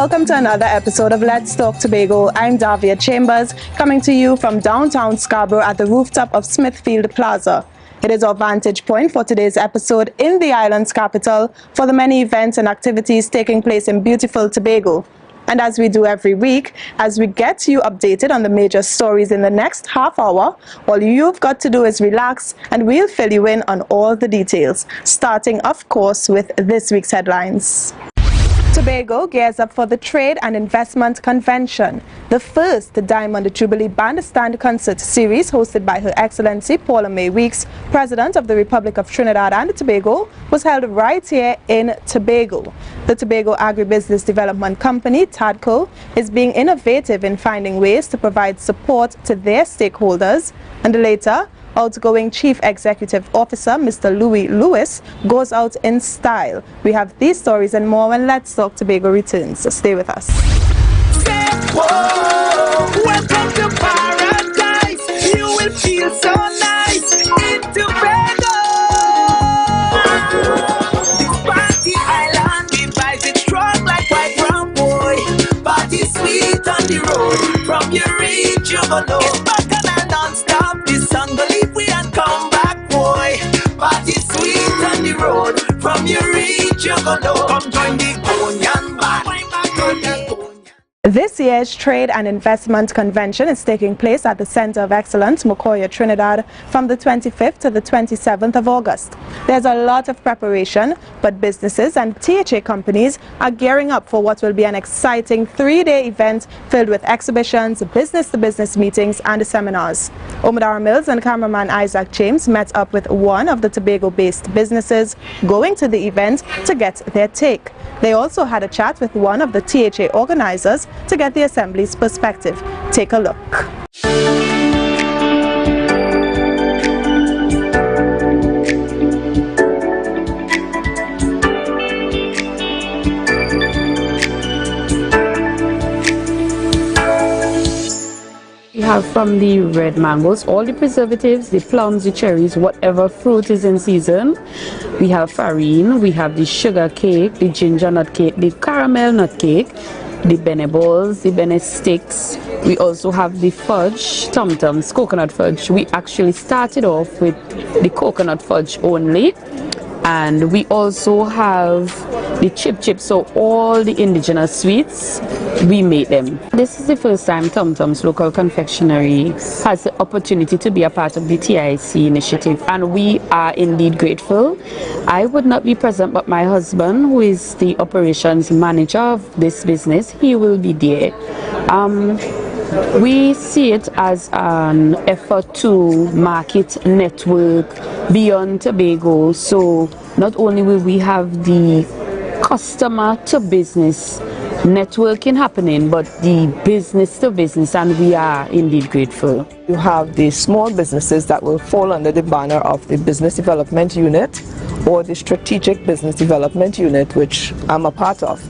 Welcome to another episode of Let's Talk Tobago. I'm Davia Chambers, coming to you from downtown Scarborough at the rooftop of Smithfield Plaza. It is our vantage point for today's episode in the island's capital for the many events and activities taking place in beautiful Tobago. And as we do every week, as we get you updated on the major stories in the next half hour, all you've got to do is relax and we'll fill you in on all the details, starting of course with this week's headlines. Tobago gears up for the Trade and Investment Convention, the first Diamond Jubilee Bandstand Concert Series hosted by Her Excellency Paula May Weeks, President of the Republic of Trinidad and Tobago, was held right here in Tobago. The Tobago Agribusiness Development Company, TADCO, is being innovative in finding ways to provide support to their stakeholders, and later, outgoing Chief Executive Officer Mr. Louis Lewis goes out in style. We have these stories and more when Let's Talk Tobago returns, so stay with us. Whoa, welcome to paradise. You will feel so nice in Tobago. This party island, the vibes it strong like white rum, boy. Party sweet on the road, from your reach you go know. It's bacchanal non-stop, this song go leave we and come back, boy. Party sweet on the road, from your reach you go know. Come join the Konyan band. This year's Trade and Investment Convention is taking place at the Center of Excellence, Mokoya, Trinidad, from the 25th to the 27th of August. There's a lot of preparation, but businesses and THA companies are gearing up for what will be an exciting 3-day event filled with exhibitions, business-to-business meetings, and seminars. Omidara Mills and cameraman Isaac James met up with one of the Tobago-based businesses going to the event to get their take. They also had a chat with one of the THA organizers to get the Assembly's perspective. Take a look. We have from the red mangoes, all the preservatives, the plums, the cherries, whatever fruit is in season. We have farine, we have the sugar cake, the ginger nut cake, the caramel nut cake, the bene balls, the bene sticks. We also have the fudge, tum-tums, coconut fudge. We actually started off with the coconut fudge only. And we also have the chip, so all the indigenous sweets, we made them. This is the first time Tum-Tum's Local Confectionery has the opportunity to be a part of the TIC initiative, and we are indeed grateful. I would not be present, but my husband, who is the operations manager of this business, he will be there. We see it as an effort to market network beyond Tobago, so not only will we have the customer to business networking happening, but the business to business, and we are indeed grateful. You have the small businesses that will fall under the banner of the Business Development Unit or the Strategic Business Development Unit, which I'm a part of.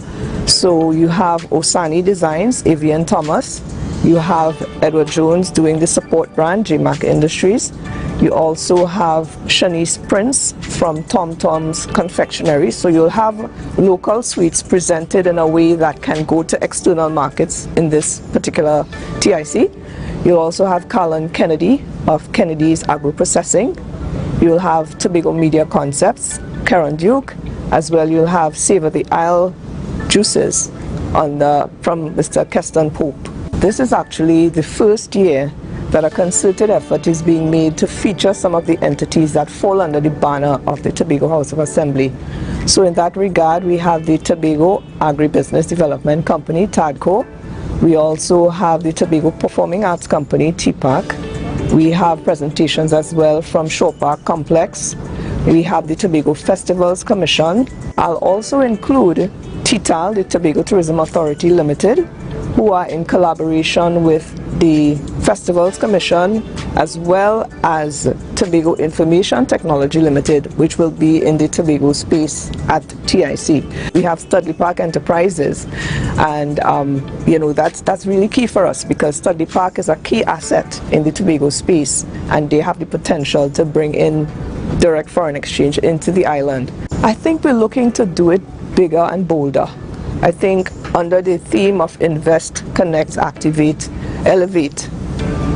So you have Osani Designs, Avian Thomas. You have Edward Jones doing the support brand, JMac Industries. You also have Shanice Prince from Tom Tom's Confectionery. So you'll have local sweets presented in a way that can go to external markets in this particular TIC. You'll also have Carlin Kennedy of Kennedy's Agro-Processing. You'll have Tobago Media Concepts, Karen Duke, as well. You'll have Savor the Isle Juices from Mr. Keston Pope. This is actually the first year that a concerted effort is being made to feature some of the entities that fall under the banner of the Tobago House of Assembly. So in that regard, we have the Tobago Agribusiness Development Company, TADCO. We also have the Tobago Performing Arts Company, TPAC. We have presentations as well from Shore Park Complex. We have the Tobago Festivals Commission. I'll also include TTAL, the Tobago Tourism Authority Limited, who are in collaboration with the Festivals Commission, as well as Tobago Information Technology Limited, which will be in the Tobago space at TIC. We have Studley Park Enterprises, and that's really key for us because Studley Park is a key asset in the Tobago space, and they have the potential to bring in direct foreign exchange into the island. I think we're looking to do it bigger and bolder. I think under the theme of Invest, Connect, Activate, Elevate,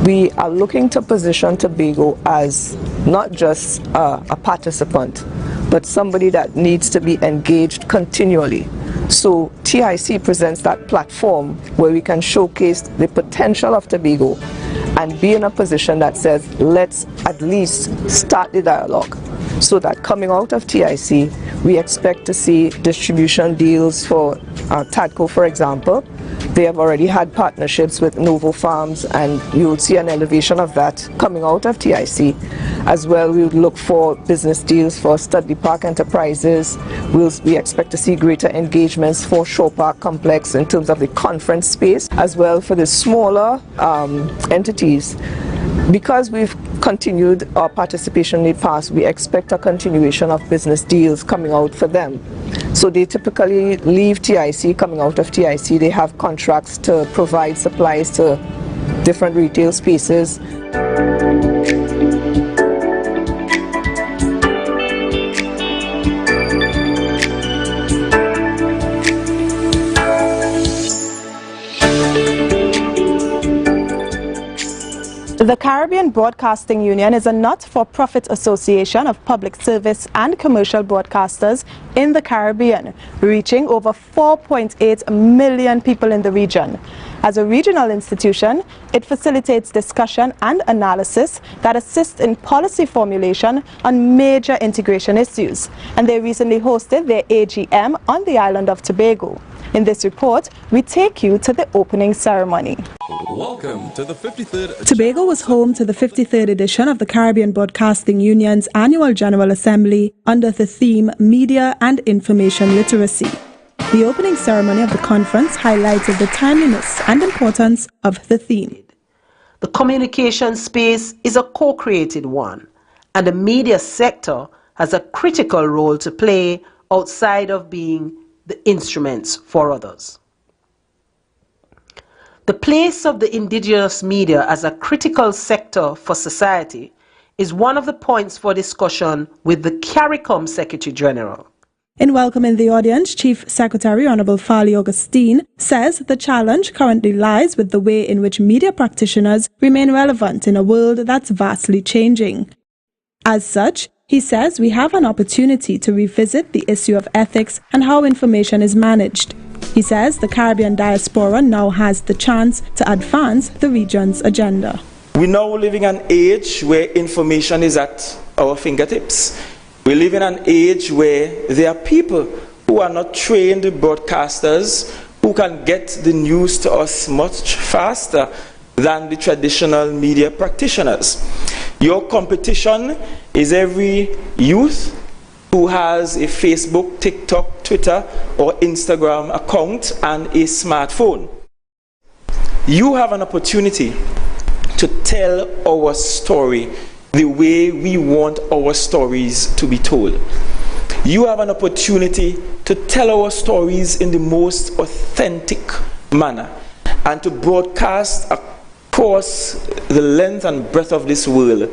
we are looking to position Tobago as not just a participant, but somebody that needs to be engaged continually. So TIC presents that platform where we can showcase the potential of Tobago and be in a position that says, let's at least start the dialogue. So that coming out of TIC, we expect to see distribution deals for TADCO, for example. They have already had partnerships with Novo Farms, and you'll see an elevation of that coming out of TIC. As well, we would look for business deals for Studley Park Enterprises. We expect to see greater engagements for Shore Park Complex in terms of the conference space, as well for the smaller entities. Because we've continued our participation in the past, we expect a continuation of business deals coming out for them. So they typically leave TIC, coming out of TIC, they have contracts to provide supplies to different retail spaces. The Caribbean Broadcasting Union is a not-for-profit association of public service and commercial broadcasters in the Caribbean, reaching over 4.8 million people in the region. As a regional institution, it facilitates discussion and analysis that assist in policy formulation on major integration issues, and they recently hosted their AGM on the island of Tobago. In this report, we take you to the opening ceremony. Welcome to the 53rd. Tobago was home to the 53rd edition of the Caribbean Broadcasting Union's annual General Assembly under the theme Media and Information Literacy. The opening ceremony of the conference highlighted the timeliness and importance of the theme. The communication space is a co-created one, and the media sector has a critical role to play outside of being the instruments for others. The place of the indigenous media as a critical sector for society is one of the points for discussion with the CARICOM Secretary General. In welcoming the audience, Chief Secretary Honorable Farley Augustine says the challenge currently lies with the way in which media practitioners remain relevant in a world that's vastly changing. As such, he says we have an opportunity to revisit the issue of ethics and how information is managed. He says the Caribbean diaspora now has the chance to advance the region's agenda. We now live in an age where information is at our fingertips. We live in an age where there are people who are not trained broadcasters who can get the news to us much faster than the traditional media practitioners. Your competition is every youth who has a Facebook, TikTok, Twitter, or Instagram account and a smartphone. You have an opportunity to tell our story the way we want our stories to be told. You have an opportunity to tell our stories in the most authentic manner and to broadcast across the length and breadth of this world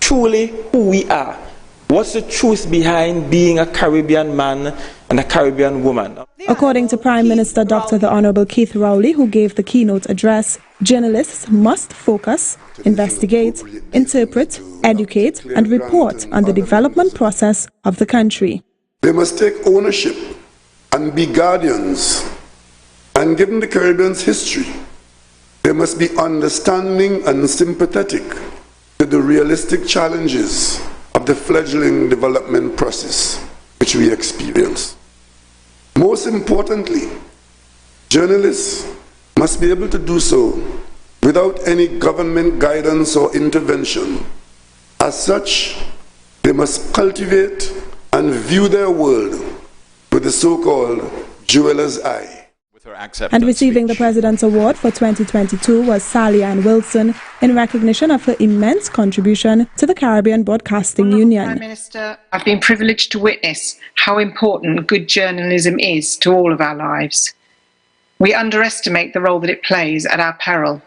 truly who we are. What's the truth behind being a Caribbean man and a Caribbean woman? According to Prime Minister Dr. the Honorable Keith Rowley, who gave the keynote address, journalists must focus, investigate, interpret, educate, and report on the development process of the country. They must take ownership and be guardians. And given the Caribbean's history, they must be understanding and sympathetic to the realistic challenges of the fledgling development process which we experience. Most importantly, journalists must be able to do so without any government guidance or intervention. As such, they must cultivate and view their world with the so-called jeweler's eye. And receiving the President's Award for 2022 was Sally Ann Wilson in recognition of her immense contribution to the Caribbean Broadcasting Union. Prime Minister, I've been privileged to witness how important good journalism is to all of our lives. We underestimate the role that it plays at our peril.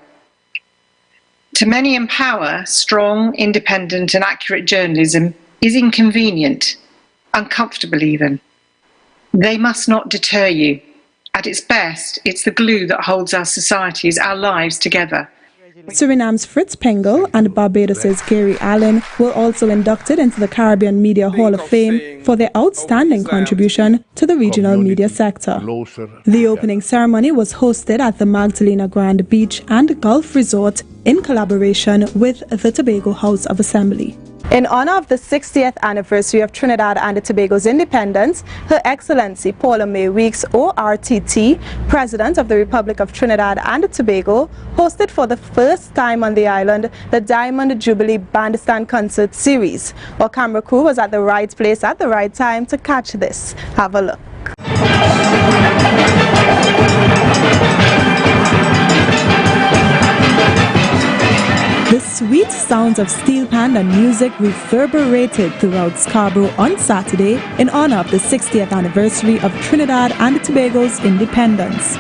To many in power, strong, independent and accurate journalism is inconvenient, uncomfortable even. They must not deter you, At its best, it's the glue that holds our societies, our lives together. Suriname's Fritz Pengel and Barbados' Gary Allen were also inducted into the Caribbean Media Hall of Fame for their outstanding contribution to the regional media sector. The opening ceremony was hosted at the Magdalena Grand Beach and Gulf Resort in collaboration with the Tobago House of Assembly. In honor of the 60th anniversary of Trinidad and Tobago's independence, Her Excellency Paula May Weeks, ORTT, President of the Republic of Trinidad and Tobago, hosted for the first time on the island the Diamond Jubilee Bandstand Concert Series. Our camera crew was at the right place at the right time to catch this. Have a look. The sweet sounds of steel pan and music reverberated throughout Scarborough on Saturday in honor of the 60th anniversary of Trinidad and Tobago's independence.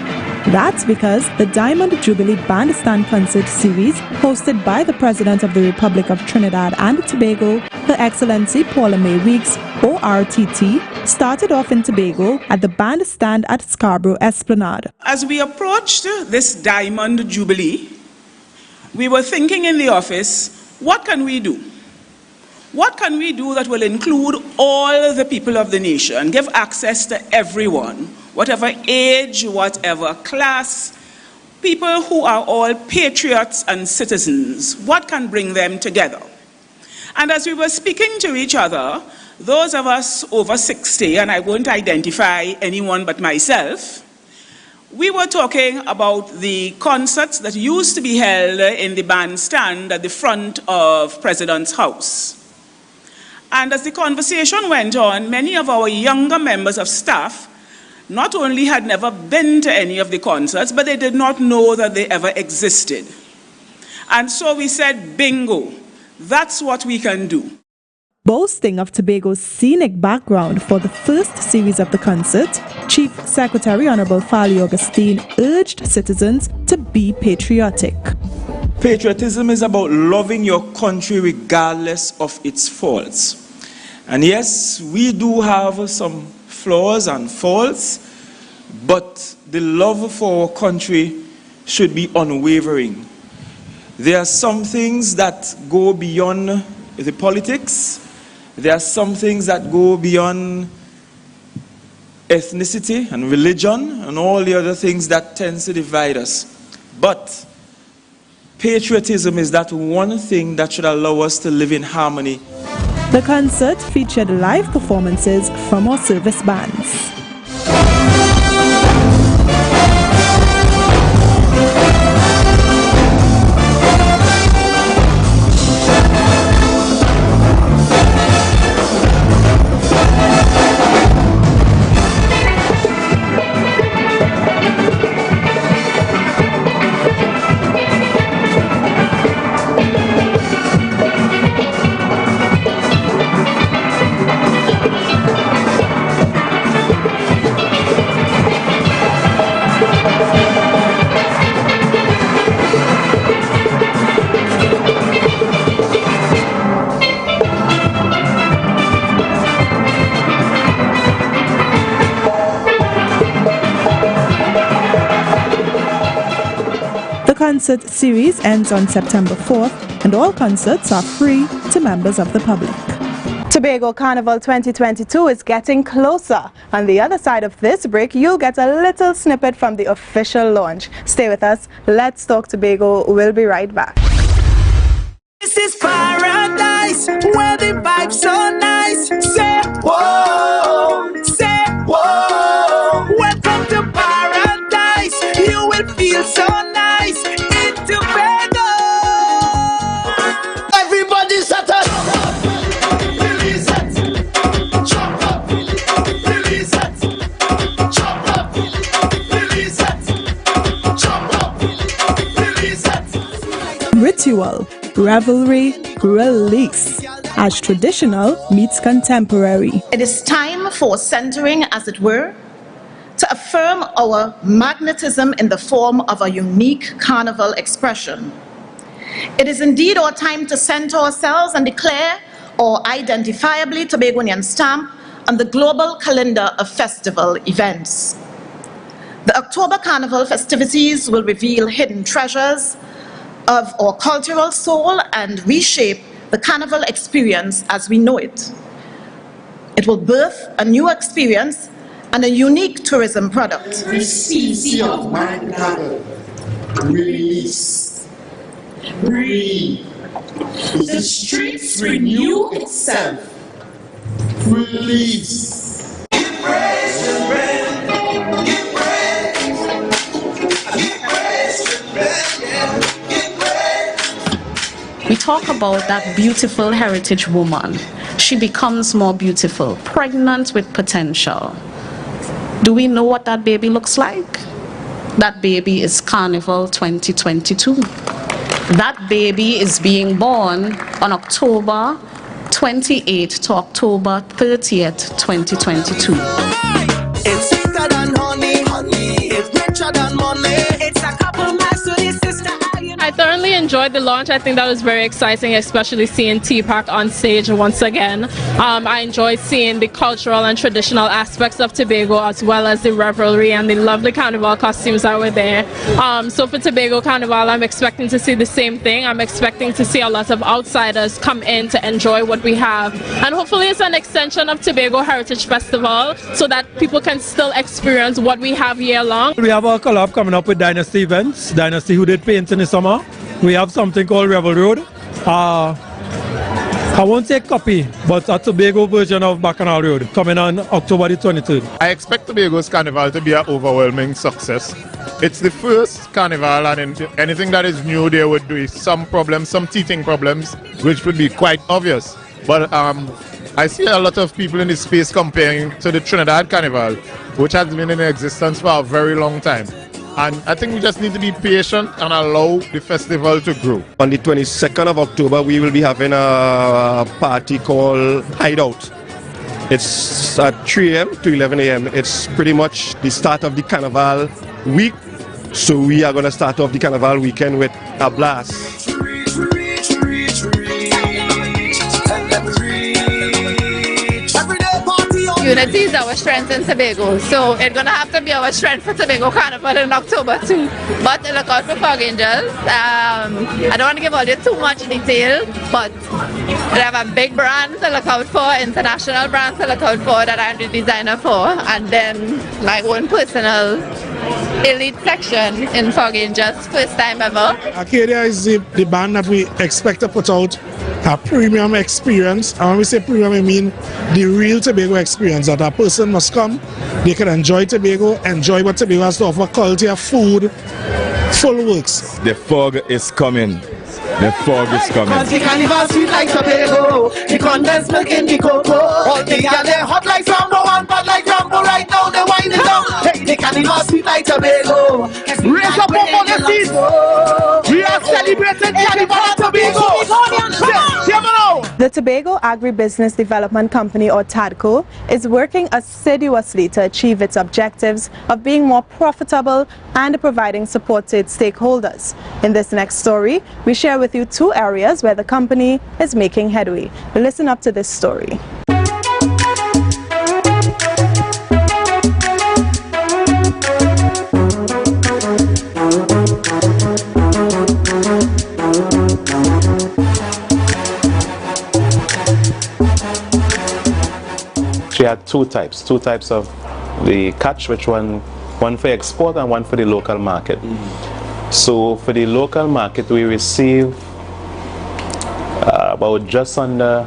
That's because the Diamond Jubilee Bandstand Concert Series, hosted by the President of the Republic of Trinidad and Tobago, Her Excellency Paula May Weeks, ORTT, started off in Tobago at the bandstand at Scarborough Esplanade. As we approached this Diamond Jubilee, we were thinking in the office, what can we do? What can we do that will include all the people of the nation, give access to everyone, whatever age, whatever class, people who are all patriots and citizens? What can bring them together? And as we were speaking to each other, those of us over 60, and I won't identify anyone but myself, we were talking about the concerts that used to be held in the bandstand at the front of President's house. And as the conversation went on, many of our younger members of staff not only had never been to any of the concerts, but they did not know that they ever existed. And so we said, bingo, that's what we can do. Boasting of Tobago's scenic background for the first series of the concert, Chief Secretary Honorable Fali Augustine urged citizens to be patriotic. Patriotism is about loving your country regardless of its faults. And yes, we do have some flaws and faults, but the love for our country should be unwavering. There are some things that go beyond the politics. There are some things that go beyond ethnicity and religion and all the other things that tend to divide us. But patriotism is that one thing that should allow us to live in harmony. The concert featured live performances from our service bands. The concert series ends on September 4th, and all concerts are free to members of the public. Tobago Carnival 2022 is getting closer. On the other side of this break, you'll get a little snippet from the official launch. Stay with us. Let's Talk Tobago. We'll be right back. This is paradise, where the vibe's so nice. Say whoa, say whoa. Welcome to paradise. You will feel so nice in Tobago. Everybody set up. Release it. Chop up. Release it. Chop up. Release it. Chop up. Release it. Ritual, revelry, release, as traditional meets contemporary. It is time for centering, as it were, to affirm our magnetism in the form of a unique carnival expression. It is indeed our time to center ourselves and declare our identifiably Tobagonian stamp on the global calendar of festival events. The October Carnival festivities will reveal hidden treasures of our cultural soul and reshape the Carnival experience as we know it. It will birth a new experience and a unique tourism product. This species of mind travel, release, breathe. The streets renew itself, release. Give praise to bread, give praise, give praise to bread, yeah, give praise. We talk about that beautiful heritage woman. She becomes more beautiful, pregnant with potential. Do we know what that baby looks like? That baby is Carnival 2022. That baby is being born on October 28th to October 30th, 2022. It's sweeter than honey, honey. It's richer than money. It's a couple miles to the sister. I thoroughly enjoyed the launch. I think that was very exciting, especially seeing T-Pack on stage once again. I enjoyed seeing the cultural and traditional aspects of Tobago, as well as the revelry and the lovely carnival costumes that were there. So for Tobago Carnival, I'm expecting to see the same thing. I'm expecting to see a lot of outsiders come in to enjoy what we have. And hopefully it's an extension of Tobago Heritage Festival so that people can still experience what we have year long. We have our collab coming up with Dynasty Events. Dynasty, who did paint in the summer. We have something called Revel Road. I won't say copy, but a Tobago version of Bacchanal Road coming on October the 23rd. I expect Tobago's Carnival to be an overwhelming success. It's the first carnival, and anything that is new there would be some problems, some teething problems, which would be quite obvious. But I see a lot of people in this space comparing to the Trinidad Carnival, which has been in existence for a very long time. And I think we just need to be patient and allow the festival to grow. On the 22nd of October, we will be having a party called Hideout. It's at 3 a.m. to 11 a.m. It's pretty much the start of the Carnival week. So we are going to start off the Carnival weekend with a blast. Unity is our strength in Tobago, so it's going to have to be our strength for Tobago Carnival in October too. But look out for Fog Angels. I don't want to give all you too much detail, but we have a big brand to look out for, international brand to look out for that I'm the designer for, and then my own personal elite section in Fog Angels, first time ever. Arcadia is the band that we expect to put out a premium experience. And when we say premium, I mean the real Tobago experience, that a person must come, they can enjoy Tobago, enjoy what Tobago has to offer, quality of food, full works. The fog is coming. The fog is coming. The carnival sweet like Tobago, the condensed milk in the cocoa. All the girls they hot like Rambo and bad like Rambo. Right now they wind it down. Hey, the carnival sweet like Tobago. Raise up on the seats. We are celebrating carnival at Tobago. The Tobago Agribusiness Development Company, or TADCO, is working assiduously to achieve its objectives of being more profitable and providing support to its stakeholders. In this next story, we share with you two areas where the company is making headway. Listen up to this story. She had two types of the catch, which one for export and one for the local market. So for the local market, we receive about just under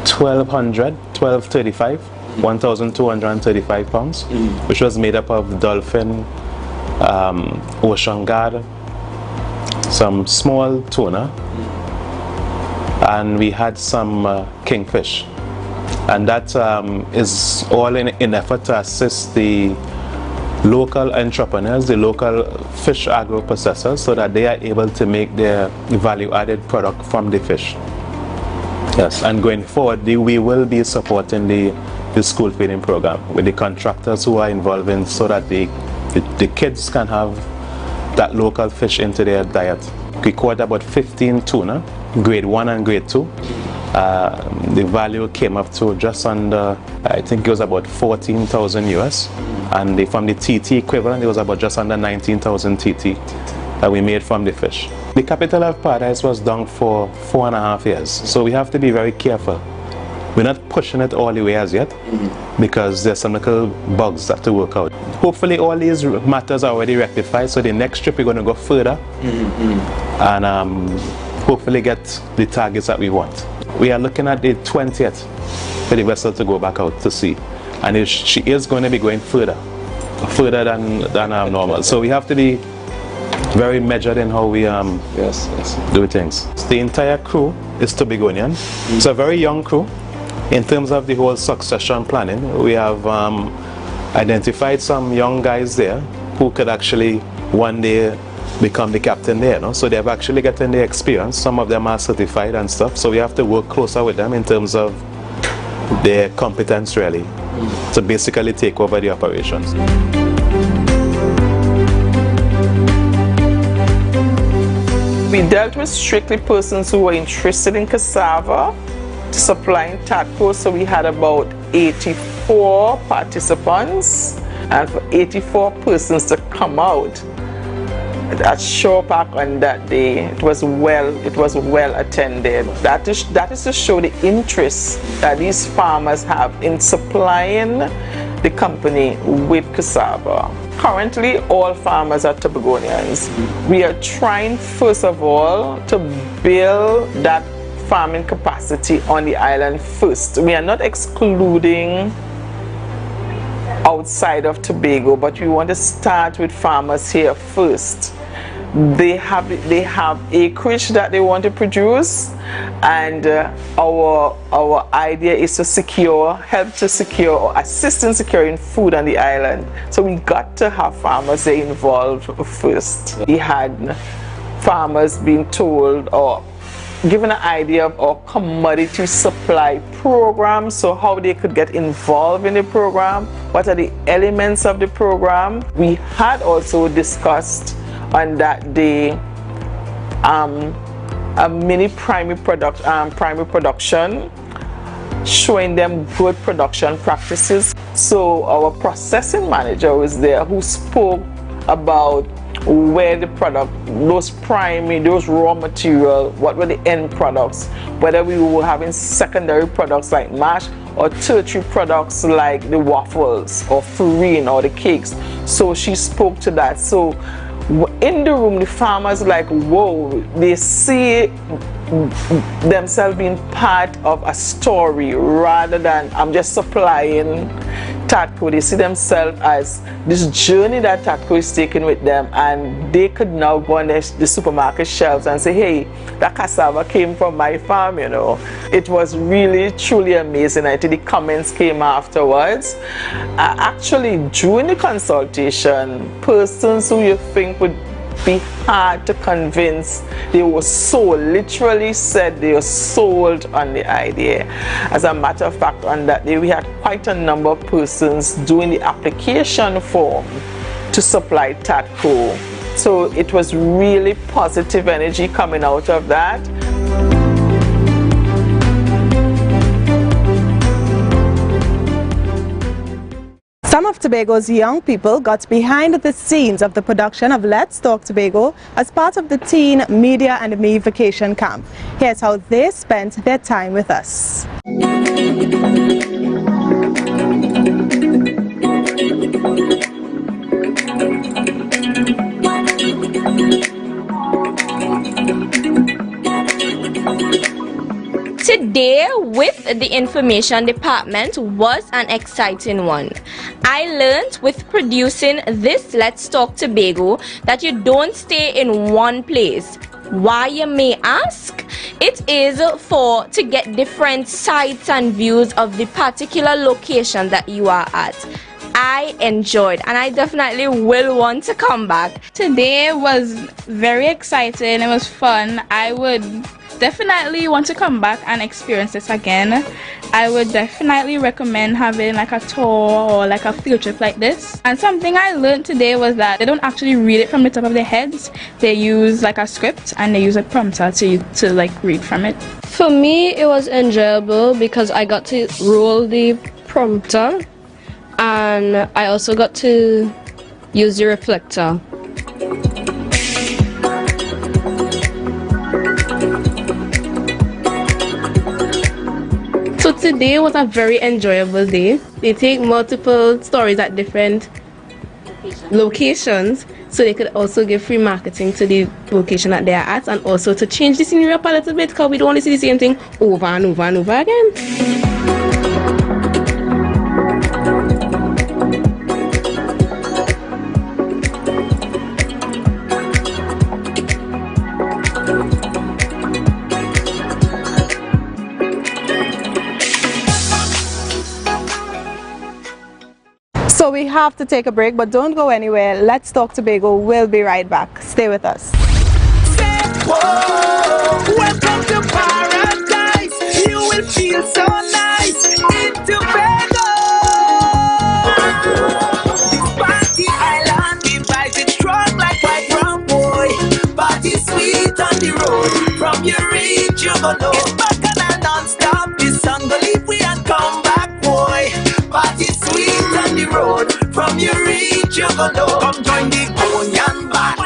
1,235 pounds, which was made up of dolphin, ocean guard, some small tuna, and we had some kingfish. And that is all in effort to assist the local entrepreneurs, the local fish agro processors, so that they are able to make their value-added product from the fish. Yes, and going forward, we will be supporting the school feeding program with the contractors who are involved in, so that the kids can have that local fish into their diet. We caught about 15 tuna, grade 1 and grade 2. The value came up to just under, I think it was about 14,000 US, and from the TT equivalent, it was about just under 19,000 TT that we made from the fish. The capital of paradise was down for 4.5 years, so we have to be very careful. We're not pushing it all the way as yet, because there's some little bugs that have to work out. Hopefully all these matters are already rectified, so the next trip we're going to go further and hopefully get the targets that we want. We are looking at the 20th for the vessel to go back out to sea, and she is going to be going further than normal. So we have to be very measured in how we do things. The entire crew is Tobagonian. It's a very young crew. In terms of the whole succession planning, we have identified some young guys there who could actually one day become the captain there. No? So they've actually gotten the experience. Some of them are certified and stuff. So we have to work closer with them in terms of their competence really to basically take over the operations. We dealt with strictly persons who were interested in cassava to supplying tadpoles, so we had about 84 participants, and for 84 persons to come out at Shore Park on that day, it was well attended. That is to show the interest that these farmers have in supplying the company with cassava. Currently, all farmers are Tobagonians. We are trying, first of all, to build that farming capacity on the island first. We are not excluding outside of Tobago, but we want to start with farmers here first. They have acreage that they want to produce, and our idea is to help to secure or assist in securing food on the island. So we got to have farmers there involved first. We had farmers being told or given an idea of our commodity supply program, so how they could get involved in the program, what are the elements of the program. We had also discussed on that day a mini primary production, showing them good production practices. So our processing manager was there who spoke about where the product, those raw material, what were the end products, whether we were having secondary products like mash or tertiary products like the waffles or farine or the cakes. So she spoke to that. So in the room, the farmers like, whoa, they see themselves being part of a story rather than I'm just supplying Tatco. They see themselves as this journey that Tatco is taking with them, and they could now go on the supermarket shelves and say, hey, that cassava came from my farm, you know. It was really, truly amazing. I think the comments came afterwards. Actually, during the consultation, persons who you think would be hard to convince, they were sold, literally said they were sold on the idea. As a matter of fact, on that day we had quite a number of persons doing the application form to supply Tatco. So it was really positive energy coming out of that. Some of Tobago's young people got behind the scenes of the production of Let's Talk Tobago as part of the Teen Media and Me Vacation Camp. Here's how they spent their time with us. Today with the information department was an exciting one. I learned with producing this Let's Talk Tobago that you don't stay in one place. Why, you may ask? It is to get different sights and views of the particular location that you are at. I enjoyed, and I definitely will want to come back. Today was very exciting. It was fun. I would definitely want to come back and experience this again. I would definitely recommend having like a tour or like a field trip like this. And something I learned today was that they don't actually read it from the top of their heads. They use like a script and they use a prompter to like read from it. For me, it was enjoyable because I got to roll the prompter and I also got to use the reflector. So today was a very enjoyable day. They take multiple stories at different locations, so they could also give free marketing to the location that they are at, and also to change the scenery up a little bit, because we don't want to see the same thing over and over and over again. So we have to take a break, but don't go anywhere. Let's Talk Tobago. We'll be right back. Stay with us. Whoa, welcome to paradise. You will feel so nice in Tobago. This party island, the vibes it strong like white rum, boy. Party sweet on the road. From your reach, you go know. It's bacchanal non-stop. This song go leave we and come back, boy. Party sweet on the road. From your reach, you go know. Come join the Onion Band.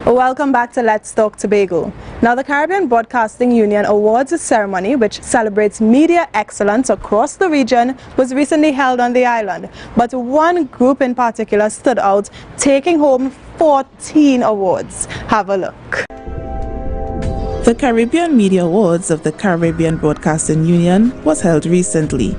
Welcome back to Let's Talk Tobago. Now, the Caribbean Broadcasting Union Awards ceremony, which celebrates media excellence across the region, was recently held on the island. But one group in particular stood out, taking home 14 awards. Have a look. The Caribbean Media Awards of the Caribbean Broadcasting Union was held recently.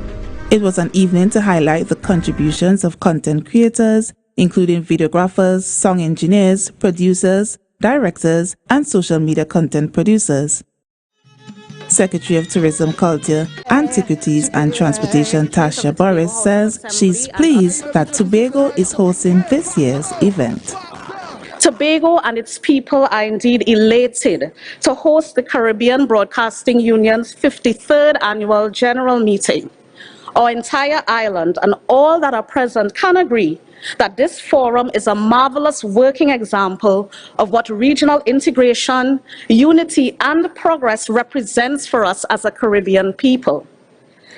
It was an evening to highlight the contributions of content creators, including videographers, song engineers, producers, directors, and social media content producers. Secretary of Tourism, Culture, Antiquities and Transportation Tasha Boris says she's pleased that Tobago is hosting this year's event. Tobago and its people are indeed elated to host the Caribbean Broadcasting Union's 53rd annual general meeting. Our entire island and all that are present can agree that this forum is a marvelous working example of what regional integration, unity, and progress represents for us as a Caribbean people.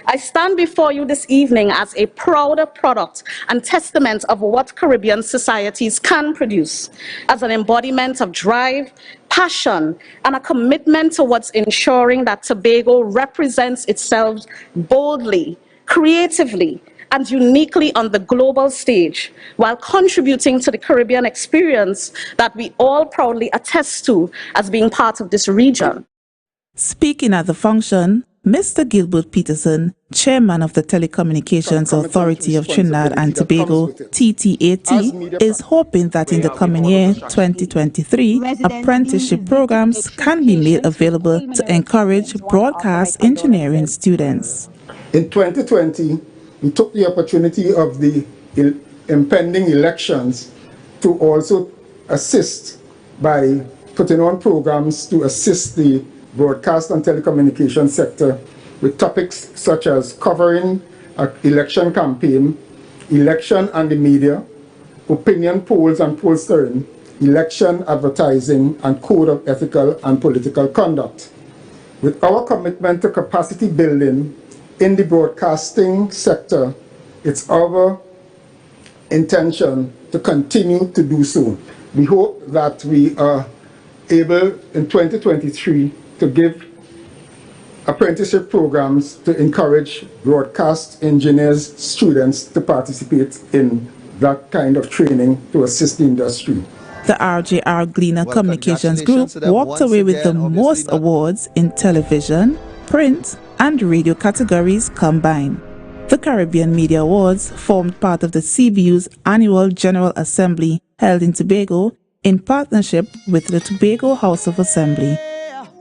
I stand before you this evening as a proud product and testament of what Caribbean societies can produce, as an embodiment of drive, passion, and a commitment towards ensuring that Tobago represents itself boldly, creatively, and uniquely on the global stage, while contributing to the Caribbean experience that we all proudly attest to as being part of this region. Speaking at the function, Mr. Gilbert Peterson, Chairman of the Telecommunications Authority of Trinidad and Tobago, TTAT, is hoping that in the coming year, 2023, apprenticeship programs can be made available to encourage broadcast engineering students. In 2020, we took the opportunity of the impending elections to also assist by putting on programs to assist the broadcast and telecommunication sector with topics such as covering an election campaign, election and the media, opinion polls and pollstering, election advertising, and code of ethical and political conduct. With our commitment to capacity building in the broadcasting sector, it's our intention to continue to do so. We hope that we are able in 2023 to give apprenticeship programs to encourage broadcast engineers, students to participate in that kind of training to assist the industry. The RJR Gleaner Communications Group walked away with the most awards in television, print, and radio categories combined. The Caribbean Media Awards formed part of the CBU's annual General Assembly held in Tobago in partnership with the Tobago House of Assembly.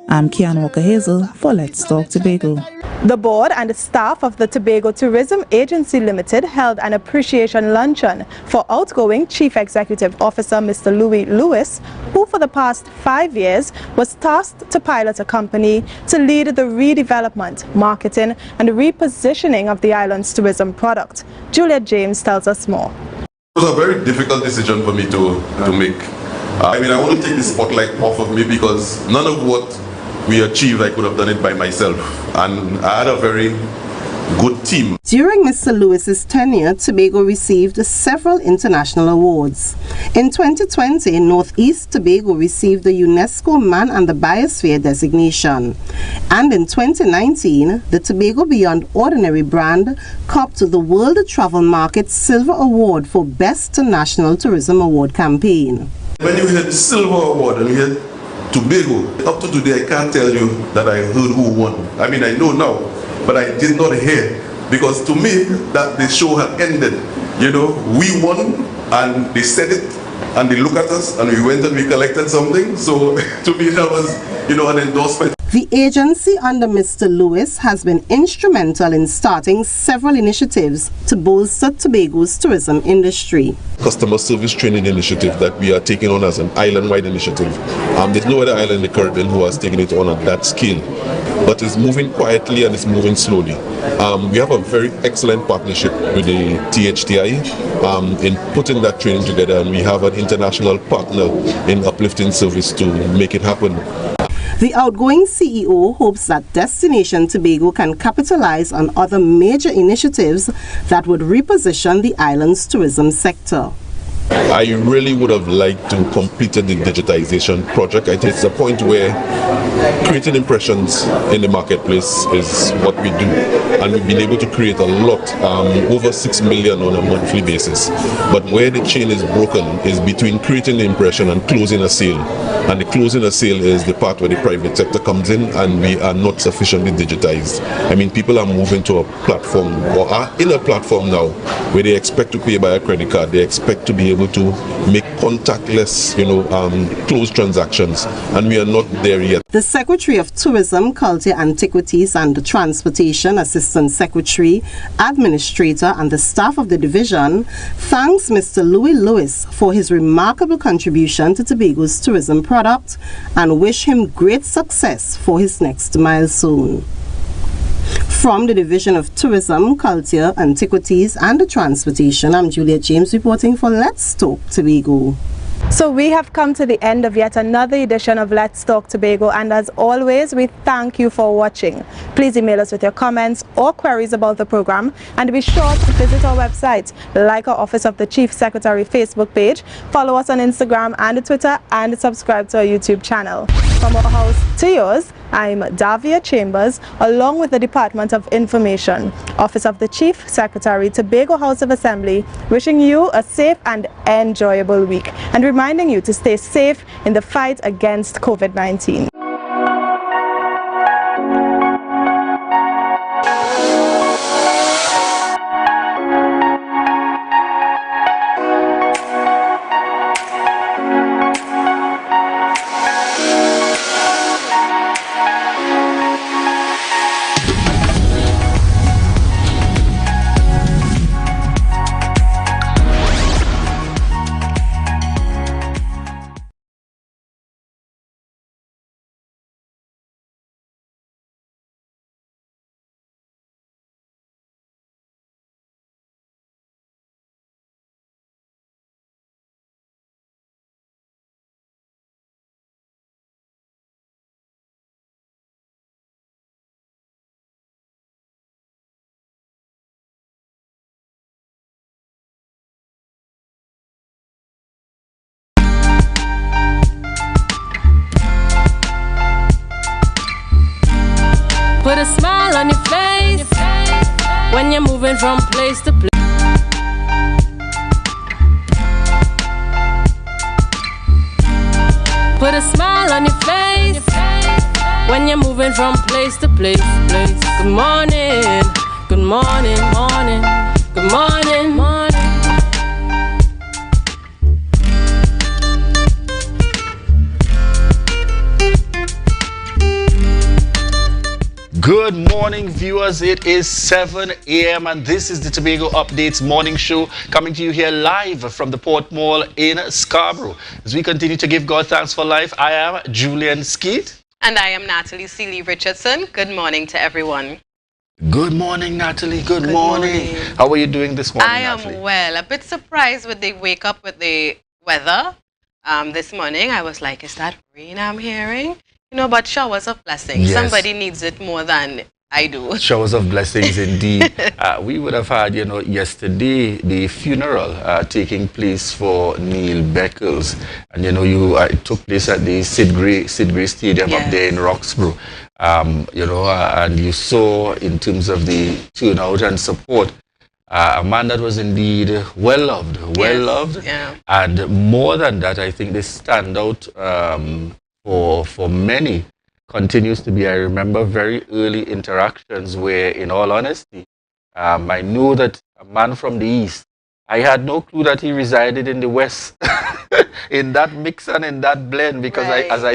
I'm Kian Walker-Hazel for Let's Talk Tobago. The board and the staff of the Tobago Tourism Agency Limited held an appreciation luncheon for outgoing Chief Executive Officer Mr. Louis Lewis, who for the past 5 years was tasked to pilot a company to lead the redevelopment, marketing and repositioning of the island's tourism product. Juliet James tells us more. It was a very difficult decision for me to make. I want to take the spotlight off of me because none of what we achieved, I could have done it by myself. And I had a very good team. During Mr. Lewis's tenure, Tobago received several international awards. In 2020, Northeast Tobago received the UNESCO Man and the Biosphere designation. And in 2019, the Tobago Beyond Ordinary brand copped the World Travel Market Silver Award for Best National Tourism Award Campaign. When you hear the Silver Award and you hear Tobago, up to today I can't tell you that I heard who won. I know now, but I did not hear, because to me that the show had ended. We won and they said it and they looked at us and we went and we collected something. So to me that was an endorsement. The agency under Mr. Lewis has been instrumental in starting several initiatives to bolster Tobago's tourism industry. Customer service training initiative that we are taking on as an island-wide initiative. There's no other island in the Caribbean who has taken it on at that scale, but it's moving quietly and it's moving slowly. We have a very excellent partnership with the THTI in putting that training together, and we have an international partner in uplifting service to make it happen. The outgoing CEO hopes that Destination Tobago can capitalize on other major initiatives that would reposition the island's tourism sector. I really would have liked to complete the digitization project. I think it's a point where creating impressions in the marketplace is what we do, and we've been able to create a lot, over 6 million on a monthly basis. But where the chain is broken is between creating the impression and closing a sale. And the closing a sale is the part where the private sector comes in, and we are not sufficiently digitized. People are moving to a platform, or are in a platform now, where they expect to pay by a credit card. They expect to be able to make contactless, closed transactions, and we are not there yet. The Secretary of Tourism, Culture, Antiquities and Transportation, Assistant Secretary, Administrator and the staff of the division thanks Mr. Louis Lewis for his remarkable contribution to Tobago's tourism product and wish him great success for his next milestone. From the Division of Tourism, Culture, Antiquities and Transportation, I'm Juliet James reporting for Let's Talk Tobago. So we have come to the end of yet another edition of Let's Talk Tobago, and as always we thank you for watching. Please email us with your comments or queries about the program, and be sure to visit our website, like our Office of the Chief Secretary Facebook page, follow us on Instagram and Twitter, and subscribe to our YouTube channel. From our house to yours, I'm Davia Chambers, along with the Department of Information, Office of the Chief Secretary, Tobago House of Assembly, wishing you a safe and enjoyable week, and reminding you to stay safe in the fight against COVID-19. Put a smile on your face when you're moving from place to place. Put a smile on your face when you're moving from place to place. Good morning, good morning, morning, good morning, morning. Good morning, viewers. It is 7 a.m. and this is the Tobago Updates morning show coming to you here live from the Port Mall in Scarborough. As we continue to give God thanks for life, I am Julian Skeet. And I am Natalie Seeley Richardson. Good morning to everyone. Good morning, Natalie. Good morning. How are you doing this morning, Natalie? I am well. A bit surprised with the wake up with the weather this morning. I was like, is that rain I'm hearing? You know, but showers of blessings. Yes. Somebody needs it more than I do. Showers of blessings indeed. We would have had, yesterday the funeral taking place for Neil Beckles. And, it took place at the Sid Gray Stadium up there in Roxborough. And you saw in terms of the turnout and support, a man that was indeed well-loved. Yeah. And more than that, I think the standout for many continues to be, I remember very early interactions where, in all honesty, I know that a man from the East, I had no clue that he resided in the West, in that mix and in that blend, because as I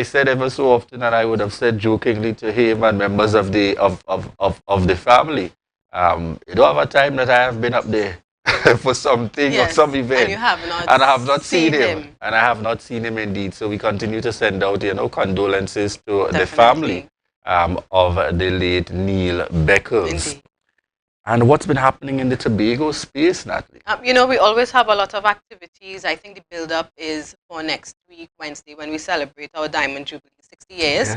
said ever so often, and I would have said jokingly to him and members of the family, you don't have a time that I have been up there for something or some event, and you have not, and I have not seen him, and I have not seen him indeed. So we continue to send out, condolences to the family of the late Neil Beckles. Indeed. And what's been happening in the Tobago space, Natalie? We always have a lot of activities. I think the build-up is for next week, Wednesday, when we celebrate our Diamond Jubilee, 60 years,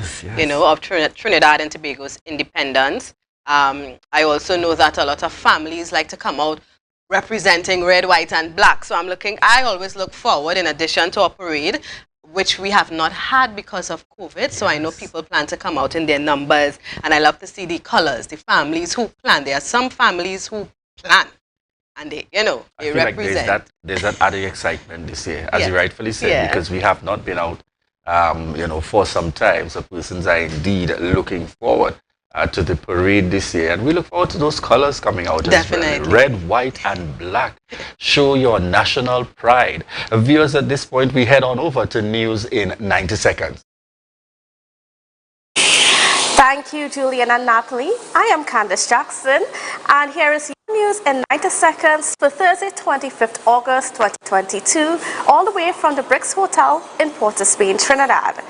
of Trinidad and Tobago's independence. I also know that a lot of families like to come out representing red, white, and black. So I always look forward, in addition to a parade, which we have not had because of COVID. So I know people plan to come out in their numbers, and I love to see the colors, the families who plan. There are some families who plan, and they represent. Like there's that added excitement this year, as you rightfully said, because we have not been out, for some time. So persons are indeed looking forward to the parade this year, and we look forward to those colors coming out as well. Red, white, and black. Show your national pride. Viewers, at this point, we head on over to news in 90 seconds. Thank you, Julian and Natalie. I am Candice Jackson, and here is your news in 90 seconds for Thursday, 25th August 2022, all the way from the Bricks Hotel in Port of Spain, Trinidad.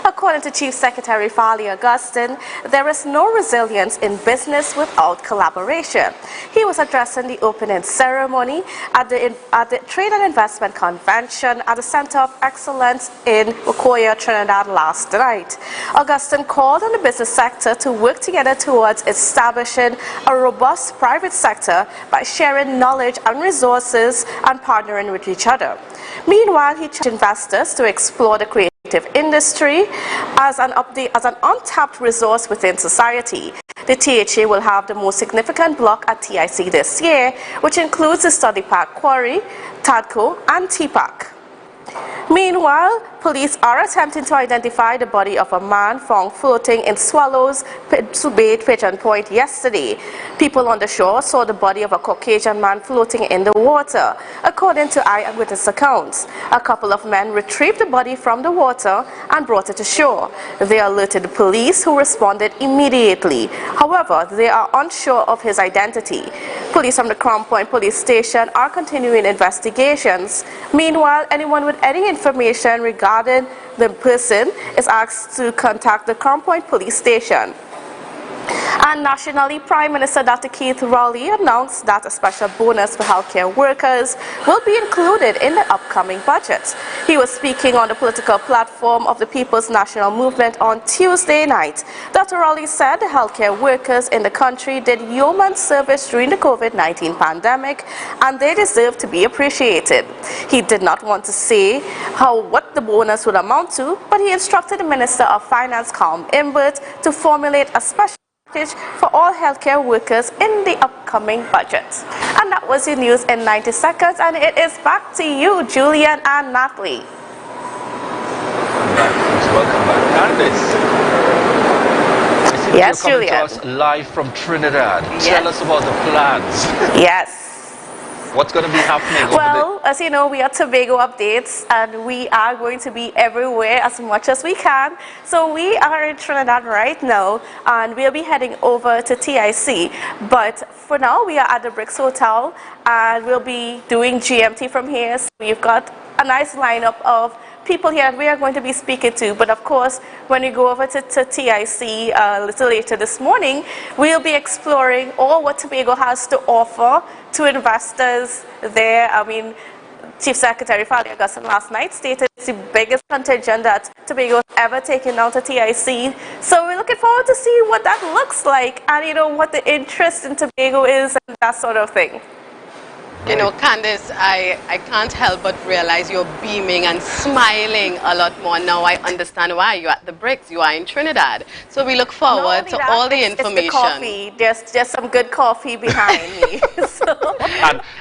According to Chief Secretary Farley Augustine, there is no resilience in business without collaboration. He was addressing the opening ceremony at the Trade and Investment Convention at the Center of Excellence in Ocoya, Trinidad last night. Augustine called on the business sector to work together towards establishing a robust private sector by sharing knowledge and resources and partnering with each other. Meanwhile, he challenged investors to explore the creative industry as an untapped resource within society. The THA will have the most significant block at TIC this year, which includes the Study Park Quarry, TADCO, and TPAC. Meanwhile, police are attempting to identify the body of a man found floating in Swallows Bay Pigeon Point yesterday. People on the shore saw the body of a Caucasian man floating in the water. According to eyewitness accounts, a couple of men retrieved the body from the water and brought it to shore. They alerted the police, who responded immediately. However, they are unsure of his identity. Police from the Crown Point Police Station are continuing investigations. Meanwhile, anyone with any information regarding the person is asked to contact the Crown Point Police Station. And nationally, Prime Minister Dr. Keith Rowley announced that a special bonus for healthcare workers will be included in the upcoming budget. He was speaking on the political platform of the People's National Movement on Tuesday night. Dr. Rowley said the healthcare workers in the country did yeoman service during the COVID-19 pandemic, and they deserve to be appreciated. He did not want to say what the bonus would amount to, but he instructed the Minister of Finance, Calm Imbert, to formulate a special package for all healthcare workers in the upcoming budget. And that was your news in 90 seconds, and it is back to you, Julian and Natalie. Welcome back, Candice. Yes, Julian. To us live from Trinidad. Yes. Tell us about the plans. Yes. What's going to be happening over Well, as you know, we are Tobago Updates, and we are going to be everywhere as much as we can. So we are in Trinidad right now, and we'll be heading over to TIC. But for now, we are at the Bricks Hotel, and we'll be doing GMT from here. So we've got a nice lineup of people here we are going to be speaking to. But of course, when we go over to TIC a little later this morning, we'll be exploring all what Tobago has to offer to investors there. I mean, Chief Secretary Fali Augustin last night stated it's the biggest contingent that Tobago has ever taken down to TIC. So we're looking forward to see what that looks like and, you know, what the interest in Tobago is and that sort of thing. You know, Candice, I can't help but realize you're beaming and smiling a lot more now. I understand why. You're at the Bricks. You are in Trinidad. So we look forward to all the information. It's the coffee. There's just some good coffee behind me. So.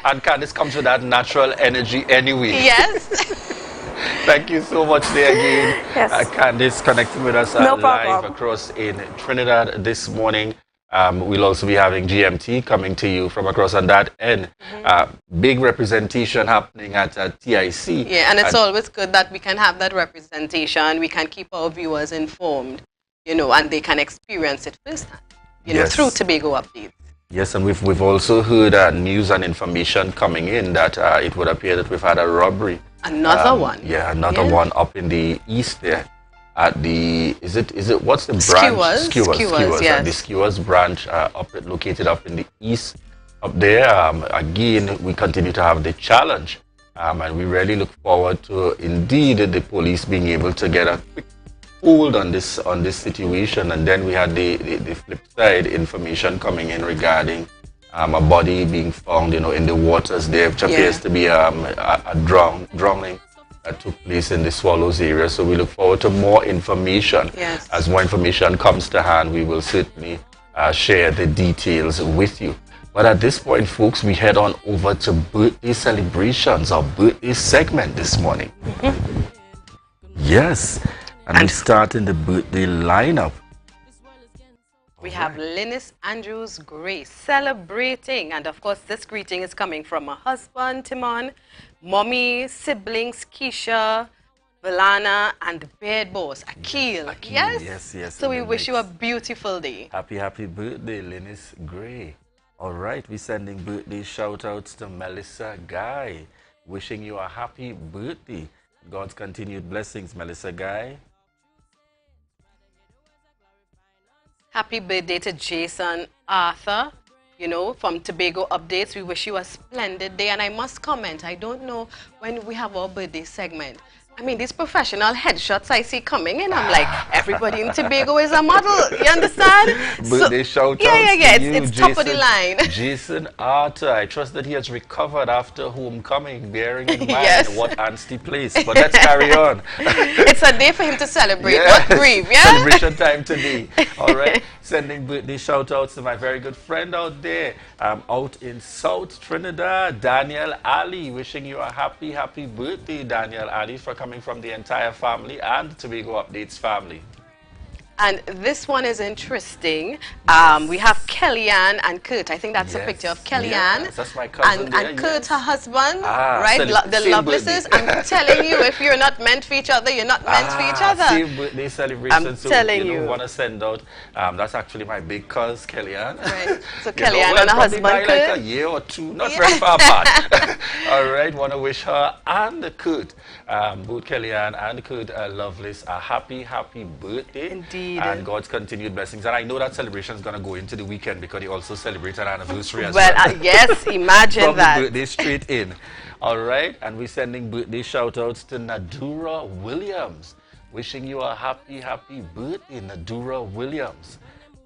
and Candice comes with that natural energy anyway. Yes. Thank you so much there again. Yes. Candice connecting with us live across in Trinidad this morning. We'll also be having GMT coming to you from across on that end. Big representation happening at TIC. Yeah, and it's always good that we can have that representation. We can keep our viewers informed, you know, and they can experience it firsthand, you know, through Tobago Updates. Yes, and we've also heard news and information coming in that it would appear that we've had a robbery. Another one. Yeah, another one up in the east there. At the what's the branch? Skewers, yes. The Skewers branch located up in the east up there. Again, we continue to have the challenge, and we really look forward to indeed the police being able to get a quick hold on this situation. And then we had the flip side information coming in regarding a body being found, you know, in the waters there, which appears to be a drowning that took place in the Swallows area. So we look forward to more information. Yes. As more information comes to hand, we will certainly share the details with you. But at this point, folks, we head on over to birthday celebrations, our birthday segment this morning. Yes, and we start in the birthday lineup. We have Linus Andrews Gray celebrating, and of course this greeting is coming from her husband Timon, mommy, siblings Keisha, Valana, and the bed boss Akil. Yes? Yes. So we wish you a beautiful day. Happy birthday, Linus Gray. All right, we're sending birthday shout outs to Melissa Guy, wishing you a happy birthday. God's continued blessings, Melissa Guy. Happy birthday to Jason Arthur, you know, from Tobago Updates. We wish you a splendid day. And I must comment, I don't know when we have our birthday segment. I mean, these professional headshots I see coming in, I'm like, everybody in Tobago is a model. You understand? Birthday shout yeah. To you, it's top of the line. Jason Arthur, I trust that he has recovered after homecoming, bearing in mind what Anstey placed. But let's carry on. It's a day for him to celebrate, not grieve, yeah? Celebration time today. All right. Sending birthday shout outs to my very good friend out there, out in South Trinidad, Daniel Ali. Wishing you a happy birthday, Daniel Ali, for coming from the entire family and the Tobago Updates family. And this one is interesting. We have Kellyanne and Kurt. I think that's a picture of Kellyanne. Yes, that's my cousin and Kurt, her husband, right? The Lovelaces. I'm telling you, if you're not meant for each other, you're not meant for each other. Same birthday celebration. I'm telling you. Want to send out, that's actually my big cuz, Kellyanne. Right. So Kellyanne and her husband, Kurt. Like a year or two, not very far apart. All right, want to wish her and Kurt, both Kellyanne and Kurt Lovelace, a happy birthday. Indeed. And God's continued blessings. And I know that celebration is going to go into the weekend because they also celebrate an anniversary as well. Well, yes, imagine From that. the birthday straight in. All right. And we're sending birthday shout-outs to Nadura Williams. Wishing you a happy birthday, Nadura Williams.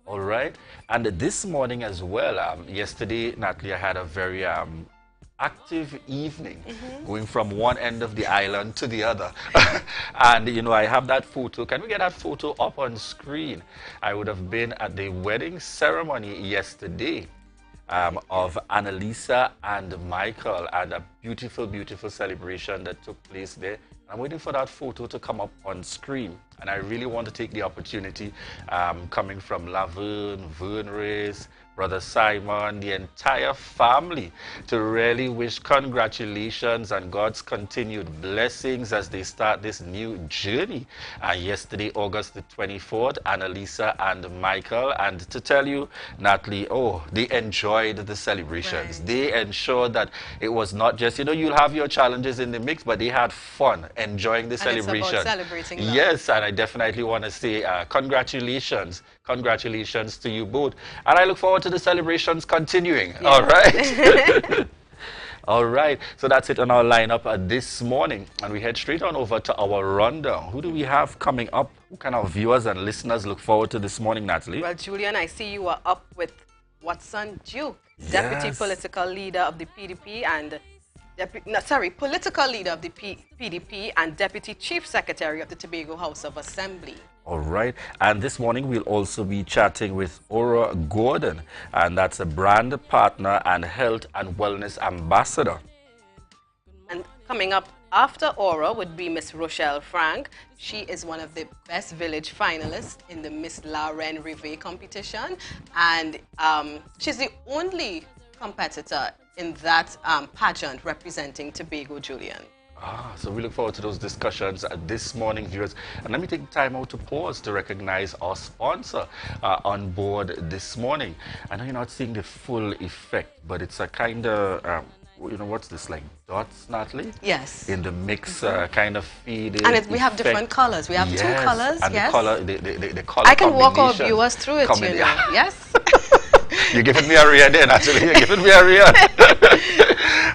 All right. And this morning as well, yesterday, Natalie, I had a very active evening, going from one end of the island to the other. And you know, I have that photo. Can we get that photo up on screen? I would have been at the wedding ceremony yesterday of Annalisa and Michael, and a beautiful celebration that took place there. I'm waiting for that photo to come up on screen. And I really want to take the opportunity, coming from Laverne, Vern Reyes, Brother Simon, the entire family, to really wish congratulations and God's continued blessings as they start this new journey. Yesterday, August the 24th, Annalisa and Michael, and to tell you, Natalie, they enjoyed the celebrations. Right. They ensured that it was not just, you'll have your challenges in the mix, but they had fun enjoying the celebration. It's about celebrating love. Yes, and I definitely want to say congratulations. Congratulations to you both. And I look forward to the celebrations continuing. Yeah. All right. All right. So that's it on our lineup this morning. And we head straight on over to our rundown. Who do we have coming up? Who kind of viewers and listeners look forward to this morning, Natalie? Well, Julian, I see you are up with Watson Duke, Deputy Political Leader of the PDP and political leader of the PDP and Deputy Chief Secretary of the Tobago House of Assembly. All right. And this morning we'll also be chatting with Aura Gordon, and that's a brand partner and health and wellness ambassador. And coming up after Aura would be Miss Rochelle Frank. She is one of the best village finalists in the Miss La Reine Rivet competition, and she's the only competitor in that pageant representing Tobago, Julian. So we look forward to those discussions this morning, viewers. And let me take the time out to pause to recognize our sponsor on board this morning. I know you're not seeing the full effect, but it's a kind of, what's this, like dots, Natalie? Yes. In the mix, kind of feed. And we have different colors. We have two colors, and yes. The color I can walk our viewers through it, Yes. You're giving me a rear there, Natalie. You're giving me a rear.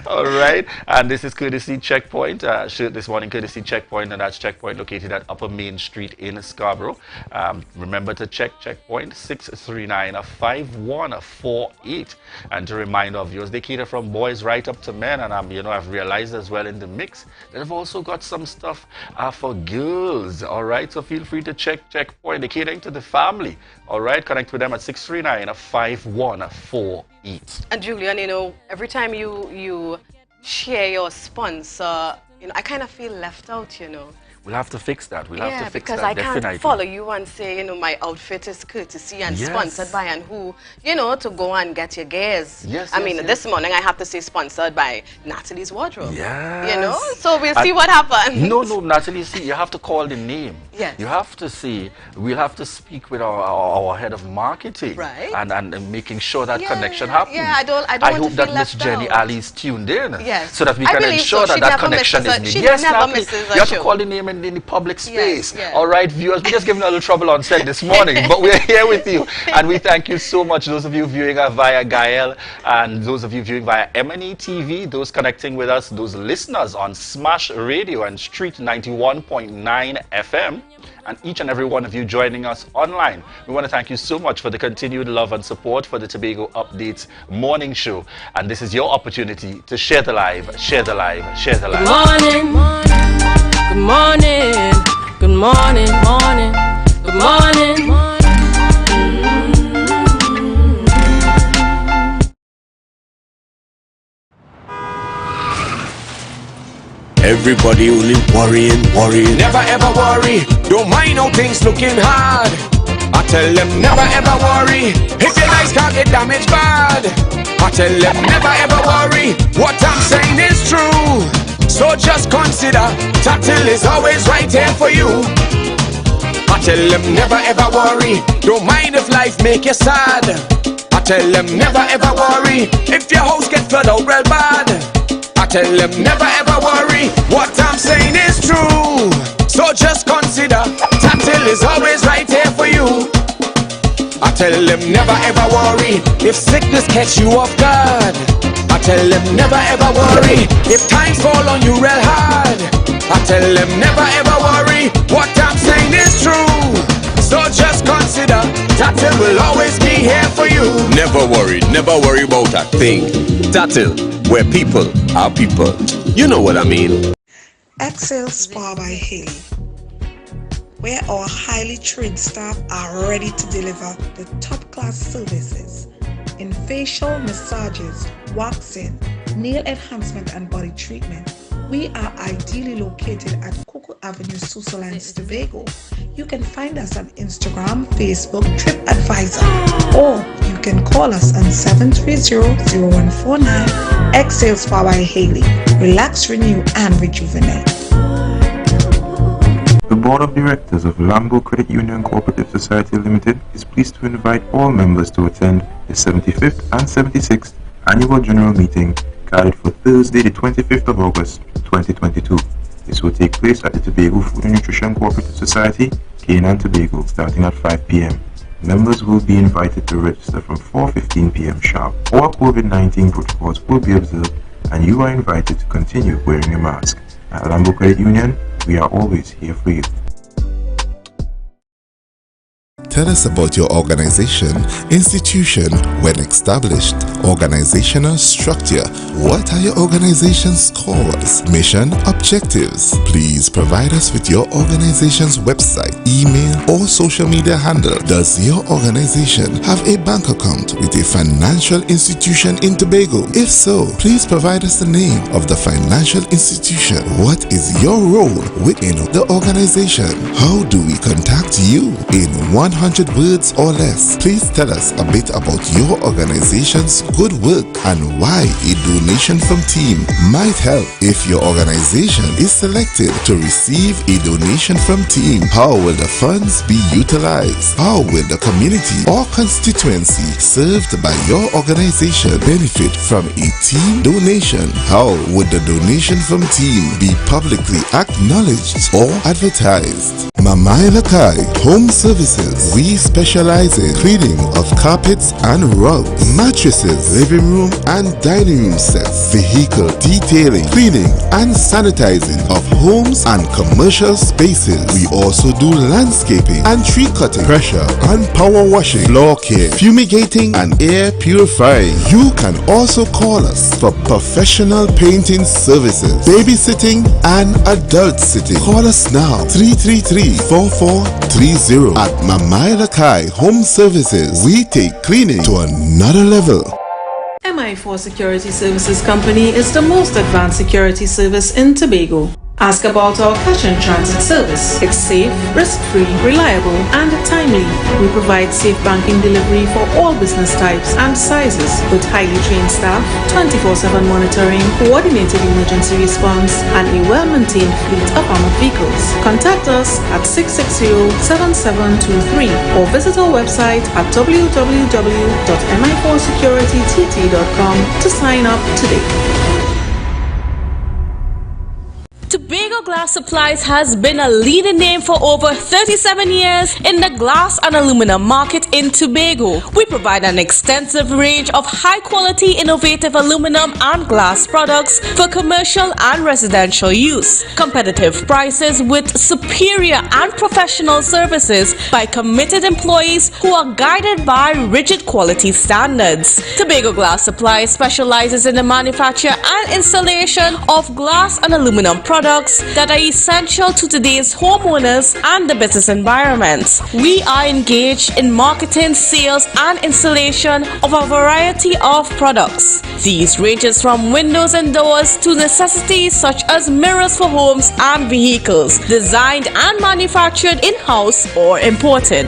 All right. And this is Courtesy Checkpoint. This morning, Courtesy Checkpoint, and that's Checkpoint located at Upper Main Street in Scarborough. Remember to check Checkpoint 639-5148. And to remind our viewers, they cater from boys right up to men. And I've realized as well in the mix that they've also got some stuff for girls. All right. So feel free to check Checkpoint. They're catering to the family. All right. Connect with them at 639-5148. And Julian, every time you share your sponsor, I kind of feel left out, We'll have to fix that. We'll have to fix because that, I can't follow you and say, my outfit is courtesy and sponsored by and who, to go and get your gears. Yes, this morning I have to say sponsored by Natalie's Wardrobe. Yes. So we'll see what happens. No, Natalie, see, you have to call the name. Yes. You have to see, we'll have to speak with our head of marketing. Right. And making sure that connection happens. Yeah, I hope that Miss Jenny Ali is tuned in. Yes. So that we can ensure that connection is made. She never misses a you have show. to call the name in the public space. Yes. All right, viewers, we're just giving a little trouble on set this morning, but we're here with you. And we thank you so much, those of you viewing via Gael, and those of you viewing via M&E TV, those connecting with us, those listeners on Smash Radio and Street 91.9 FM, and each and every one of you joining us online. We want to thank you so much for the continued love and support for the Tobago Updates morning show. And this is your opportunity to share the live, share the live, share the live. Good morning, good morning, morning, good morning. Everybody only worrying. Never ever worry, don't mind how things looking hard. I tell them never ever worry, if your life can't get damaged bad. I tell them never ever worry, what I'm saying is true. So just consider, Tatil is always right here for you. I tell them never ever worry, don't mind if life make you sad. I tell them never ever worry, if your house get flooded out real bad. I tell them never ever worry, what I'm saying is true. So just consider, Tatil is always right here for you. I tell them never ever worry, if sickness catch you off guard. I tell them never ever worry, if times fall on you real hard. I tell them never ever worry, what I'm saying is true. So just consider, Tatil will always be here for you. Never worry about a thing. Tatil, where people are people. You know what I mean. Excel Spa by Haley, where our highly trained staff are ready to deliver the top-class services in facial massages, waxing, nail enhancement and body treatment, We are ideally located at Coco Avenue, Susolands, Tobago. You can find us on Instagram, Facebook, TripAdvisor, or you can call us on 730-0149. Ex-Sales Power by Haley. Relax, renew, and rejuvenate. The Board of Directors of Lambo Credit Union Cooperative Society Limited is pleased to invite all members to attend the 75th and 76th Annual General Meeting carried for Thursday, the 25th of August, 2022. This will take place at the Tobago Food and Nutrition Cooperative Society, Canaan, Tobago, starting at 5 p.m. Members will be invited to register from 4:15 p.m. sharp. All COVID-19 protocols will be observed, and you are invited to continue wearing a mask. At Lambo Credit Union, we are always here for you. Tell us about your organization, institution, when established, organizational structure. What are your organization's cause, mission, objectives? Please provide us with your organization's website, email, or social media handle. Does your organization have a bank account with a financial institution in Tobago? If so, please provide us the name of the financial institution. What is your role within the organization? How do we contact you? In 100 words or less, please tell us a bit about your organization's good work and why a donation from team might help. If your organization is selected to receive a donation from team, how will the funds be utilized? How will the community or constituency served by your organization benefit from a team donation? How would the donation from team be publicly acknowledged or advertised? Mamai Lakai Home Services. We specialize in cleaning of carpets and rugs, mattresses, living room and dining room sets, vehicle detailing, cleaning and sanitizing of homes and commercial spaces. We also do landscaping and tree cutting, pressure and power washing, floor care, fumigating and air purifying. You can also call us for professional painting services, babysitting and adult sitting. Call us now 333-4430 at Mamai Lakai Home Services. We take cleaning to another level. MI4 Security Services Company is the most advanced security service in Tobago. Ask about our cash and transit service. It's safe, risk-free, reliable, and timely. We provide safe banking delivery for all business types and sizes with highly trained staff, 24/7 monitoring, coordinated emergency response, and a well-maintained fleet of armored vehicles. Contact us at 660-7723 or visit our website at www.mi4securitytt.com to sign up today. Tobago Glass Supplies has been a leading name for over 37 years in the glass and aluminum market in Tobago. We provide an extensive range of high-quality, innovative aluminum and glass products for commercial and residential use. Competitive prices with superior and professional services by committed employees who are guided by rigid quality standards. Tobago Glass Supplies specializes in the manufacture and installation of glass and aluminum products that are essential to today's homeowners and the business environment. We are engaged in marketing, sales, and installation of a variety of products. These ranges from windows and doors to necessities such as mirrors for homes and vehicles, designed and manufactured in-house or imported.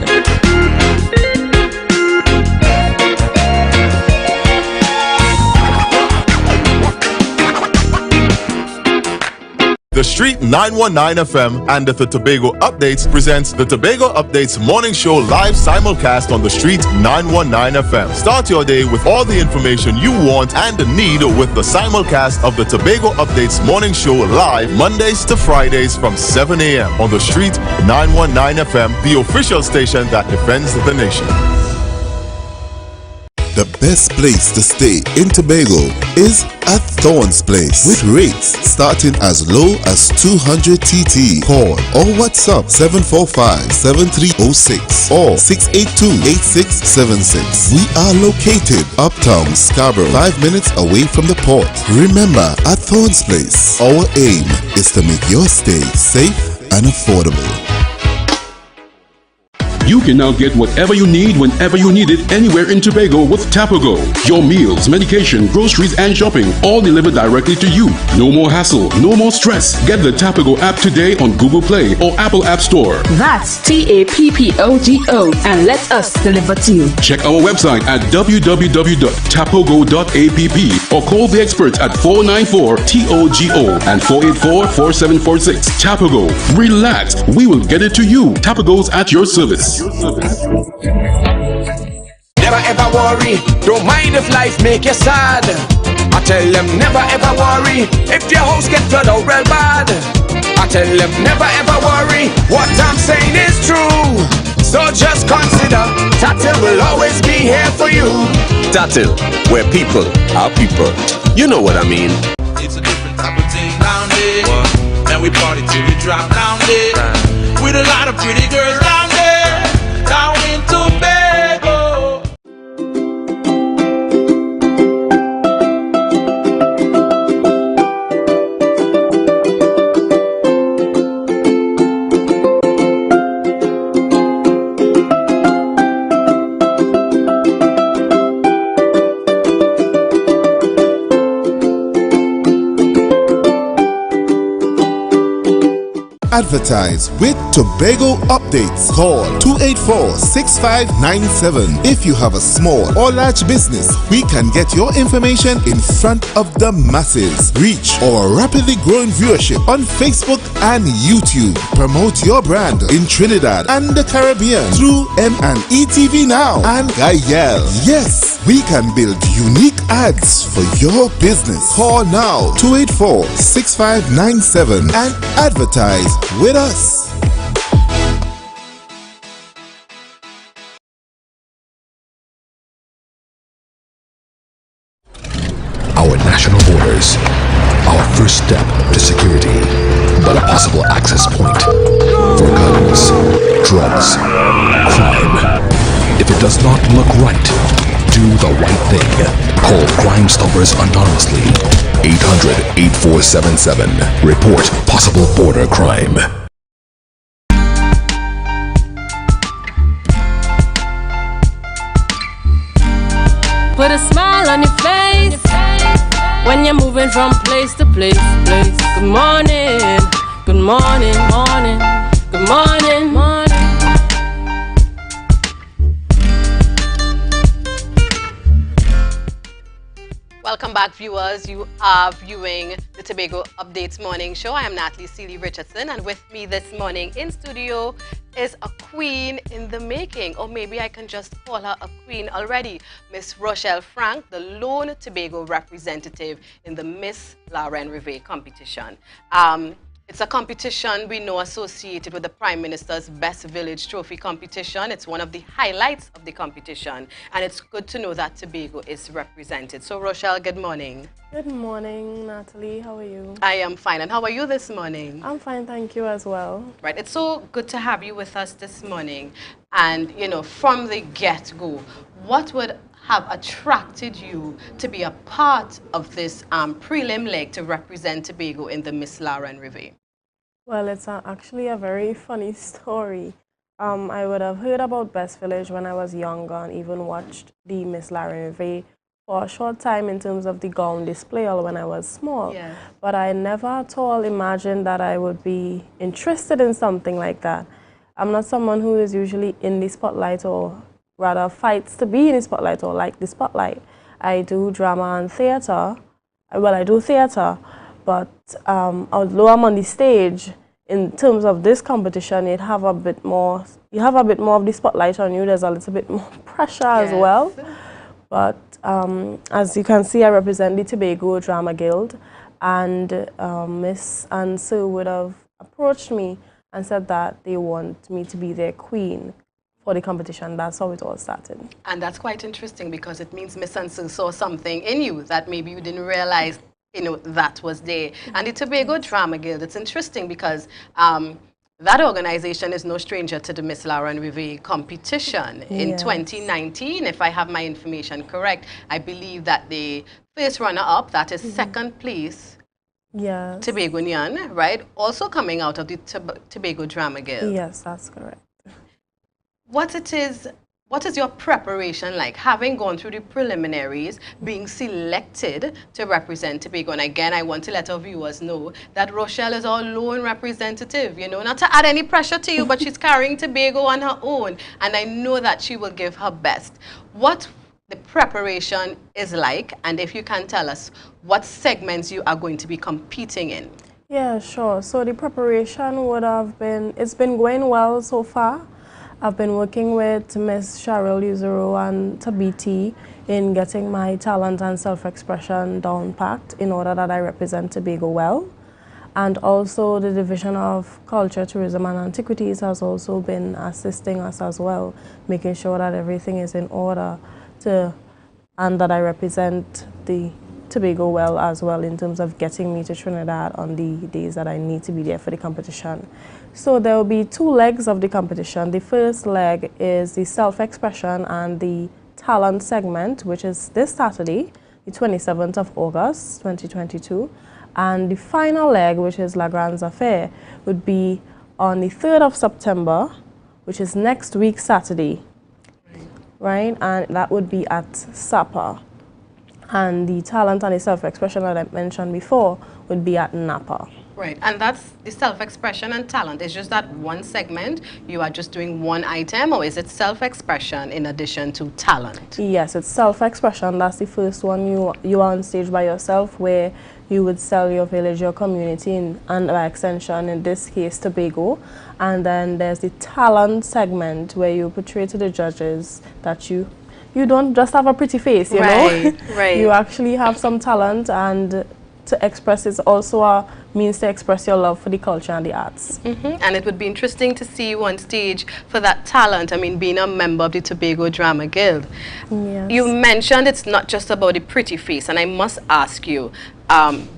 The Street 919 FM and the Tobago Updates presents the Tobago Updates Morning Show live simulcast on the Street 919 FM. Start your day with all the information you want and need with the simulcast of the Tobago Updates Morning Show live Mondays to Fridays from 7 a.m. on the Street 919 FM, the official station that defends the nation. The best place to stay in Tobago is at Thorn's Place with rates starting as low as 200 TT. Call or WhatsApp 745-7306 or 682-8676. We are located uptown Scarborough, 5 minutes away from the port. Remember, at Thorn's Place, our aim is to make your stay safe and affordable. You can now get whatever you need whenever you need it anywhere in Tobago with Tapago. Your meals, medication, groceries, and shopping all delivered directly to you. No more hassle, no more stress. Get the Tapago app today on Google Play or Apple App Store. That's TAPPOGO and let us deliver to you. Check our website at www.tapogo.app or call the experts at 494-TOGO and 484-4746. Tapago. Relax. We will get it to you. Tapago's at your service. Never ever worry, don't mind if life make you sad. I tell them never ever worry if your house get flooded out real bad. I tell them never ever worry, what I'm saying is true. So just consider, Tatil will always be here for you. Tatil, where people are people. You know what I mean. It's a different type of thing down there. And we party till we drop down there. With a lot of pretty girls down there. Down in Tobago. Advertise with Tobago Updates. Call 284-6597. If you have a small or large business, we can get your information in front of the masses. Reach our rapidly growing viewership on Facebook and YouTube. Promote your brand in Trinidad and the Caribbean through M&E TV Now and Gayel. Yes, we can build unique ads for your business. Call now 284-6597 and advertise with us. Our national borders, our first step to security, but a possible access point for guns, drugs, crime. If it does not look right, do the right thing. Call Crime Stoppers anonymously. 800-8477. Report possible border crime. Put a smile on your face when you're moving from place to place. Good morning, good morning, morning, good morning, morning. Welcome back, viewers. You are viewing the Tobago Updates Morning Show. I am Natalie Seeley Richardson, and with me this morning in studio is a queen in the making, or maybe I can just call her a queen already, Miss Rochelle Frank, the lone Tobago representative in the Miss Lauren Rivet competition. It's a competition we know associated with the Prime Minister's Best Village Trophy competition. It's one of the highlights of the competition, and it's good to know that Tobago is represented. So, Rochelle, good morning. Good morning, Natalie. How are you? I am fine. And how are you this morning? I'm fine, thank you as well. Right. It's so good to have you with us this morning. And, you know, from the get-go, what would have attracted you to be a part of this prelim leg to represent Tobago in the Miss Lauren Rivet? Well, it's actually a very funny story. I would have heard about Best Village when I was younger and even watched the Miss Lauren Rivet for a short time in terms of the gown display or when I was small. Yeah. But I never at all imagined that I would be interested in something like that. I'm not someone who is usually in the spotlight, or rather fights to be in the spotlight or like the spotlight. I do drama and theatre. Well, I do theatre, but although I'm on the stage, in terms of this competition, you have a bit more of the spotlight on you. There's a little bit more pressure as well. But as you can see, I represent the Tobago Drama Guild, and Miss and Sir would have approached me and said that they want me to be their queen for the competition. That's how it all started. And that's quite interesting because it means Miss and Sir saw something in you that maybe you didn't realize, you know, that was there. And the Tobago Drama Guild, it's interesting because that organization is no stranger to the Miss Lauren Rivet competition. In 2019, if I have my information correct, I believe that the first runner-up, that is second place, Tobagonian, right? Also coming out of the Tobago Drama Guild. Yes, that's correct. what is your preparation like, having gone through the preliminaries, being selected to represent Tobago? And again, I want to let our viewers know that Rochelle is our lone representative, you know, not to add any pressure to you, but she's carrying Tobago on her own, and I know that she will give her best. What the preparation is like, and if you can tell us what segments you are going to be competing in. Yeah, sure. So the preparation would have been, it's been going well so far. I've been working with Miss Cheryl Uzero and Tabiti in getting my talent and self-expression down packed in order that I represent Tobago well. And also the Division of Culture, Tourism and Antiquities has also been assisting us as well, making sure that everything is in order and that I represent the Tobago well as well in terms of getting me to Trinidad on the days that I need to be there for the competition. So there will be 2 legs of the competition. The first leg is the self-expression and the talent segment, which is this Saturday, the 27th of August, 2022. And the final leg, which is La Grande Affaire, would be on the 3rd of September, which is next week Saturday, right? And that would be at Sapa. And the talent and the self-expression that I mentioned before would be at Napa. Right, and that's the self-expression and talent. It's just that one segment, you are just doing one item, or is it self-expression in addition to talent? Yes, it's self-expression. That's the first one. You are on stage by yourself, where you would sell your village, your community, and by extension, in this case, Tobago. And then there's the talent segment, where you portray to the judges that you don't just have a pretty face, you know? Right. You actually have some talent, and to express is also a means to express your love for the culture and the arts. And it would be interesting to see you on stage for that talent. I mean, being a member of the Tobago Drama Guild. Yes. You mentioned it's not just about the pretty face, and I must ask you,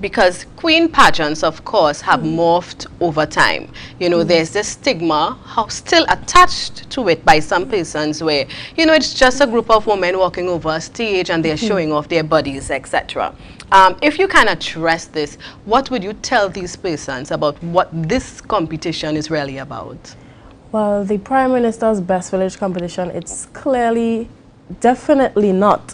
because queen pageants, of course, have morphed over time. You know, there's this stigma still attached to it by some persons where, you know, it's just a group of women walking over a stage and they're showing off their bodies, etc. If you can address this, what would you tell these persons about what this competition is really about? Well, the Prime Minister's Best Village competition, it's clearly, definitely not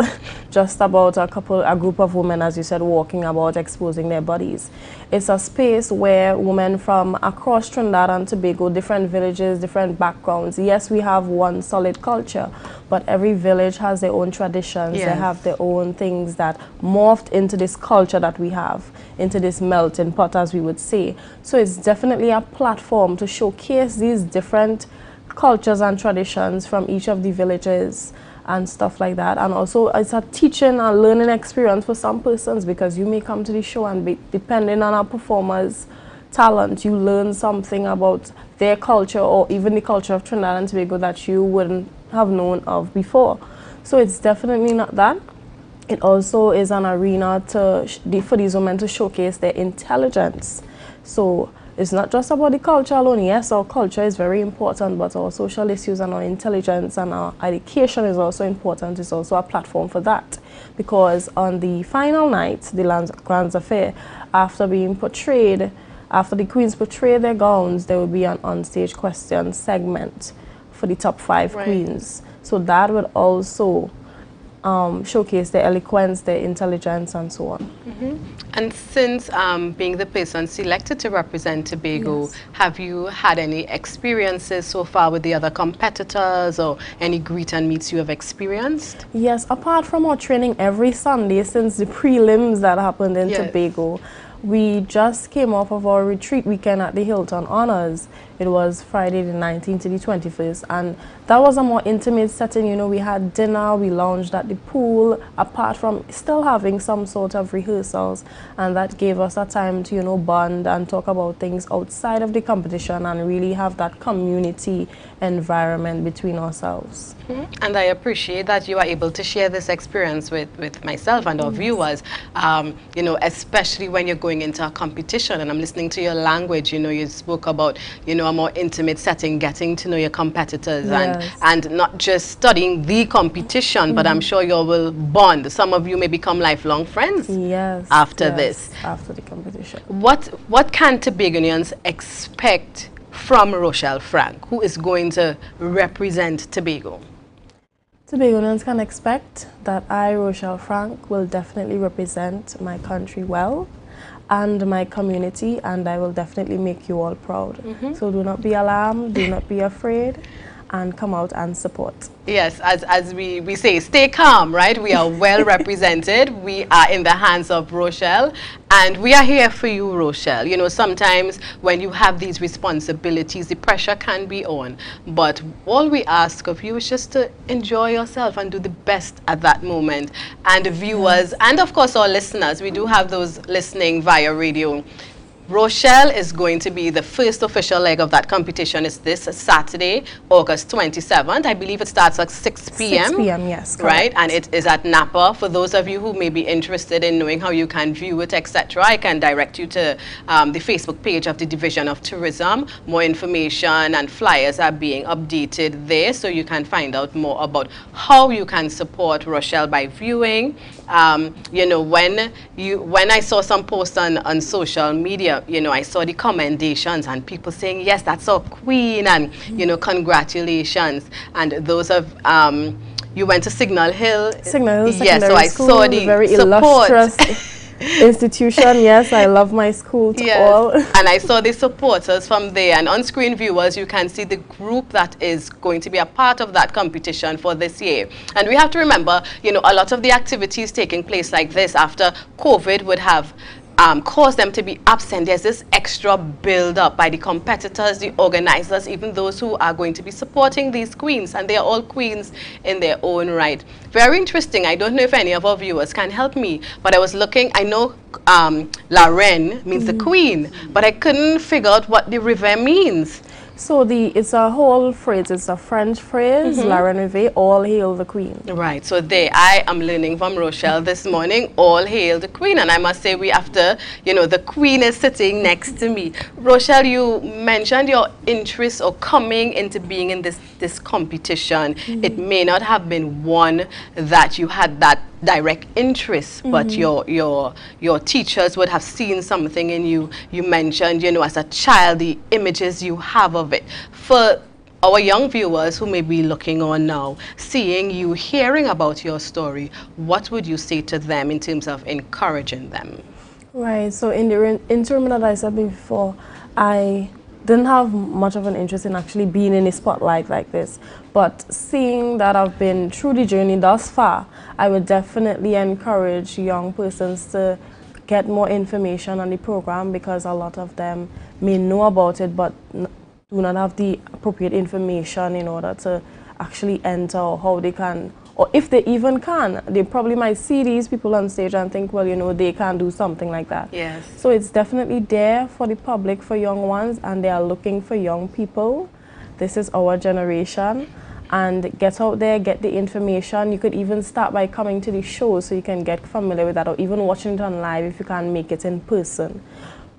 just about a group of women, as you said, walking about, exposing their bodies. It's a space where women from across Trinidad and Tobago, different villages, different backgrounds. Yes, we have one solid culture, but every village has their own traditions. Yes. They have their own things that morphed into this culture that we have, into this melting pot, as we would say. So it's definitely a platform to showcase these different cultures and traditions from each of the villages and stuff like that. And also it's a teaching and learning experience for some persons, because you may come to the show and depending on our performers' talent, you learn something about their culture or even the culture of Trinidad and Tobago that you wouldn't have known of before. So it's definitely not that. It also is an arena for these women to showcase their intelligence. So it's not just about the culture alone. Yes, our culture is very important, but our social issues and our intelligence and our education is also important. It's also a platform for that. Because on the final night, the Grand Affair, after being portrayed, after the queens portray their gowns, there will be an onstage question segment for the top 5 queens. So that would also showcase their eloquence, their intelligence, and so on. And since being the person selected to represent Tobago, have you had any experiences so far with the other competitors, or any greet and meets you have experienced? Yes, apart from our training every Sunday since the prelims that happened in Tobago, we just came off of our retreat weekend at the Hilton Honors. It was Friday the 19th to the 21st, and that was a more intimate setting. You know, we had dinner, we lounged at the pool, apart from still having some sort of rehearsals, and that gave us a time to, you know, bond and talk about things outside of the competition and really have that community environment between ourselves. And I appreciate that you are able to share this experience with myself and our viewers, you know, especially when you're going into a competition. And I'm listening to your language. You know, you spoke about, you know, a more intimate setting, getting to know your competitors, and not just studying the competition, but I'm sure you will bond. Some of you may become lifelong friends after this. After the competition. What can Tobagonians expect from Rochelle Frank, who is going to represent Tobago? Tobagonians can expect that I, Rochelle Frank, will definitely represent my country well and my community, and I will definitely make you all proud. So do not be alarmed, do not be afraid, and come out and support. Yes, as we say, stay calm, right? We are well represented. We are in the hands of Rochelle, and we are here for you, Rochelle. You know, sometimes when you have these responsibilities, the pressure can be on. But all we ask of you is just to enjoy yourself and do the best at that moment. And the viewers, and of course our listeners, we do have those listening via radio. Rochelle is going to be the first official leg of that competition. It's this Saturday, August 27th. I believe it starts at 6 p.m. 6 p.m., yes. Correct. Right, and it is at Napa. For those of you who may be interested in knowing how you can view it, etc., I can direct you to the Facebook page of the Division of Tourism. More information and flyers are being updated there, so you can find out more about how you can support Rochelle by viewing. You know, when I saw some posts on social media, you know, I saw the commendations and people saying, yes, that's our queen, and, you know, congratulations. And those of, you went to Signal Hill. Signal Hill Yes, so I saw the very support. illustrious institution. Yes, I love my school to all. And I saw the supporters from there, and on-screen viewers, you can see the group that is going to be a part of that competition for this year. And we have to remember, you know, a lot of the activities taking place like this after COVID would have cause them to be absent. There's this extra build-up by the competitors, the organizers, even those who are going to be supporting these queens, and they are all queens in their own right. Very interesting. I don't know if any of our viewers can help me, but I was looking, I know La Reine means the queen, but I couldn't figure out what the river means. So it's a whole phrase, it's a French phrase, La Reine Rêvée, all hail the queen. Right, so there I am learning from Rochelle this morning, all hail the queen. And I must say, we after, you know, the queen is sitting next to me. Rochelle, you mentioned your interest or coming into being in this competition. It may not have been one that you had that direct interest, but your teachers would have seen something in you. You mentioned, you know, as a child, the images you have of it. For our young viewers who may be looking on now, seeing you, hearing about your story, what would you say to them in terms of encouraging them? Right, so in the interim that I said before, I didn't have much of an interest in actually being in a spotlight like this, but seeing that I've been through the journey thus far, I would definitely encourage young persons to get more information on the program, because a lot of them may know about it but do not have the appropriate information in order to actually enter, or how they can, or if they even can. They probably might see these people on stage and think, well, you know, they can do something like that. Yes. So it's definitely there for the public, for young ones, and they are looking for young people. This is our generation. And get out there, get the information. You could even start by coming to the show so you can get familiar with that, or even watching it on live if you can't make it in person.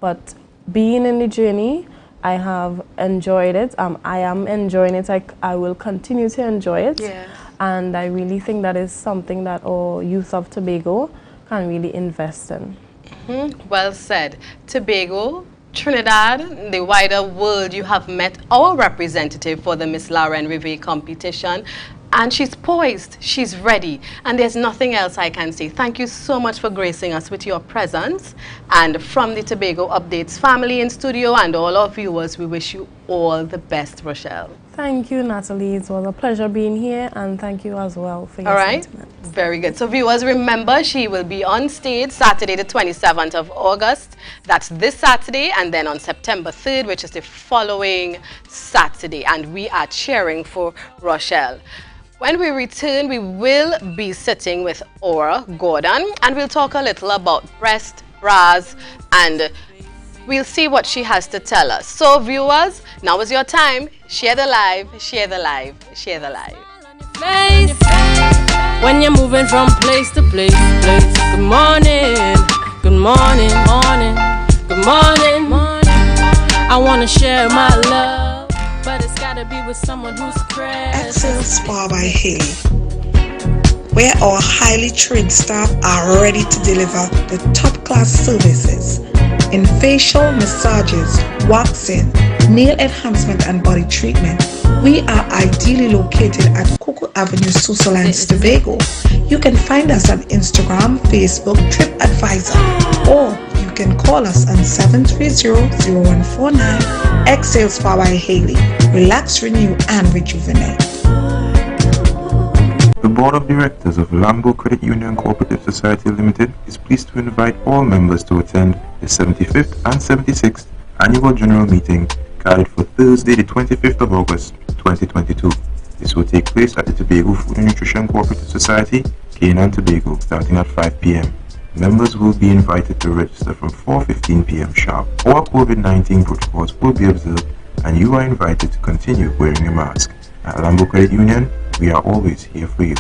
But being in the journey, I have enjoyed it. I am enjoying it. I will continue to enjoy it. Yes. And I really think that is something that our youth of Tobago can really invest in. Well said. Tobago, Trinidad, the wider world, you have met our representative for the Miss La Reine Rêvée competition. And she's poised, she's ready, and there's nothing else I can say. Thank you so much for gracing us with your presence. And from the Tobago Updates family in studio and all our viewers, we wish you all the best, Rochelle. Thank you, Natalie. It was a pleasure being here, and thank you as well for your sentiments. Very good. So viewers, remember, she will be on stage Saturday the 27th of August. That's this Saturday, and then on September 3rd, which is the following Saturday. And we are cheering for Rochelle. When we return, we will be sitting with Aura Gordon, and we'll talk a little about breast, bras, and we'll see what she has to tell us. So viewers, now is your time. Share the live, share the live, share the live. When you're moving from place to place. Good morning, good morning, morning, good morning, morning. I want to share my love, but it's gotta be with someone who's crazy. Excel Spa by Haley, where our highly trained staff are ready to deliver the top class services in facial massages, waxing, nail enhancement and body treatment. We are ideally located at Coco Avenue, Susolines, Tobago. You can find us on Instagram, Facebook, TripAdvisor, or you can call us on 730-0149. Ex-sales power Haley. Relax, renew, and rejuvenate. The Board of Directors of Lambo Credit Union Cooperative Society Limited is pleased to invite all members to attend the 75th and 76th Annual General Meeting carried for Thursday, the 25th of August, 2022. This will take place at the Tobago Food and Nutrition Cooperative Society, Canaan, Tobago, starting at 5 p.m. Members will be invited to register from 4:15 p.m. sharp. All COVID-19 protocols will be observed, and you are invited to continue wearing a mask. At Lambo Credit Union, we are always here for you.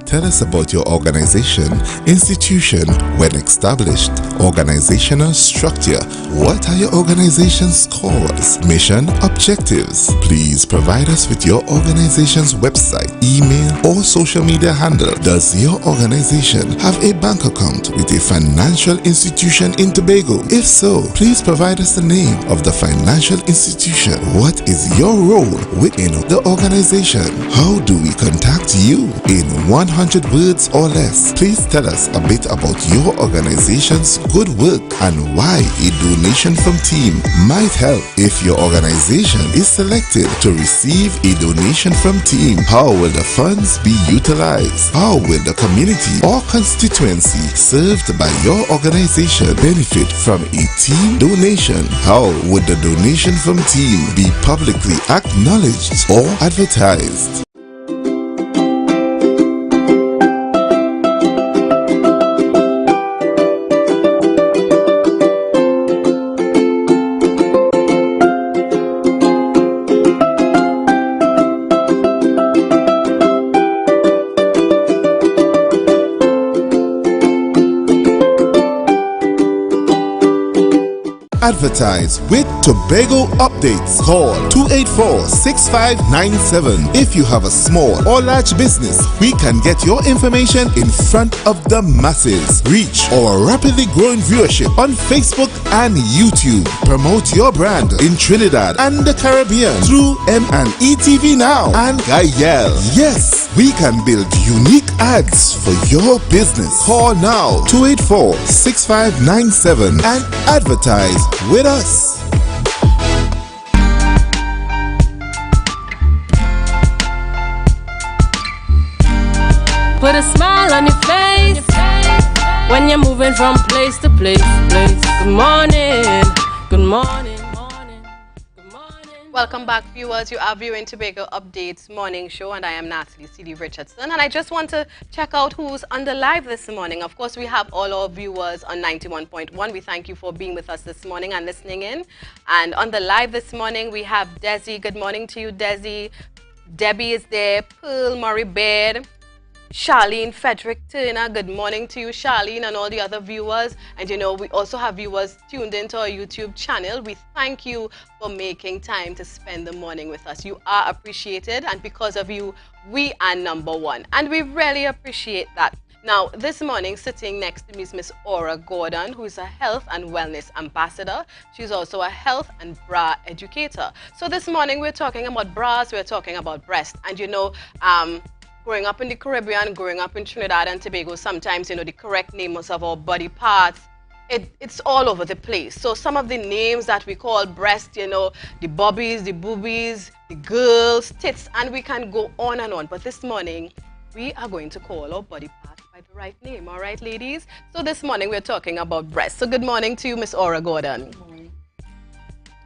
Tell us about your organization, institution, when established, organizational structure. What are your organization's cause, mission, objectives? Please provide us with your organization's website, email, or social media handle. Does your organization have a bank account with a financial institution in Tobago? If so, please provide us the name of the financial institution. What is your role within the organization? How do we contact you? In 100 words or less, please tell us a bit about your organization's good work and why a donation from team might help. If your organization is selected to receive a donation from team, how will the funds be utilized? How will the community or constituency served by your organization benefit from a team donation? How would the donation from team be publicly acknowledged or advertised? Advertise with Tobago Updates. Call 284-6597. If you have a small or large business, we can get your information in front of the masses. Reach our rapidly growing viewership on Facebook and YouTube. Promote your brand in Trinidad and the Caribbean through M&E TV Now and Gayel. Yes, we can build unique ads for your business. Call now 284-6597 and advertise with us. Put a smile on your face when you're moving from place to place. Good morning, good morning. Welcome back, viewers. You are viewing Tobago Updates Morning Show, and I am Natalie C.D. Richardson. And I just want to check out who's on the live this morning. Of course, we have all our viewers on 91.1. We thank you for being with us this morning and listening in. And on the live this morning, we have Desi. Good morning to you, Desi. Debbie is there. Pearl Murray Baird. Charlene Frederick Turner, good morning to you, Charlene, and all the other viewers. And you know, we also have viewers tuned into our YouTube channel. We thank you for making time to spend the morning with us. You are appreciated, and because of you, we are #1. And we really appreciate that. Now, this morning, sitting next to me is Miss Aura Gordon, who is a health and wellness ambassador. She's also a health and bra educator. So this morning, we're talking about bras, we're talking about breast. And you know, growing up in the Caribbean, growing up in Trinidad and Tobago, sometimes, you know, the correct names of our body parts, it's all over the place. So some of the names that we call breast, you know, the bobbies, the boobies, the girls, tits, and we can go on and on. But this morning, we are going to call our body parts by the right name. All right, ladies? So this morning, we're talking about breast. So good morning to you, Miss Aura Gordon. Good morning.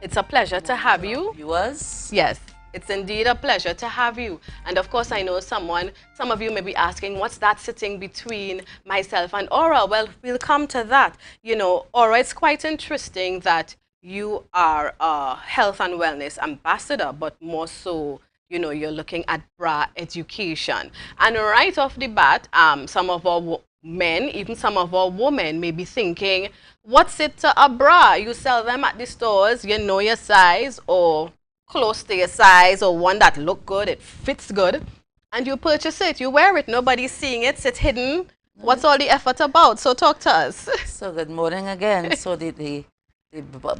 It's a pleasure to have you. Viewers? Yes. It's indeed a pleasure to have you. And of course, I know some of you may be asking, what's that sitting between myself and Aura? Well, we'll come to that. You know, Aura, it's quite interesting that you are a health and wellness ambassador, but more so, you know, you're looking at bra education. And right off the bat, some of our men, even some of our women may be thinking, what's it to a bra? You sell them at the stores, you know your size, or close to your size, or one that look good, it fits good, and you purchase it, you wear it, nobody's seeing it, it's hidden What's all the effort about? So talk to us. So good morning again. So the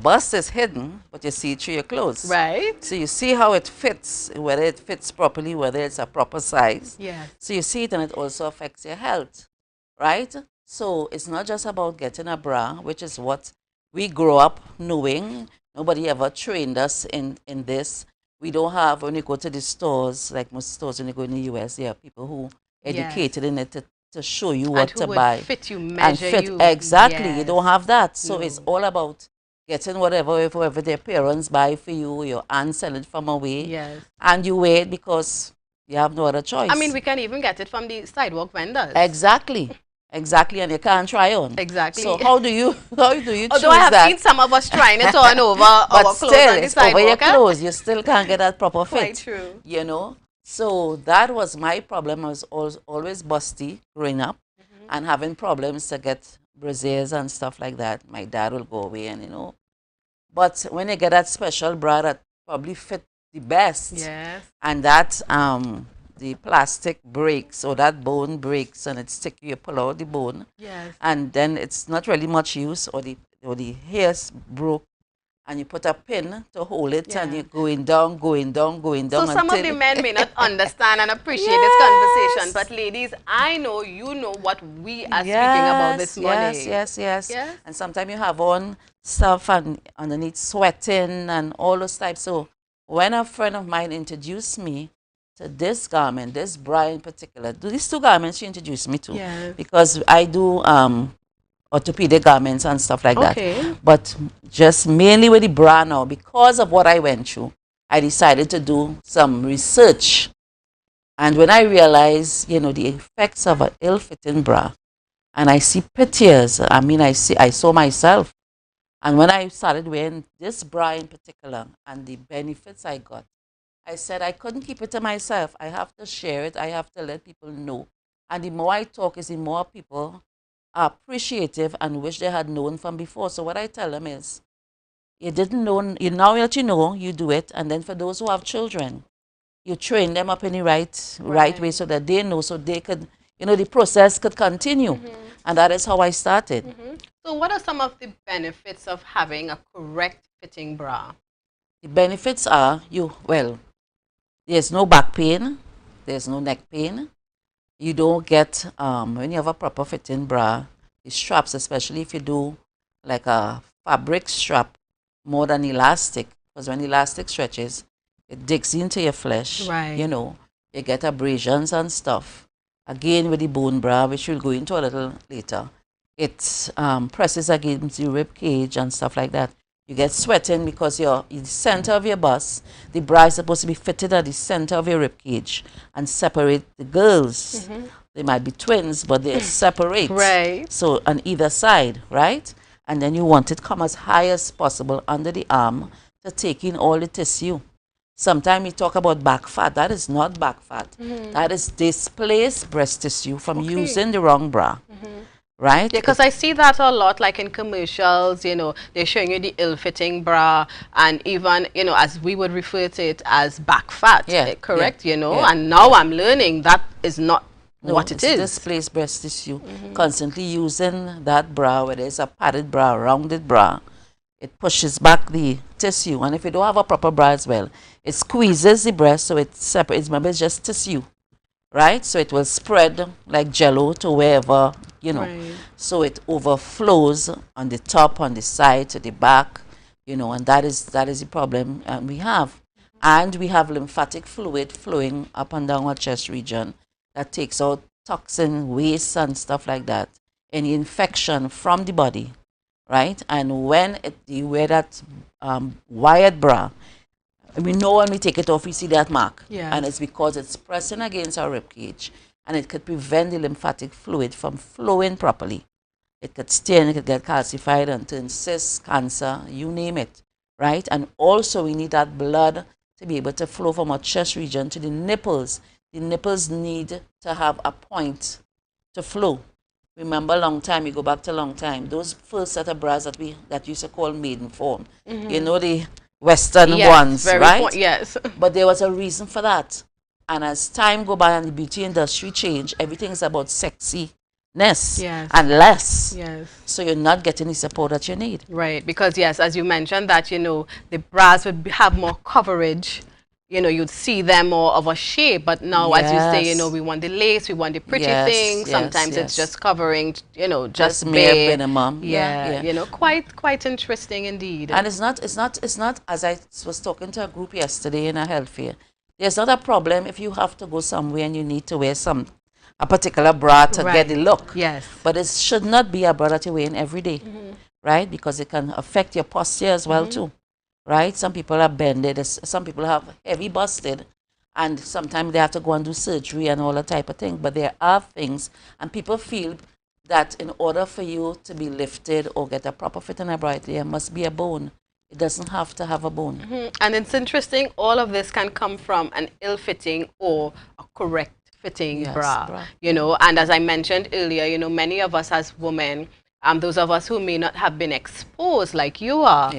bust is hidden, but you see it through your clothes. Right. So you see how it fits, whether it fits properly, whether it's a proper size. Yeah. So you see it, and it also affects your health, right? So it's not just about getting a bra, which is what we grow up knowing. Nobody ever trained us in this. We don't have, when you go to the stores, like most stores when you go in the US, there are people who educated in it to show you what to buy. Fit you, and measure fit. you. Exactly. Yes. You don't have that. So No. it's all about getting whatever their parents buy for you, your aunt sell it from away. Yes. And you wear it because you have no other choice. I mean, we can even get it from the sidewalk vendors. Exactly. Exactly, and you can't try on. Exactly. So how do you choose Although I have seen some of us trying it on over but our clothes still, on the it's over your sidewalk. clothes. You still can't get that proper fit. Quite true. You know? So that was my problem. I was always busty growing up and having problems to get brasiers and stuff like that. My dad will go away and, But when you get that special bra that probably fit the best. Yes. And that the plastic breaks or that bone breaks and it's sticky, you pull out the bone. Yes. And then it's not really much use, or the hairs broke, and you put a pin to hold it, and you're going down. So some of the men may not understand and appreciate this conversation, but ladies, I know you know what we are speaking about this morning. Yes. And sometimes you have on stuff and underneath sweating and all those types. So when a friend of mine introduced me to this garment, this bra in particular, these two garments she introduced me to, Yes. because I do orthopedic garments and stuff like Okay. that. But just mainly with the bra now, because of what I went through, I decided to do some research. And when I realized, the effects of an ill-fitting bra, and I see pictures, I saw myself. And when I started wearing this bra in particular and the benefits I got, I said I couldn't keep it to myself. I have to share it. I have to let people know. And the more I talk is the more people are appreciative and wish they had known from before. So what I tell them is, you didn't know, now that you know, you do it. And then for those who have children, you train them up in the right way so that they know, so they could, the process could continue. And that is how I started. So what are some of the benefits of having a correct fitting bra? The benefits are, there's no back pain, there's no neck pain. You don't get, when you have a proper fitting bra, the straps, especially if you do like a fabric strap more than elastic, because when elastic stretches, it digs into your flesh. Right. You get abrasions and stuff. Again, with the bone bra, which we'll go into a little later, it presses against the rib cage and stuff like that. You get sweating because you're in the center of your bust. The bra is supposed to be fitted at the center of your rib cage and separate the girls. They might be twins, but they separate. Right. So on either side, right? And then you want it come as high as possible under the arm to take in all the tissue. Sometimes we talk about back fat. That is not back fat. That is displaced breast tissue from using the wrong bra. Right? Yeah, because I see that a lot, like in commercials, they're showing you the ill-fitting bra, and even, as we would refer to it as back fat, correct, and now I'm learning that is not what it is. Displaced breast tissue. Constantly using that bra, whether it's a padded bra, rounded bra, it pushes back the tissue, and if you don't have a proper bra as well, it squeezes the breast, so it separates, remember it's just tissue. Right? So it will spread like jello to wherever, Right. So it overflows on the top, on the side, to the back, and that is the problem we have. And we have lymphatic fluid flowing up and down our chest region that takes out toxin, waste, and stuff like that. Any infection from the body, right? And when you wear that wired bra, we know when we take it off, we see that mark. Yes. And it's because it's pressing against our rib cage, and it could prevent the lymphatic fluid from flowing properly. It could stain, it could get calcified and turn cysts, cancer, you name it, right? And also we need that blood to be able to flow from our chest region to the nipples. The nipples need to have a point to flow. Remember, long time, you go back to long time, those first set of bras that used to call maiden form, the Western ones, right? Yes. But there was a reason for that. And as time go by and the beauty industry change, everything is about sexy Yes. and less. Yes. So you're not getting the support that you need. Right, because yes, as you mentioned that, the bras would have more coverage. You'd see them more of a shape, but now, as you say, we want the lace, we want the pretty thing. Sometimes it's just covering, just mere bare. minimum. Yeah, quite interesting indeed. And it's not, as I was talking to a group yesterday in a health fair, there's not a problem if you have to go somewhere and you need to wear a particular bra to get the look. Yes. But it should not be a bra that you're wearing every day, right? Because it can affect your posture as well too. Right? Some people are bended, some people have heavy busted, and sometimes they have to go and do surgery and all that type of thing. But there are things, and people feel that in order for you to be lifted or get a proper fit in a bra, there must be a bone. It doesn't have to have a bone. And it's interesting, all of this can come from an ill-fitting or a correct fitting bra. And as I mentioned earlier, many of us as women, those of us who may not have been exposed like you are,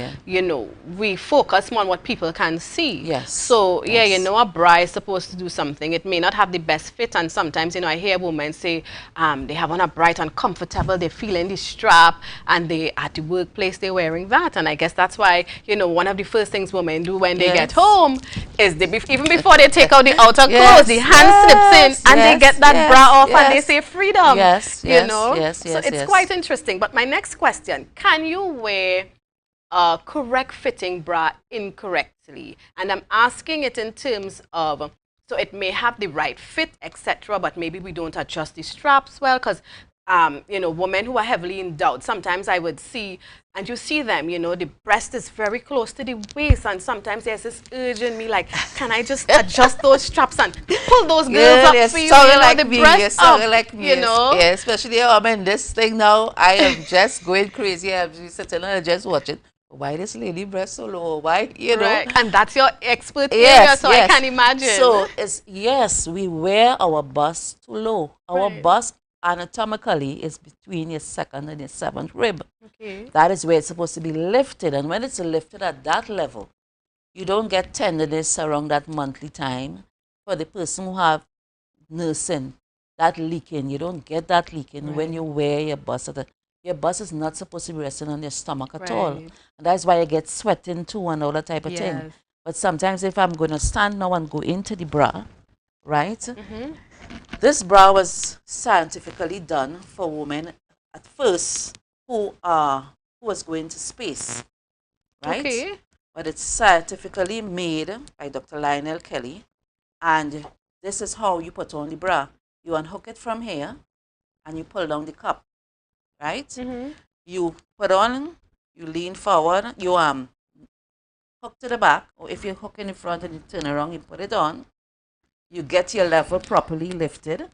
we focus more on what people can see. Yes. So, a bra is supposed to do something. It may not have the best fit, and sometimes, I hear women say they have on a bright and comfortable, they're feeling the strap, and at the workplace, they're wearing that. And I guess that's why, one of the first things women do when they get home is even before they take out the outer clothes, the hand slips in, and they get that bra off, and they say freedom. Yes, So it's quite interesting. But my next question, can you wear a correct fitting bra incorrectly? And I'm asking it in terms of, so it may have the right fit, etc., but maybe we don't adjust the straps well, because women who are heavily endowed, sometimes I would see, and you see them, the breast is very close to the waist, and sometimes there's this urge in me, like, can I just adjust those straps and pull those girls up for you, like the me, breast up, like me, Yeah, especially I'm in this thing now, I am just going crazy. I'm just sitting and just watching. Why this lady breast so low? Why, Right. And that's your expert area, so I can imagine. So, we wear our bust too low. Our bust anatomically is between your second and your seventh rib. Okay. That is where it's supposed to be lifted. And when it's lifted at that level, you don't get tenderness around that monthly time. For the person who have nursing, that leaking, you don't get that leaking when you wear your bust. Your bust is not supposed to be resting on your stomach at all. And that's why you get sweating too and all that type of thing. But sometimes if I'm going to stand now and go into the bra, right? This bra was scientifically done for women at first who was going to space, right? Okay. But it's scientifically made by Dr. Lionel Kelly, and this is how you put on the bra. You unhook it from here, and you pull down the cup, right? You put on, you lean forward, you hook to the back, or if you hook in the front and you turn around, you put it on. You get your level properly lifted,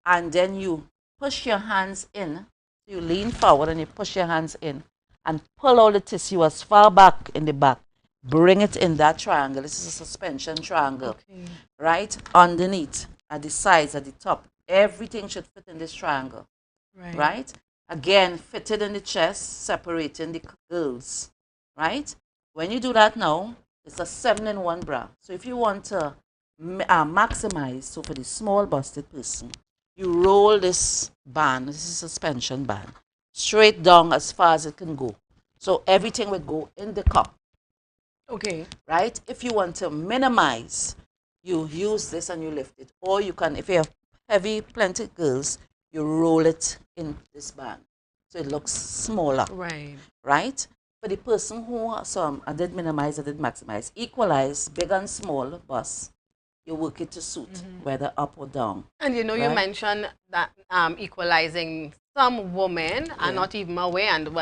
and then you push your hands in. You lean forward and you push your hands in and pull all the tissue as far back in the back. Bring it in that triangle. This is a suspension triangle, right? Underneath, at the sides, at the top. Everything should fit in this triangle, right? Again, fitted in the chest, separating the girls, right? When you do that now, it's a 7-in-1 bra. So if you want to maximize, so for the small busted person, you roll this band, this is a suspension band, straight down as far as it can go. So everything would go in the cup. Okay. Right? If you want to minimize, you use this and you lift it. Or you can, if you have heavy, plenty girls, you roll it in this band. So it looks smaller. Right. Right? For the person who, I did minimize, I did maximize, equalize, big and small bust. You work it to suit, whether up or down. And you mentioned that equalizing, some women are not even aware, and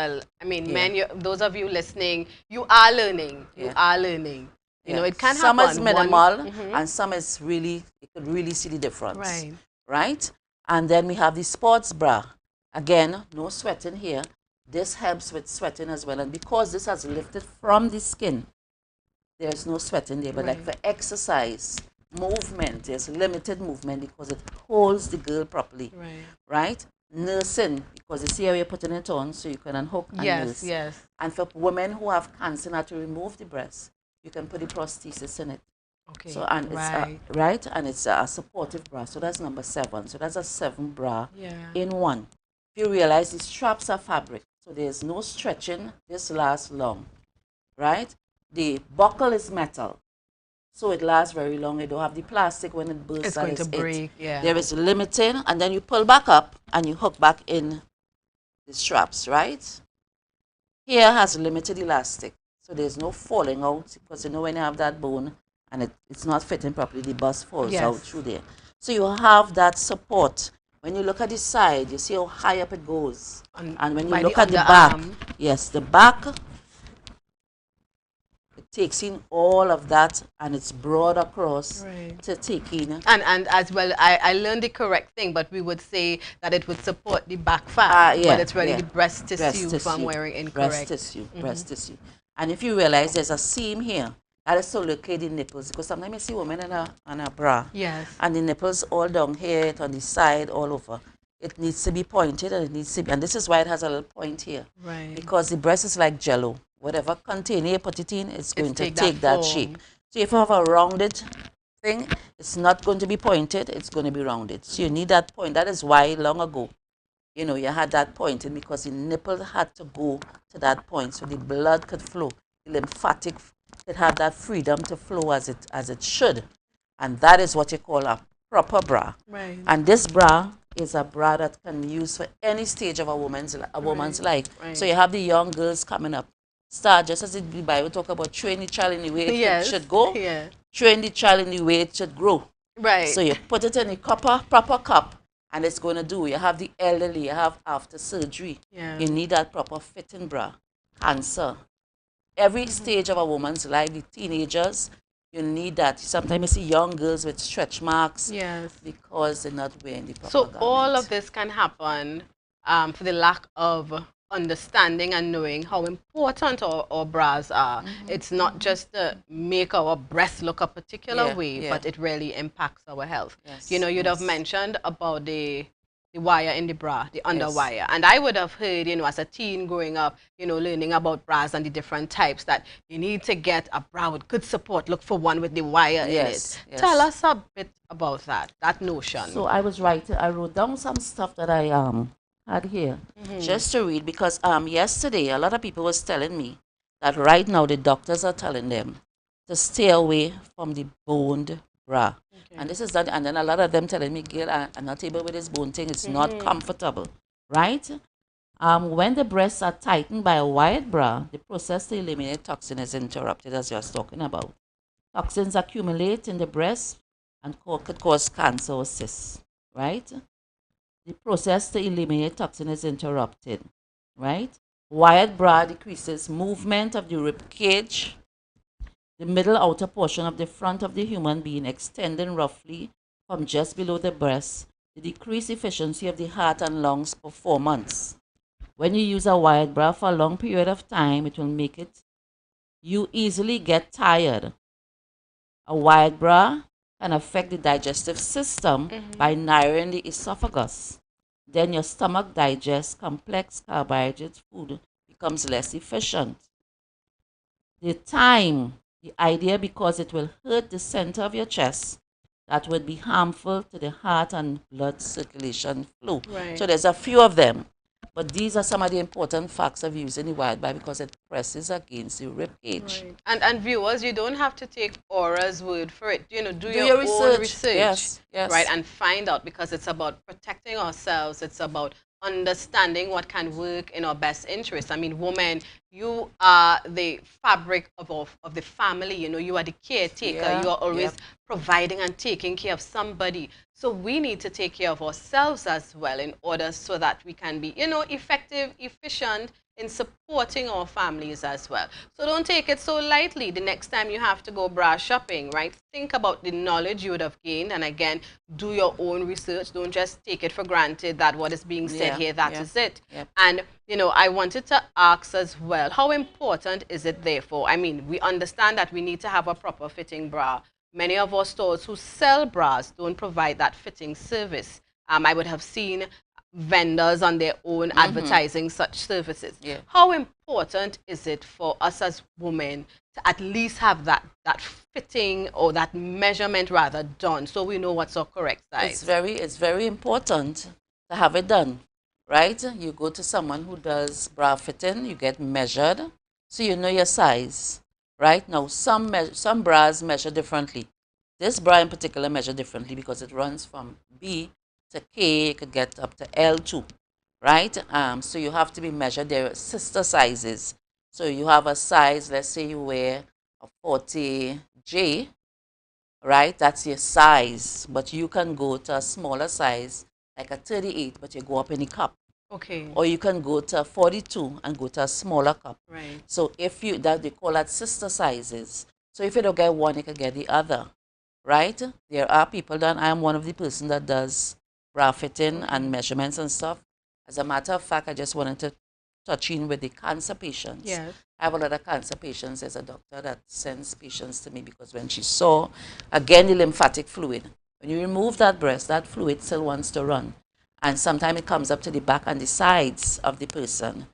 men, those of you listening, you are learning. You are learning. You know, it can happen. Some is minimal, and some is really, you could really see the difference. Right. Right? And then we have the sports bra. Again, no sweating here. This helps with sweating as well. And because this has lifted from the skin, there's no sweating there. But like for exercise, movement, there's limited movement because it holds the girl properly. Right? Nursing, because you see how you're putting it on, so you can unhook and nurse. Yes. And for women who have cancer, not to remove the breast, you can put the prosthesis in it. Okay. So and right. it's right, and it's a supportive bra. So that's number 7. So that's a 7 bra in one. If you realize these straps are fabric, so there's no stretching. This lasts long, right? The buckle is metal, so it lasts very long. It don't have the plastic when it bursts. It's going to break. Yeah. There is limiting, and then you pull back up and you hook back in the straps, right? Here has limited elastic, so there's no falling out, because you know when you have that bone and it's not fitting properly, the bust falls out through there. So you have that support. When you look at the side, you see how high up it goes. And when you look at the back, yes, the back, it takes in all of that, and it's broad across to take in. And as well, I learned the correct thing, but we would say that it would support the back fat, but it's really the breast tissue from wearing incorrect. Breast tissue. And if you realize there's a seam here, that is to locate the nipples, because sometimes you see women in a bra. Yes. And the nipples all down here, on the side, all over. It needs to be pointed, and it needs to be, and this is why it has a little point here. Right. Because the breast is like jello. Whatever container you put it in, it's going to take that shape. So if you have a rounded thing, it's not going to be pointed, it's going to be rounded. So you need that point. That is why long ago, you know, you had that pointed, because the nipple had to go to that point so the blood could flow. The lymphatic could have that freedom to flow as it should. And that is what you call a proper bra. Right. And this bra is a bra that can be used for any stage of a woman's life. Right. So you have the young girls coming up. Start just as the Bible talk about train the child in the way it should go. Yeah. Train the child in the way it should grow. Right. So you put it in a proper cup, and it's going to do. You have the elderly, you have after surgery. Yeah. You need that proper fitting bra. Cancer. Every stage of a woman's life, the teenagers, you need that. Sometimes you see young girls with stretch marks because they're not wearing the proper garment. All of this can happen for the lack of understanding and knowing how important our bras are. It's not just to make our breasts look a particular way, but it really impacts our health. You know, you'd have mentioned about the wire in the bra, the underwire. And I would have heard, you know, as a teen growing up, you know, learning about bras and the different types, that you need to get a bra with good support. Look for one with the wire in it. Tell us a bit about that notion. So I wrote down some stuff that I had here just to read, because yesterday a lot of people was telling me that right now the doctors are telling them to stay away from the boned bra. And this is that, and then a lot of them telling me, Gail, I'm not able with this bone thing, it's not comfortable, right? When the breasts are tightened by a wired bra, the process to eliminate toxin is interrupted, as you was talking about. Toxins accumulate in the breast and could cause cancer or cysts, right? The process to eliminate toxin is interrupted, right? Wired bra decreases movement of the rib cage, the middle outer portion of the front of the human being extending roughly from just below the breast, the decreased efficiency of the heart and lungs performance. When you use a wired bra for a long period of time, it will make you easily get tired. A wired bra can affect the digestive system by narrowing the esophagus. Then your stomach digests complex carbohydrate food, becomes less efficient. The idea, because it will hurt the center of your chest, that would be harmful to the heart and blood circulation flow. Right. So there's a few of them, but these are some of the important facts of using the wired bra, because it presses against the rib cage. Right. And viewers, you don't have to take Aura's word for it. You know, do your own research. Yes. Right, and find out, because it's about protecting ourselves. It's about understanding what can work in our best interest. I mean, women, you are the fabric of the family. You know, you are the caretaker. You are always providing and taking care of somebody. So we need to take care of ourselves as well, in order so that we can be, you know, effective, efficient in supporting our families as well. So don't take it so lightly. The next time you have to go bra shopping, right? Think about the knowledge you would have gained, and again, do your own research. Don't just take it for granted that what is being said here, that is it. And, you know, I wanted to ask as well, how important is it therefore? I mean, we understand that we need to have a proper fitting bra. Many of our stores who sell bras don't provide that fitting service. I would have seen vendors on their own advertising such services. Yeah. How important is it for us as women to at least have that fitting or that measurement rather done so we know what's our correct size? It's very important to have it done, right? You go to someone who does bra fitting, you get measured, so you know your size, right? Now, some bras measure differently. This bra in particular measure differently because it runs from B to K, it could get up to L2, right? So you have to be measured. There are sister sizes. So you have a size, let's say you wear a 40J, right? That's your size. But you can go to a smaller size, like a 38, but you go up in the cup. Okay. Or you can go to a 42 and go to a smaller cup. Right. So if you, that they call that sister sizes. So if you don't get one, you can get the other, right? There are people that I am one of the person that does bra fitting and measurements and stuff. As a matter of fact, I just wanted to touch in with the cancer patients. Yes. I have a lot of cancer patients. There's a doctor that sends patients to me because when she saw, again, the lymphatic fluid, when you remove that breast, that fluid still wants to run. And sometimes it comes up to the back and the sides of the person,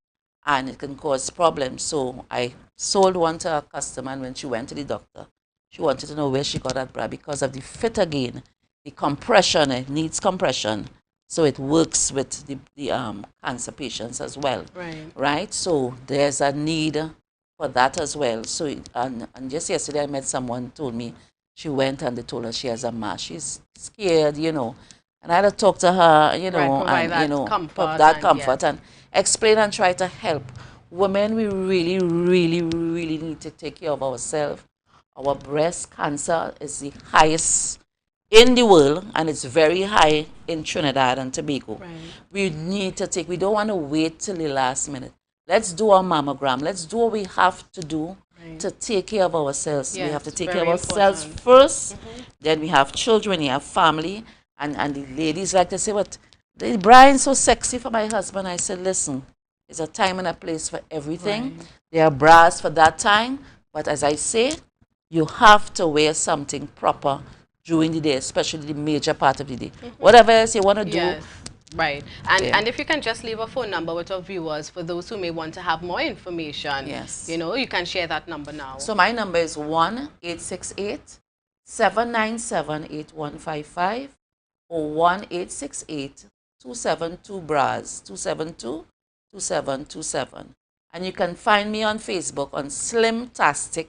and it can cause problems. So I sold one to a customer, and when she went to the doctor, she wanted to know where she got that bra because of the fit again, the compression. It needs compression, so it works with the cancer patients as well. Right. So there's a need for that as well. So and just yesterday I met someone told me she went and they told her she has a mass. She's scared, you know. And I had to talk to her, you know, provide and, you know, comfort comfort and explain and try to help. Women, we really, really, really need to take care of ourselves. Our breast cancer is the highest in the world, and it's very high in Trinidad and Tobago. We need to we don't want to wait till the last minute. Let's do our mammogram. Let's do what we have to do to take care of ourselves. We have to take care of ourselves first, then we have children, we have family. And the ladies like to say, "What, Brian's so sexy for my husband." I said, listen, there's a time and a place for everything. There are bras for that time. But as I say, you have to wear something proper during the day, especially the major part of the day. Whatever else you want to do. Yes. Right. And if you can just leave a phone number with our viewers for those who may want to have more information. Yes. You know, you can share that number now. So my number is 1-868-797-8155. or 1-868-272-BRAS, 272-2727. And you can find me on Facebook on Slimtastic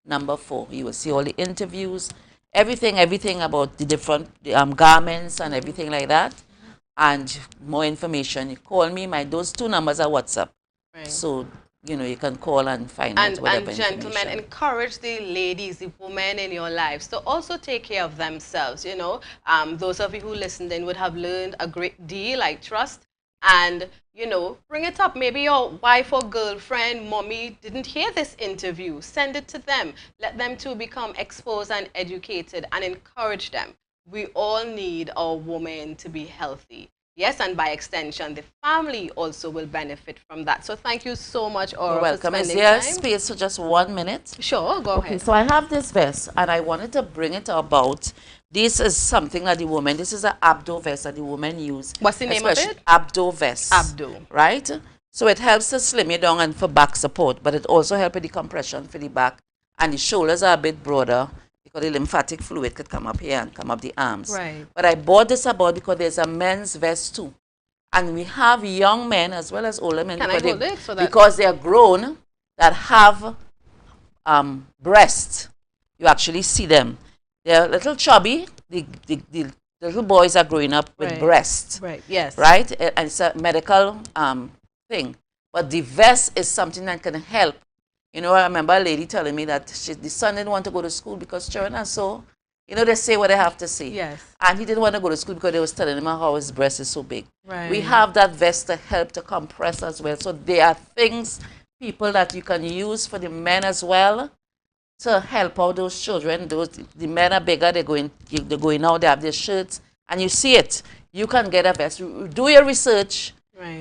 #4. You will see all the interviews, everything about the different garments and everything like that. And more information, you call me. Those two numbers are WhatsApp. So, you know, you can call and find out whatever And gentlemen, encourage the ladies, the women in your lives to also take care of themselves, you know. Those of you who listened in would have learned a great deal, I trust. And, you know, bring it up. Maybe your wife or girlfriend, mommy didn't hear this interview. Send it to them. Let them too become exposed and educated, and encourage them. We all need our women to be healthy. Yes, and by extension, the family also will benefit from that. So thank you so much, Aura, You're welcome. for Is spending there time. space for just 1 minute? Sure, go Okay, ahead. so I have this vest, and I wanted to bring it about. This is something that the woman, this is an abdo vest that the women use. What's the name of it? Abdo vest. Abdo. Right? So it helps to slim you down and for back support, but it also helps with the compression for the back. And the shoulders are a bit broader because the lymphatic fluid could come up here and come up the arms. Right. But I bought this about because there's a men's vest too. And we have young men as well as older men because they are grown that have breasts. You actually see them. They're a little chubby. The little boys are growing up with breasts. Right, yes. Right? And it's a medical thing. But the vest is something that can help. You know, I remember a lady telling me that the son didn't want to go to school because children are so, you know, they say what they have to say. Yes. And he didn't want to go to school because they was telling him how his breast is so big. Right. We have that vest to help to compress as well. So there are things, people that you can use for the men as well to help out those children. The men are bigger, they're going out, they have their shirts, and you see it. You can get a vest. Do your research,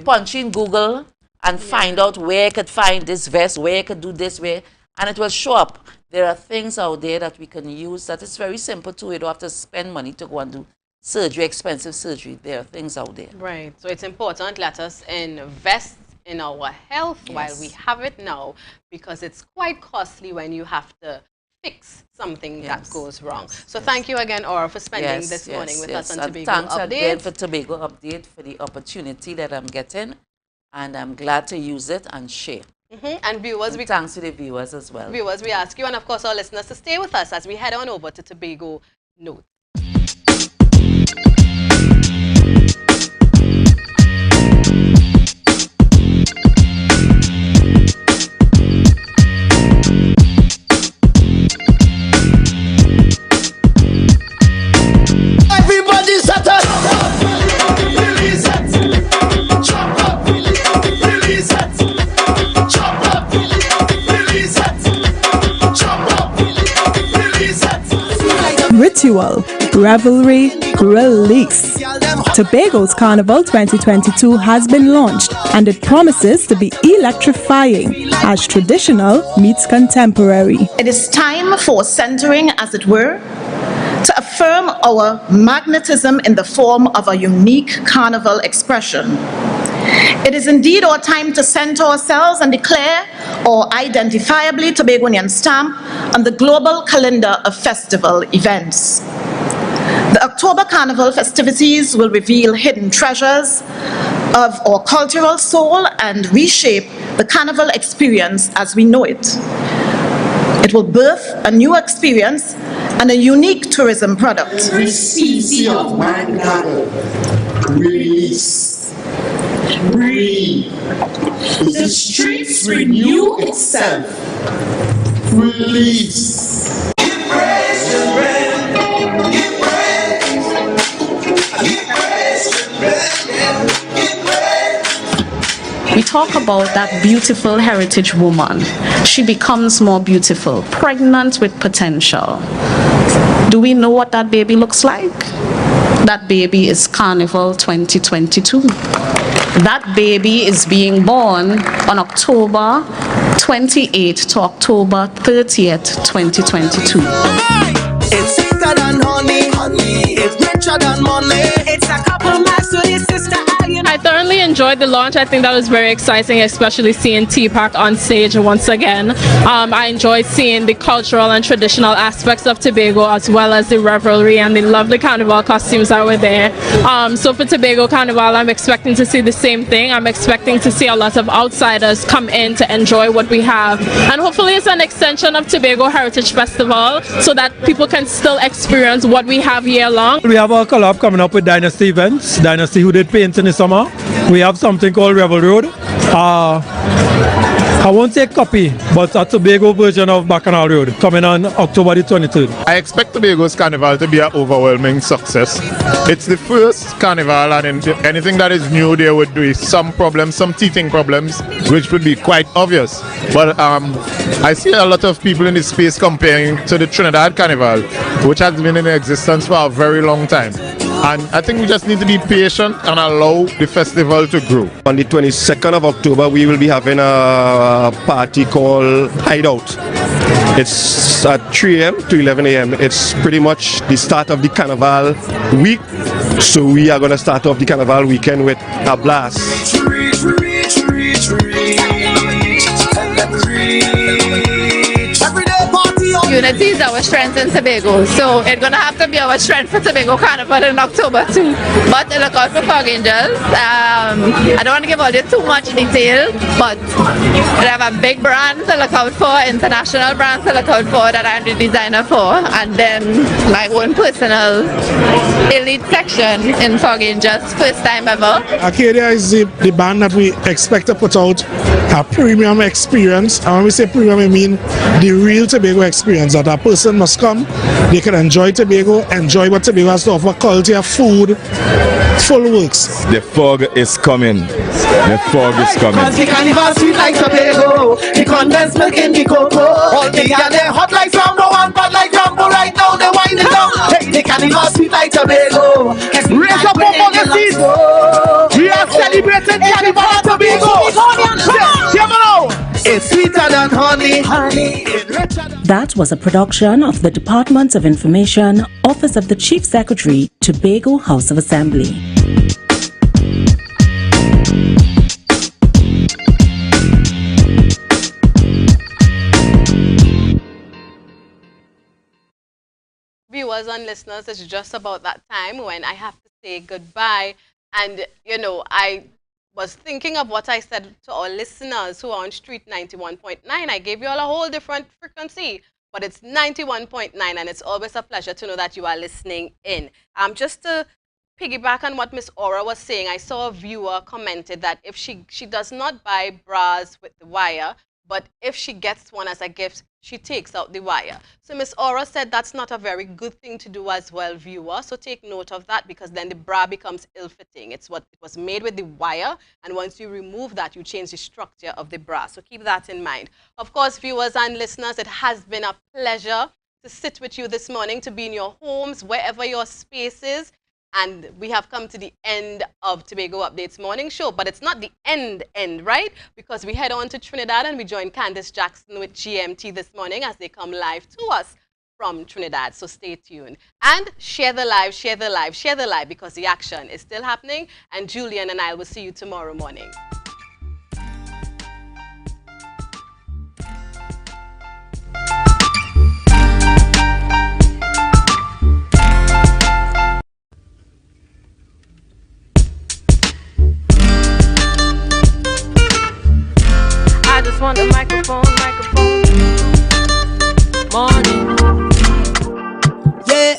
punch in Google, and find out where you could find this vest, where you could do this, where, and it will show up. There are things out there that we can use that is very simple too. You don't have to spend money to go and do surgery, expensive surgery. There are things out there. Right. So it's important. Let us invest in our health while we have it now, because it's quite costly when you have to fix something that goes wrong. So thank you again, Aura, for spending this morning with us on Tobago Thanks Update. again for Tobago Update for the opportunity that I'm getting, and I'm glad to use it and share. And viewers, thanks to the viewers as well. Viewers, we ask you, and of course our listeners, to stay with us as we head on over to Tobago Notes. Everybody set up. Release it. Chop up. Release it. Chop up. Release it. Chop up. Release it. Ritual, revelry, release. Tobago's Carnival 2022 has been launched, and it promises to be electrifying as traditional meets contemporary. It is time for centering, as it were, to affirm our magnetism in the form of a unique carnival expression. It is indeed our time to center ourselves and declare our identifiably Tobagonian stamp on the global calendar of festival events. The October Carnival festivities will reveal hidden treasures of our cultural soul and reshape the carnival experience as we know it. It will birth a new experience and a unique tourism product. Receive of mind gather. Release. Breathe. The streets renew itself. Release. We talk about that beautiful heritage woman. She becomes more beautiful, pregnant with potential. Do we know what that baby looks like? That baby is Carnival 2022. That baby is being born on October 28th to October 30th, 2022. It's sweeter than honey, it's richer than money. It's a couple miles to his sister. I thoroughly enjoyed the launch. I think that was very exciting, especially seeing T-Pack on stage once again. I enjoyed seeing the cultural and traditional aspects of Tobago, as well as the revelry and the lovely carnival costumes that were there. So for Tobago Carnival, I'm expecting to see the same thing. I'm expecting to see a lot of outsiders come in to enjoy what we have. And hopefully it's an extension of Tobago Heritage Festival, so that people can still experience what we have year long. We have our collab coming up with Dynasty Events. Dynasty, who did paint in the summer. We have something called Rebel Road. I won't say copy, but a Tobago version of Bacchanal Road coming on October the 23rd. I expect Tobago's Carnival to be an overwhelming success. It's the first carnival, and anything that is new, there would be some problems, some teething problems, which would be quite obvious. But I see a lot of people in this space comparing to the Trinidad Carnival, which has been in existence for a very long time. And I think we just need to be patient and allow the festival to grow. On the 22nd of October, we will be having a party called Hideout. It's at 3 a.m. to 11 a.m. It's pretty much the start of the Carnival week. So we are going to start off the Carnival weekend with a blast. Unity is our strength in Tobago, so it's going to have to be our strength for Tobago Carnival in October too. But look out for Fog Angels. I don't want to give all you too much detail, but we have a big brand to look out for, international brand to look out for that I'm the designer for, and then my own personal elite section in Fog Angels, first time ever. Arcadia is the band that we expect to put out a premium experience, and when we say premium, I mean the real Tobago experience, that a person must come, they can enjoy Tobago, enjoy what Tobago has to offer, quality of food, full works. The fog is coming. The fog is coming. Cause the carnival sweet like Tobago, the condensed milk in the cocoa. All the girls they hot like Sambo and bad like Rambo. Right now they winding down. Hey, the carnival sweet like Tobago. Raise up on the seats. We are celebrating carnival at Tobago. It's sweeter than honey. It's richer than That was a production of the Department of Information, Office of the Chief Secretary, Tobago House of Assembly. Viewers and listeners, it's just about that time when I have to say goodbye. And, you know, I was thinking of what I said to our listeners who are on Street 91.9. I gave you all a whole different frequency, but it's 91.9, and it's always a pleasure to know that you are listening in. Just to piggyback on what Miss Aura was saying, I saw a viewer commented that if she does not buy bras with the wire, but if she gets one as a gift, she takes out the wire. So Miss Aura said that's not a very good thing to do as well, viewer. So take note of that, because then the bra becomes ill-fitting. It was made with the wire, and once you remove that, you change the structure of the bra. So keep that in mind. Of course, viewers and listeners, it has been a pleasure to sit with you this morning, to be in your homes, wherever your space is. And we have come to the end of Tobago Updates morning show, but it's not the end, right? Because we head on to Trinidad and we join Candice Jackson with GMT this morning as they come live to us from Trinidad. So stay tuned and share the live, share the live, share the live, because the action is still happening. And Julian and I will see you tomorrow morning. I just want a microphone. Morning. Yeah.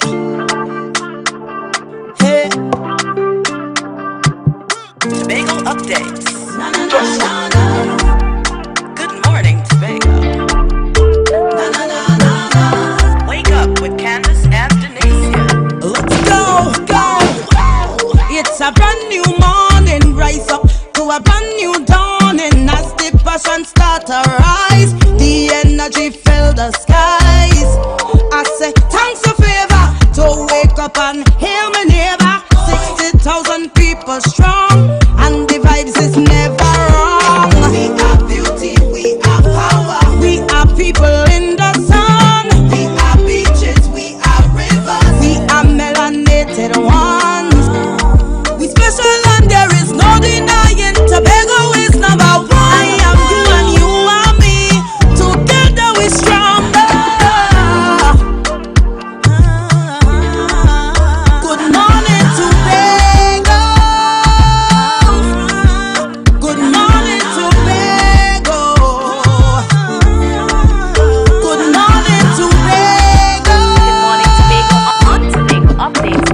Hey. Tobago updates. Good morning, Tobago. Wake up with Candace and Denise. Let's go. It's a brand new morning. Rise up to a brand new dawning. As the passion start to rise, the energy fill the skies. I say thanks for favor to wake up and hear me neighbor. 60,000 people strong, and the vibes is never wrong. We are beauty, we are power. We are people in the sun. We are beaches, we are rivers. We are melanated ones. We special and there is no denying. Tobago is number one. I am you and you are me. Together we stronger. Good morning, Tobago. Good morning, Tobago. Good morning, Tobago. Tobago updates.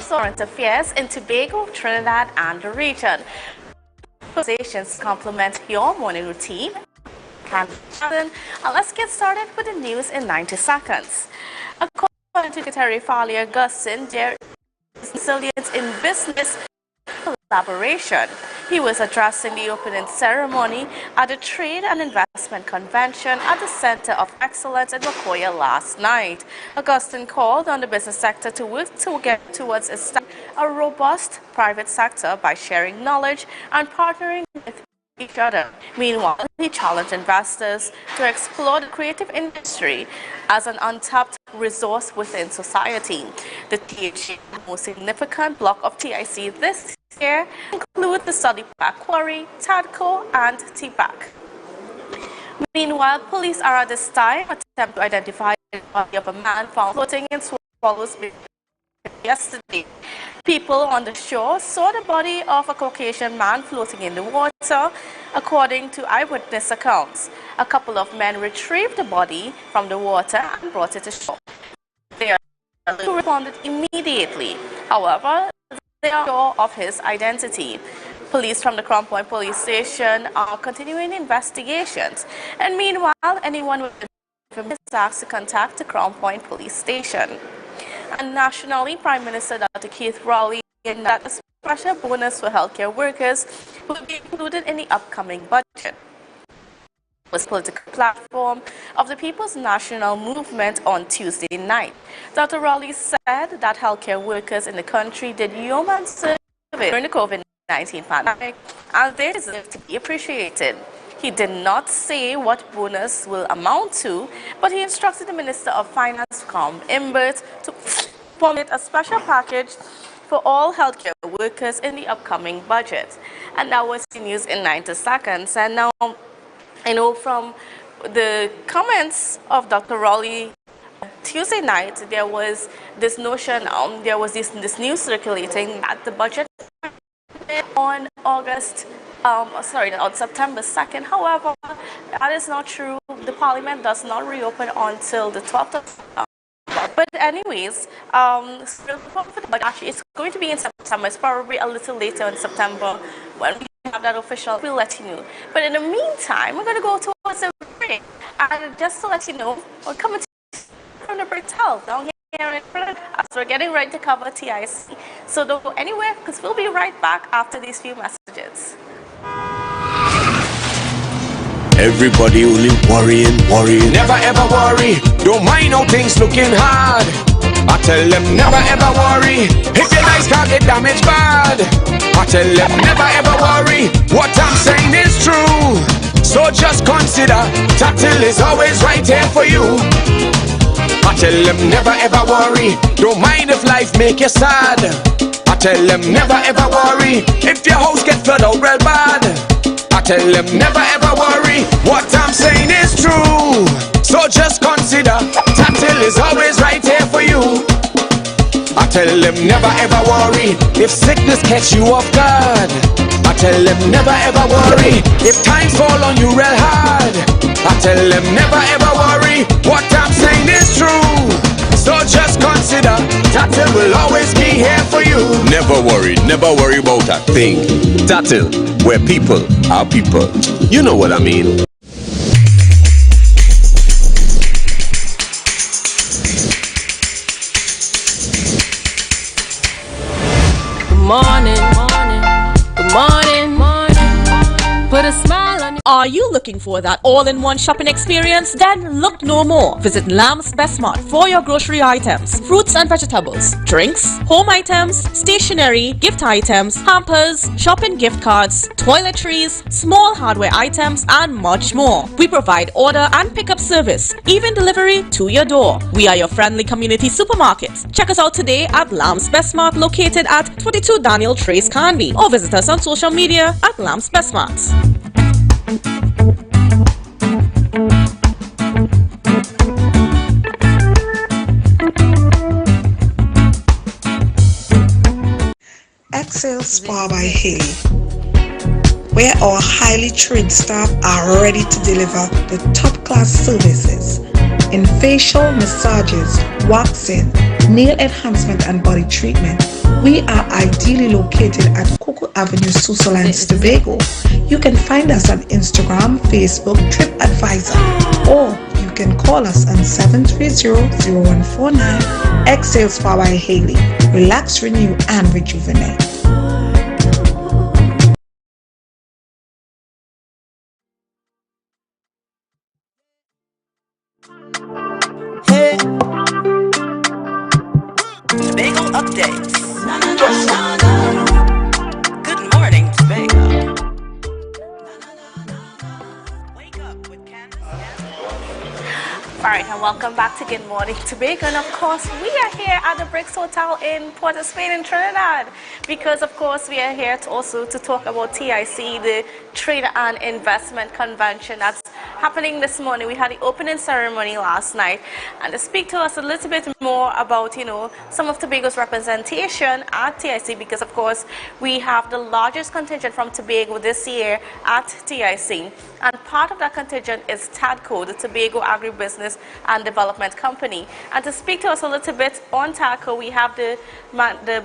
Current affairs in Tobago, Trinidad, and the region. Conversations complement your morning routine. And let's get started with the news in 90 seconds. According to Secretary Farley Augustine, there is resilience in business collaboration. He was addressing the opening ceremony at the Trade and Investment Convention at the Center of Excellence in Macoya last night. Augustine called on the business sector to work towards establishing a robust private sector by sharing knowledge and partnering with each other. Meanwhile, he challenged investors to explore the creative industry as an untapped resource within society. The THC, the most significant block of TIC this year, include the Study Park Quarry, TADCO, and TPAC. Meanwhile, police are at this time attempting to identify the body of a man found floating in Swallows Bay yesterday. People on the shore saw the body of a Caucasian man floating in the water, according to eyewitness accounts. A couple of men retrieved the body from the water and brought it to shore. They are responded immediately. However, they are sure of his identity. Police from the Crown Point Police Station are continuing investigations. And meanwhile, anyone with information is asked to contact the Crown Point Police Station. And nationally, Prime Minister Dr. Keith Rowley announced that a special bonus for healthcare workers will be included in the upcoming budget. It was political platform of the People's National Movement on Tuesday night. Dr. Rowley said that healthcare workers in the country did yeoman's service during the COVID-19 pandemic, and they deserve to be appreciated. He did not say what bonus will amount to, but he instructed the Minister of Finance, Imbert, to formulate a special package for all healthcare workers in the upcoming budget. And that was the news in 90 seconds. And now, I know from the comments of Dr. Rowley Tuesday night, there was this notion, there was this news circulating that the budget on September 2nd. However, that is not true. The Parliament does not reopen until the 12th of September. But anyways, actually, it's going to be in September. It's probably a little later in September when we have that official. We'll let you know. But in the meantime, we're going to go towards a break. And just to let you know, we're coming from the break down here in Trinidad as we're getting ready to cover TIC. So don't go anywhere because we'll be right back after these few messages. Everybody only worrying. Never ever worry. Don't mind how things looking hard. I tell them never ever worry. If your life can't get damaged bad. I tell them never ever worry. What I'm saying is true. So just consider Tatil is always right here for you. I tell them never ever worry. Don't mind if life make you sad. I tell them never ever worry. If your house get flooded out real bad. I tell them never ever worry. What I'm saying is true. So just consider Tatil is always right here for you. I tell them never ever worry. If sickness catch you off guard. I tell them never ever worry. If times fall on you real hard. I tell them never ever worry. What I'm saying is true. So just consider Tatil will always be here for you. Never worry about a thing. Tatil, where people are people. You know what I mean. Good morning. Put a smile on your... Are you looking for that all-in-one shopping experience? Then look no more. Visit Lamb's Best Mart for your grocery items, fruits and vegetables, drinks, home items, stationery, gift items, hampers, shopping gift cards, toiletries, small hardware items, and much more. We provide order and pickup service, even delivery to your door. We are your friendly community supermarket. Check us out today at Lamb's Best Mart, located at 22 Daniel Trace Canby, or visit us on social media at Lamb's Best Mart. Excel Spa by Haley, where our highly trained staff are ready to deliver the top-class services in facial massages, waxing, nail enhancement and body treatment. We are ideally located at Coco Avenue, Susolands, Tobago. You can find us on Instagram, Facebook, TripAdvisor, or you can call us on 730-0149. Excel Spa by Haley. Relax, renew, and rejuvenate. Hey, Tobago updates. Good morning, Tobago. Wake up with Candace. All right, and welcome back to Good Morning Tobago. And of course, we are here at the Bricks Hotel in Port of Spain in Trinidad because, of course, we are here to talk about TIC, the Trade and Investment Convention that's happening this morning. We had the opening ceremony last night, and to speak to us a little bit more about, some of Tobago's representation at TIC, because of course we have the largest contingent from Tobago this year at TIC, and part of that contingent is TADCO, the Tobago Agribusiness and Development Company. And to speak to us a little bit on TADCO, we have the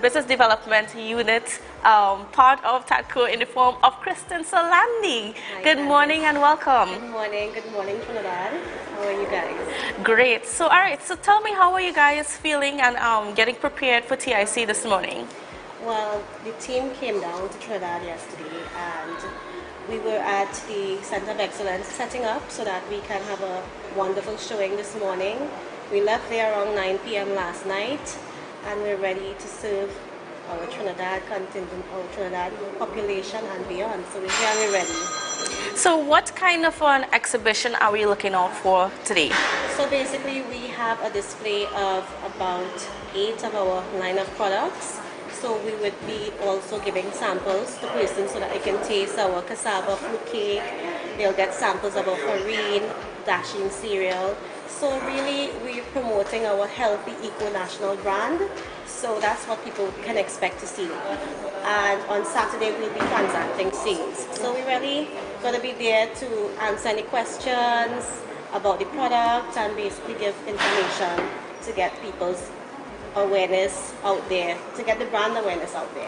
Business Development Unit, part of TADCO, in the form of Kristen Solandi. Good morning and welcome. Good morning, Trinidad. How are you guys? Great. So, all right. So, tell me, how are you guys feeling and getting prepared for TIC this morning? Well, the team came down to Trinidad yesterday, and we were at the Center of Excellence setting up so that we can have a wonderful showing this morning. We left there around 9 p.m. last night, and we're ready to serve our Trinidad contingent, our Trinidad population and beyond. So we're here and we're ready. So what kind of an exhibition are we looking out for today? So basically we have a display of about 8 of our line of products. So we would be also giving samples to persons so that they can taste our cassava fruit cake. They'll get samples of our farine, dashing cereal. So really we're promoting our healthy eco-national brand. So that's what people can expect to see. And on Saturday we'll be transacting sales. So we're really going to be there to answer any questions about the product and basically give information to get people's awareness out there, to get the brand awareness out there.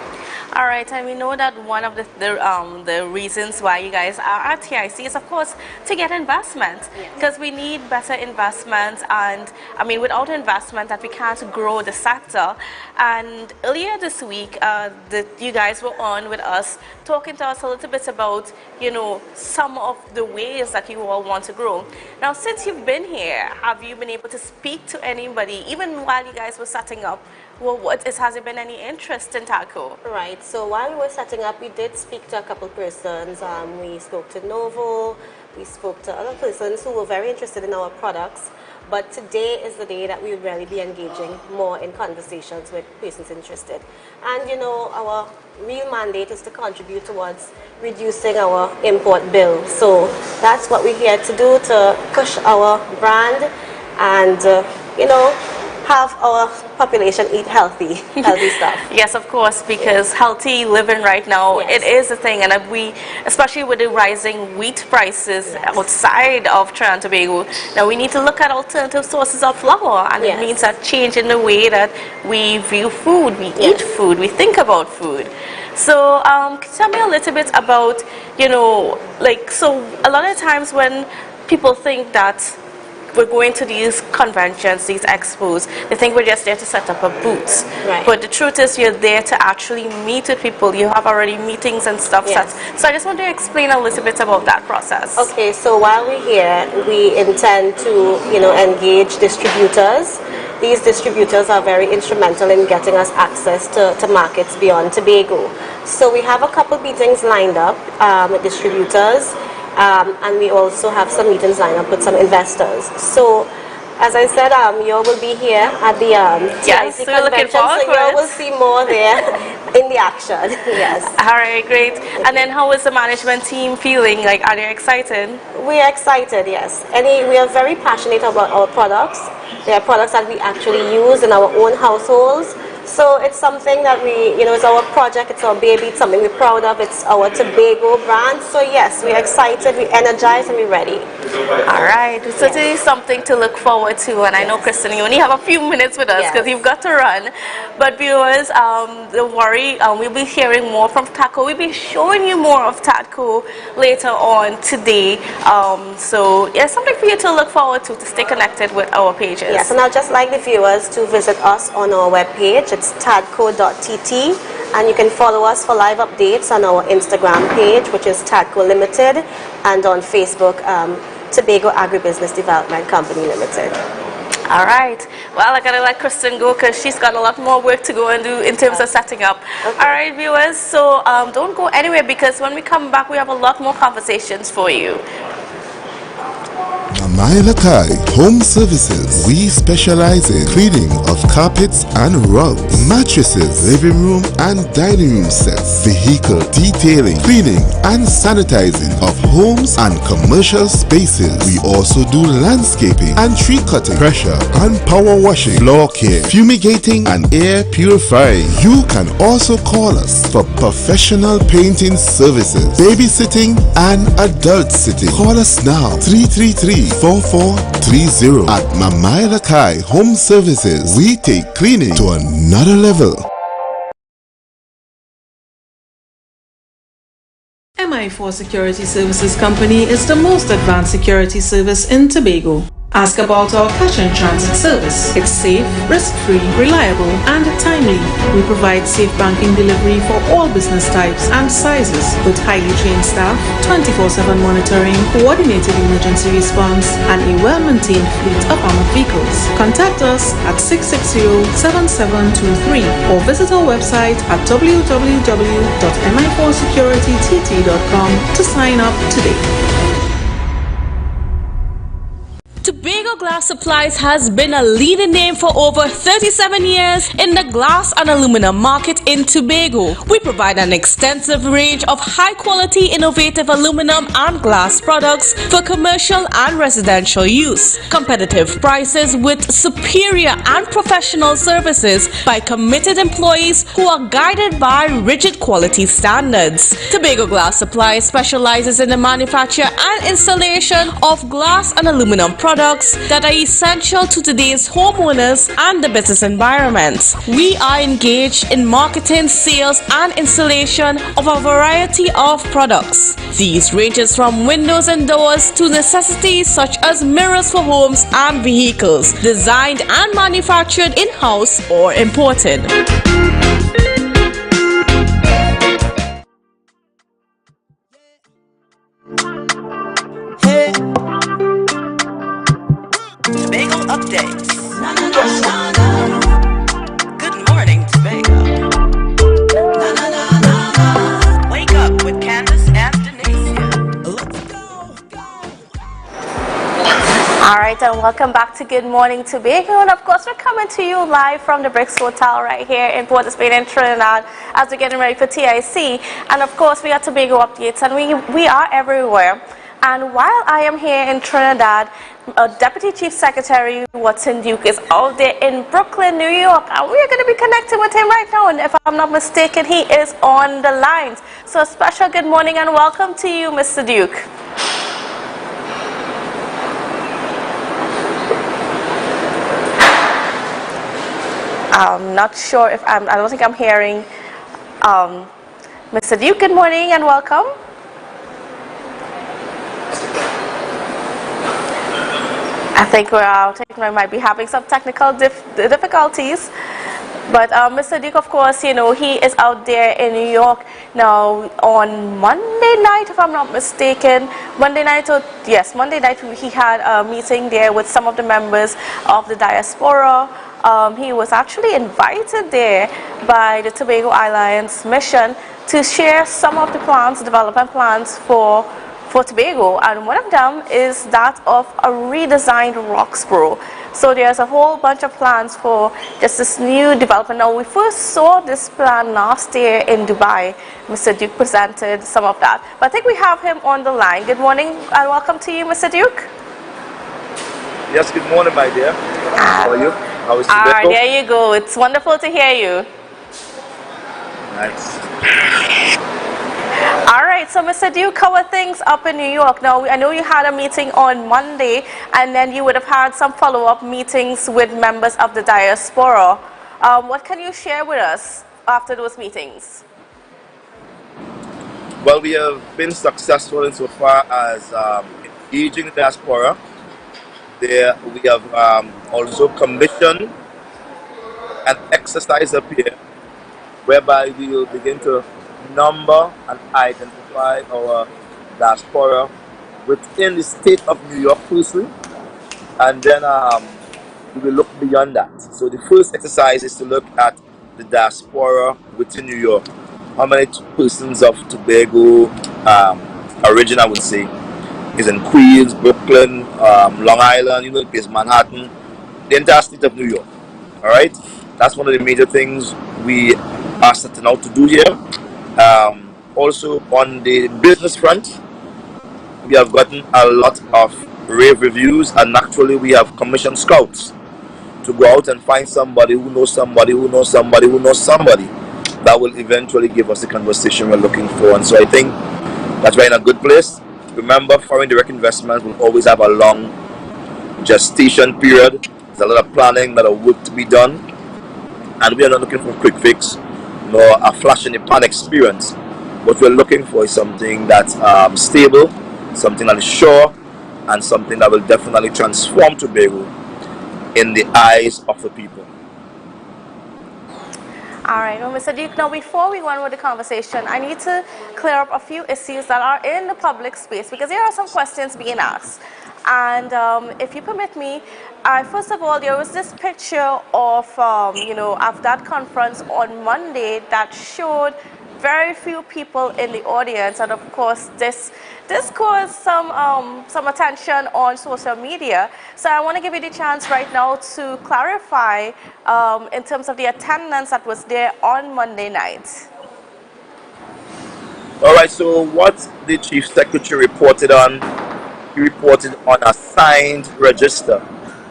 All right, and we know that one of the reasons why you guys are at TIC is, of course, to get investment, because we need better investment, and I mean, without investment, that we can't grow the sector. And earlier this week, you guys were on with us, talking to us a little bit about, you know, some of the ways that you all want to grow. Now, since you've been here, have you been able to speak to anybody, even while you guys were setting up? Well, has there been any interest in TADCO? Right, so while we were setting up, we did speak to a couple persons. We spoke to Novo, we spoke to other persons who were very interested in our products. But today is the day that we will really be engaging more in conversations with persons interested. And you know, our real mandate is to contribute towards reducing our import bill. So that's what we're here to do, to push our brand and, you know, have our population eat healthy stuff. Yes, of course, because healthy living right now, it is a thing, and we, especially with the rising wheat prices outside of Trinidad and Tobago, now we need to look at alternative sources of flour, and it means that change in the way that we view food, we eat food, we think about food. So tell me a little bit about, you know, like, so a lot of times when people think that we're going to these conventions, these expos, they think we're just there to set up a booth. Right. But the truth is you're there to actually meet with people. You have already meetings and stuff set. So I just want to explain a little bit about that process. Okay, so while we're here, we intend to, you know, engage distributors. These distributors are very instrumental in getting us access to markets beyond Tobago. So we have a couple meetings lined up with distributors. And we also have some meetings lined up with some investors. So, as I said, you all will be here at the TIC convention, so you all will see more there in the action. Yes. All right, great. And then how is the management team feeling? Like, are they excited? We are excited, yes. We are very passionate about our products. They are products that we actually use in our own households. So it's something that we, you know, it's our project, it's our baby, it's something we're proud of, it's our Tobago brand. So yes, we're excited, we're energized, and we're ready. All right, so today is something to look forward to, and I know, Kristen, you only have a few minutes with us because you've got to run. But viewers, don't worry, we'll be hearing more from TADCO. We'll be showing you more of TADCO later on today. So yeah, something for you to look forward to stay connected with our pages. Yes, and I'd just like the viewers to visit us on our webpage. It's tadco.tt, and you can follow us for live updates on our Instagram page, which is TADCO Limited, and on Facebook, Tobago Agribusiness Development Company Limited. All right. Well, I gotta let Kristen go because she's got a lot more work to go and do in terms of setting up. Okay. All right, viewers. So don't go anywhere, because when we come back, we have a lot more conversations for you. Amailakai Home Services. We specialize in cleaning of carpets and rugs, mattresses, living room and dining room sets, vehicle detailing, cleaning and sanitizing of homes and commercial spaces. We also do landscaping and tree cutting, pressure and power washing, floor care, fumigating and air purifying. You can also call us for professional painting services, babysitting and adult sitting. Call us now, 333-4430 at Mamailakai Home Services. We take cleaning to another level. MI4 Security Services Company is the most advanced security service in Tobago. Ask about our cash and transit service. It's safe, risk-free, reliable, and timely. We provide safe banking delivery for all business types and sizes with highly trained staff, 24/7 monitoring, coordinated emergency response, and a well-maintained fleet of armored vehicles. Contact us at 660-7723 or visit our website at www.mi4securitytt.com to sign up today. Tobago Glass Supplies has been a leading name for over 37 years in the glass and aluminum market in Tobago. We provide an extensive range of high-quality, innovative aluminum and glass products for commercial and residential use. Competitive prices with superior and professional services by committed employees who are guided by rigid quality standards. Tobago Glass Supplies specializes in the manufacture and installation of glass and aluminum products that are essential to today's homeowners and the business environment. We are engaged in marketing, sales, and installation of a variety of products. These ranges from windows and doors to necessities such as mirrors for homes and vehicles, designed and manufactured in-house or imported. Tobago updates. Good morning, Tobago. Wake up with Candace and Denise. All right, and welcome back to Good Morning Tobago. And of course, we're coming to you live from the Bricks Hotel right here in Port of Spain in Trinidad as we're getting ready for TIC. And of course, we got Tobago updates, and we are everywhere. And while I am here in Trinidad, Deputy Chief Secretary Watson Duke is out there in Brooklyn, New York, and we're going to be connecting with him right now. And if I'm not mistaken, he is on the lines. So a special good morning and welcome to you, Mr. Duke. I'm not sure if I don't think I'm hearing Mr. Duke. Good morning and welcome. I think we might be having some technical difficulties. But Mr. Duke, of course, you know, he is out there in New York now on Monday night, if I'm not mistaken. Monday night, he had a meeting there with some of the members of the diaspora. He was actually invited there by the Tobago Islands Mission to share some of the plans, development plans for Tobago, and one of them is that of a redesigned Roxborough. So there's a whole bunch of plans for just this new development. Now, we first saw this plan last year in Dubai. Mr. Duke presented some of that. But I think we have him on the line. Good morning and welcome to you, Mr. Duke. Yes, good morning, my dear. How are you? How is Tobago? All right, there you go. It's wonderful to hear you. Nice. All right, so Mr. Duke, how are things up in New York? Now, I know you had a meeting on Monday, and then you would have had some follow-up meetings with members of the diaspora. What can you share with us after those meetings? Well, we have been successful insofar as engaging the diaspora. There, we have also commissioned an exercise up here, whereby we will begin to number and identify our diaspora within the state of New York firstly, and then we will look beyond that. So the first exercise is to look at the diaspora within New York. How many persons of Tobago origin, I would say, is in Queens, Brooklyn, Long Island, you know, the place Manhattan, the entire state of New York. All right, that's one of the major things we are setting out to do here. Also on the business front, we have gotten a lot of rave reviews, and actually we have commissioned scouts to go out and find somebody who knows somebody who knows somebody who knows somebody that will eventually give us the conversation we're looking for. And so I think that we're in a good place. Remember, foreign direct investment will always have a long gestation period. There's a lot of planning, a lot of work to be done, and we are not looking for a quick fix nor a flash in the pan experience. What we're looking for is something that's stable, something that is sure, and something that will definitely transform Tobago in the eyes of the people. All right, well, Mr. Duke, now before we go on with the conversation, I need to clear up a few issues that are in the public space because there are some questions being asked. And if you permit me, first of all, there was this picture of, of that conference on Monday that showed very few people in the audience, and of course this caused some attention on social media. So I want to give you the chance right now to clarify in terms of the attendance that was there on Monday night. All right, so what the Chief Secretary reported on, he reported on a signed register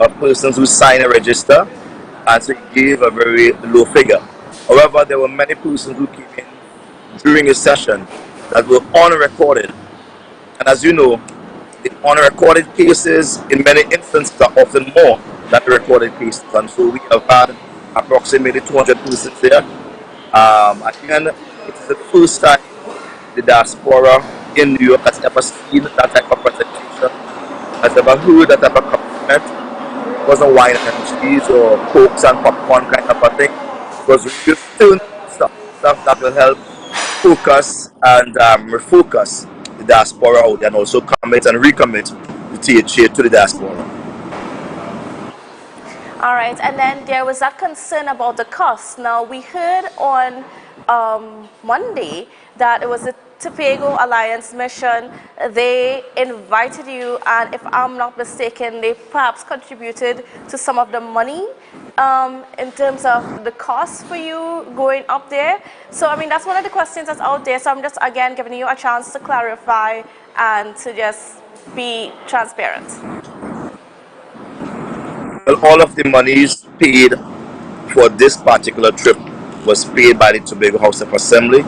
of persons who signed a register, and so he gave a very low figure. However, there were many persons who came in during a session that were unrecorded. And as you know, the unrecorded cases in many instances are often more than the recorded cases. And so we have had approximately 200 persons there. Again, it is the first time the diaspora in New York has ever seen that type of presentation, has ever heard that type of compliment. It wasn't wine and cheese or cokes and popcorn kind of a thing. It was real stuff that will help focus and refocus the diaspora out there and also commit and recommit the THA to the diaspora. All right, and then there was that concern about the cost. Now, we heard on Monday that it was the Tobago Alliance mission. They invited you, and if I'm not mistaken, they perhaps contributed to some of the money in terms of the cost for you going up there. So, I mean, that's one of the questions that's out there. So I'm just, again, giving you a chance to clarify and to just be transparent. Well, all of the monies paid for this particular trip was paid by the Tobago House of Assembly,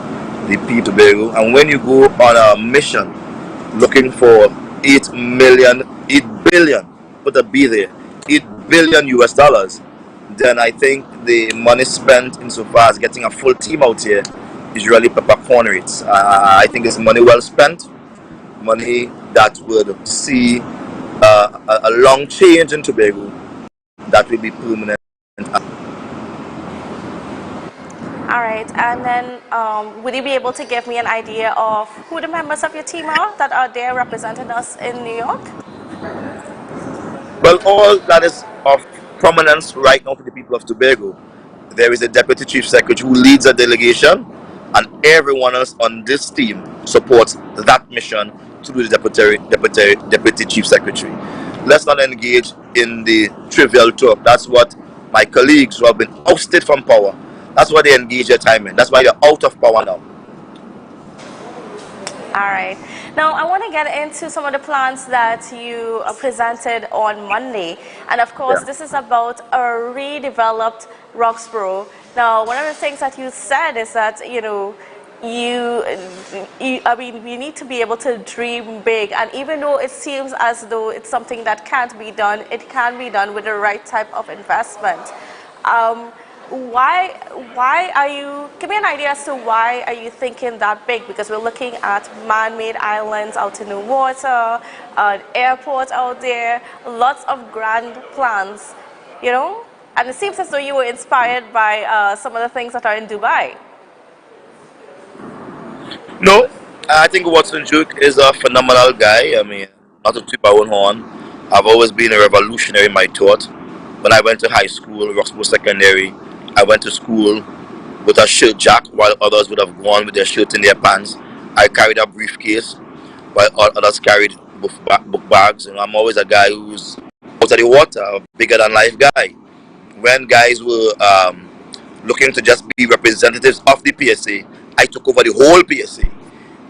the P Tobago. And when you go on a mission looking for 8 billion, put a B there, 8 billion US dollars, then I think the money spent insofar as getting a full team out here is really peppercorn rates. I think it's money well spent, money that would see a long change in Tobago that will be permanent. All right, and then would you be able to give me an idea of who the members of your team are that are there representing us in New York? Well, all that is of prominence right now for the people of Tobago. There is a Deputy Chief Secretary who leads a delegation, and everyone else on this team supports that mission through the Deputy Chief Secretary. Let's not engage in the trivial talk. That's what my colleagues who have been ousted from power, that's why they engage their time in. That's why they're out of power now. All right. Now, I want to get into some of the plans that you presented on Monday. And of course, this is about a redeveloped Roxborough. Now, one of the things that you said is that, we need to be able to dream big. And even though it seems as though it's something that can't be done, it can be done with the right type of investment. Why are you, give me an idea as to why are you thinking that big? Because we're looking at man-made islands out in the water, an airport out there, lots of grand plans, and it seems as though you were inspired by some of the things that are in Dubai. No, I think Watson Duke is a phenomenal guy. I mean, not to toot my own horn, I've always been a revolutionary in my thought. When I went to high school, Roxborough Secondary, I went to school with a shirt jack while others would have gone with their shirt in their pants. I carried a briefcase while others carried book bags. I'm always a guy who's out of the water, a bigger than life guy. When guys were looking to just be representatives of the PSA, I took over the whole PSA.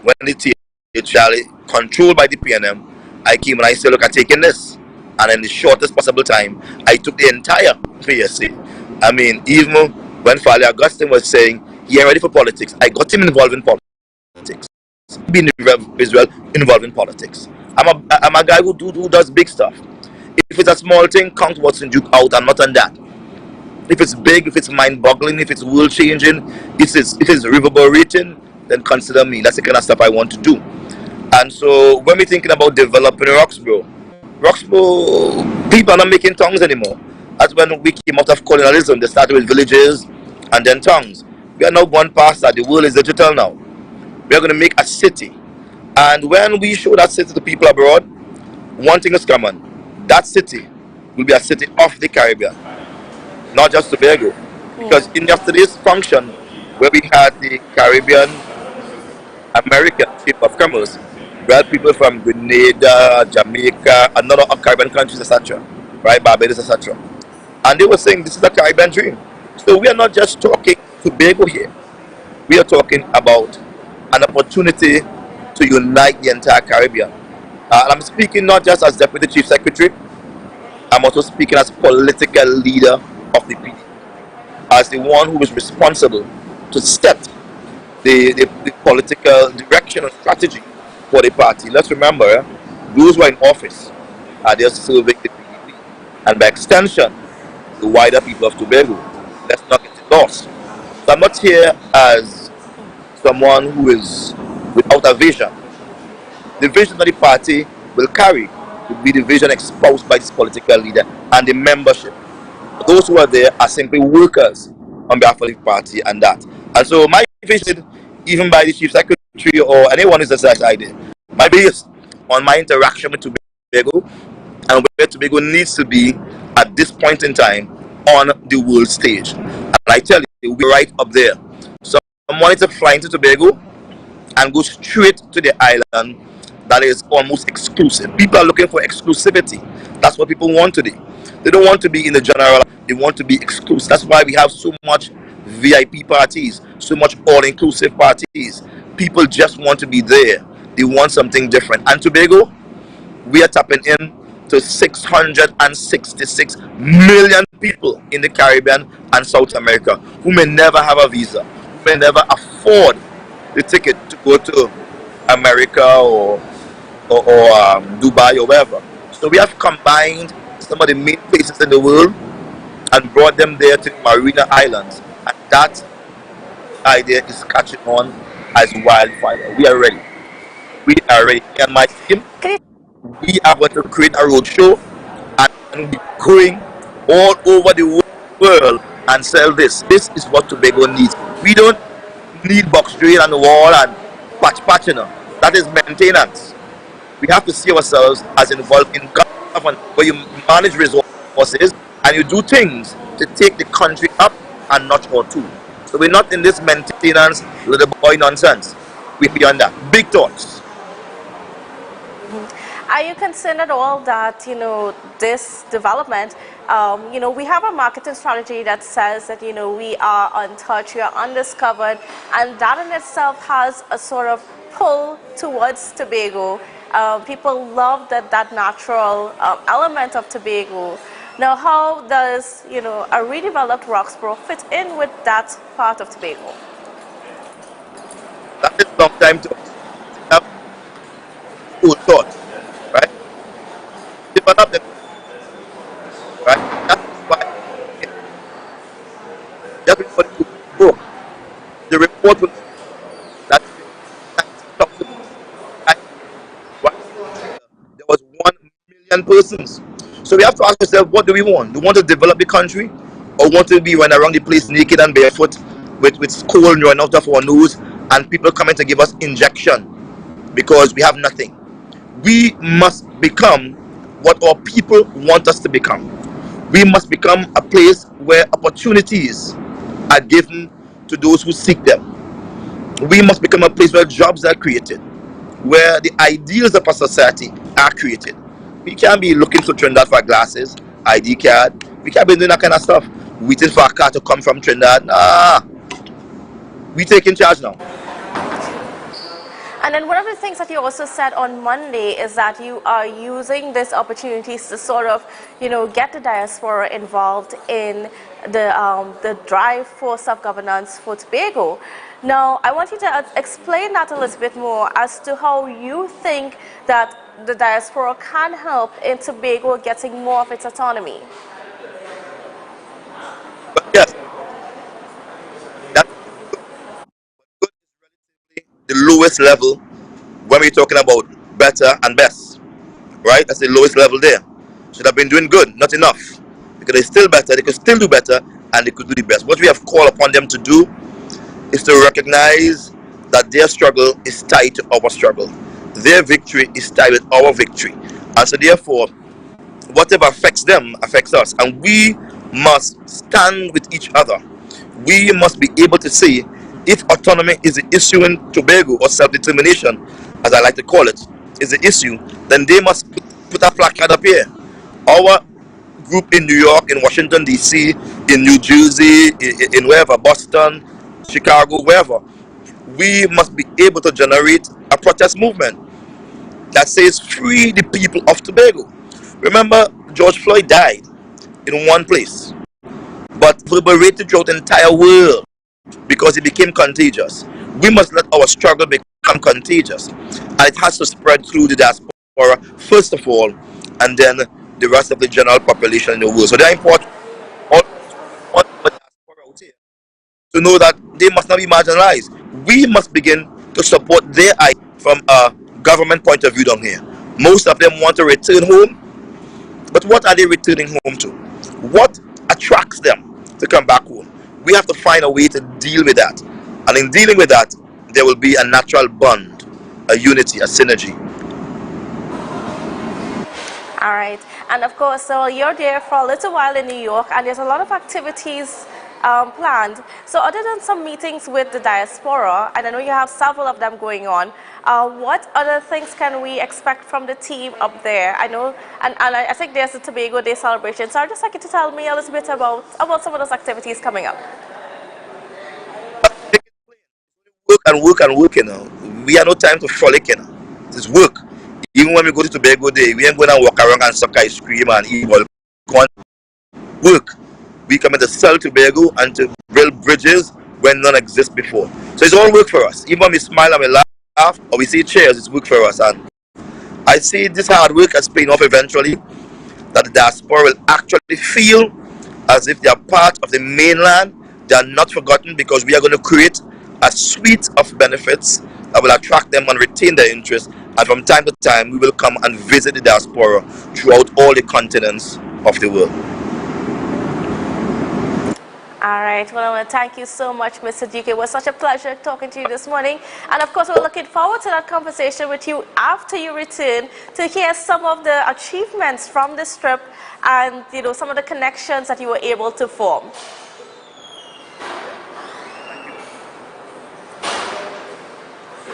When the THA controlled by the PNM, I came and I said, look, I'm taking this. And in the shortest possible time, I took the entire PSA. I mean, even when Fali Augustine was saying he ain't ready for politics, I got him involved in politics. Being Israel involved in politics. I'm a guy who does big stuff. If it's a small thing, count Watson Duke out. I'm not on that. If it's big, if it's mind-boggling, if it's world-changing, if it's reverberating, then consider me. That's the kind of stuff I want to do. And so when we're thinking about developing Roxborough, Roxborough people are not making tongues anymore. That's when we came out of colonialism. They started with villages and then tongues. We are now gone past that. The world is digital now. We are going to make a city. And when we show that city to people abroad, one thing is common. That city will be a city of the Caribbean, not just Tobago. Because in yesterday's function, where we had the Caribbean American Chamber of Commerce, we had people from Grenada, Jamaica, and other Caribbean countries, etc., right, Barbados, etc. And they were saying this is a Caribbean dream. So we are not just talking Tobago here. We are talking about an opportunity to unite the entire Caribbean. And I'm speaking not just as Deputy Chief Secretary, I'm also speaking as political leader of the PD, as the one who is responsible to set the political direction and strategy for the party. Let's remember, those who are in office are just serving the PDP, and by extension, the wider people of Tobago. Let's not get it lost. So I'm not here as someone who is without a vision. The vision that the party will carry will be the vision espoused by this political leader and the membership. Those who are there are simply workers on behalf of the party and that. And so my vision, even by the Chief Secretary or anyone who's decided, my based on my interaction with Tobago and where Tobago needs to be at this point in time on the world stage. And I tell you, we're right up there. So someone is flying to Tobago and go straight to the island that is almost exclusive. People are looking for exclusivity. That's what people want today. They don't want to be in the general, they want to be exclusive. That's why we have so much VIP parties, so much all-inclusive parties. People just want to be there. They want something different. And Tobago, we are tapping in to 666 million people in the Caribbean and South America who may never have a visa, who may never afford the ticket to go to America or Dubai or wherever. So we have combined some of the main places in the world and brought them there to Marina Islands, and that idea is catching on as wildfire. We are ready. We are ready. Me and my team, we are going to create a roadshow and be going all over the world and sell this. This is what Tobago needs. We don't need box drain on the wall and patch, you know. That is maintenance. We have to see ourselves as involved in government, where you manage resources and you do things to take the country up a notch or two. So we're not in this maintenance little boy nonsense. We're beyond that. Big thoughts. Are you concerned at all that, this development, we have a marketing strategy that says that, we are untouched, we are undiscovered, and that in itself has a sort of pull towards Tobago. People love that natural element of Tobago. Now, how does, a redeveloped Roxborough fit in with that part of Tobago? That is long time to have full thought. Right? Develop the right. That's why everybody will go. The report will that there was 1 million persons. So we have to ask ourselves, what do we want? Do we want to develop the country, or want to be running around the place naked and barefoot with coal running out of our nose and people coming to give us injection because we have nothing? We must become what our people want us to become. We must become a place where opportunities are given to those who seek them. We must become a place where jobs are created, where the ideals of a society are created. We can't be looking to Trinidad for glasses, ID card. We can't be doing that kind of stuff, waiting for a car to come from Trinidad. Nah, we taking charge now. And then one of the things that you also said on Monday is that you are using these opportunities to sort of, get the diaspora involved in the drive for self-governance for Tobago. Now, I want you to explain that a little bit more as to how you think that the diaspora can help in Tobago getting more of its autonomy. But yes, that's the lowest level when we're talking about better and best. right? That's the lowest level there. So they've been doing good, not enough. Because they're still better, they could still do better, and they could do the best. What we have called upon them to do is to recognize that their struggle is tied to our struggle. Their victory is tied with our victory. And so therefore, whatever affects them affects us. And we must stand with each other. We must be able to see if autonomy is the issue in Tobago, or self-determination, as I like to call it, is the issue, then they must put a placard up here. Our group in New York, in Washington, D.C., in New Jersey, in wherever, Boston, Chicago, wherever, we must be able to generate a protest movement that says, free the people of Tobago. Remember, George Floyd died in one place, but reverberated throughout the entire world because it became contagious. We must let our struggle become contagious, and it has to spread through the diaspora first of all, and then the rest of the general population in the world. So they are important to know that they must not be marginalized. We must begin to support their ideas from a government point of view down here. Most of them want to return home, but what are they returning home to? What attracts them to come back home? We have to find a way to deal with that. And in dealing with that, there will be a natural bond, a unity, a synergy. All right. And of course, so you're there for a little while in New York, and there's a lot of activities planned. So other than some meetings with the diaspora, and I know you have several of them going on, what other things can we expect from the team up there? I know, and I think there's the Tobago Day celebration, so I'd just like you to tell me a little bit about some of those activities coming up. Work and work and work, you know. We have no time to frolic, you know. It's work. Even when we go to Tobago Day, we ain't going to walk around and suck ice cream and eat all. Work. We come in to sell Tobago and to build bridges when none exist before. So it's all work for us. Even when we smile and we laugh or we see chairs, it's work for us. And I see this hard work as paying off eventually, that the diaspora will actually feel as if they are part of the mainland. They are not forgotten, because we are going to create a suite of benefits that will attract them and retain their interest. And from time to time, we will come and visit the diaspora throughout all the continents of the world. All right. Well, I want to thank you so much, Mr. Duke. It was such a pleasure talking to you this morning. And of course, we're looking forward to that conversation with you after you return to hear some of the achievements from this trip and, you know, some of the connections that you were able to form.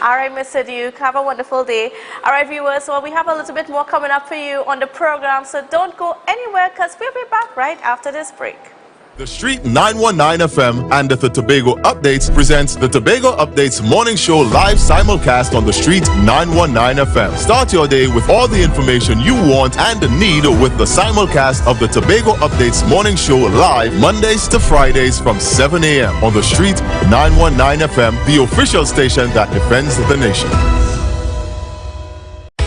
All right, Mr. Duke, have a wonderful day. All right, viewers, well, we have a little bit more coming up for you on the program, so don't go anywhere, because we'll be back right after this break. The Street 919 FM and the Tobago Updates presents the Tobago Updates Morning Show live simulcast on the Street 919 FM. Start your day with all the information you want and need with the simulcast of the Tobago Updates Morning Show live Mondays to Fridays from 7 a.m. on the Street 919 FM, the official station that defends the nation.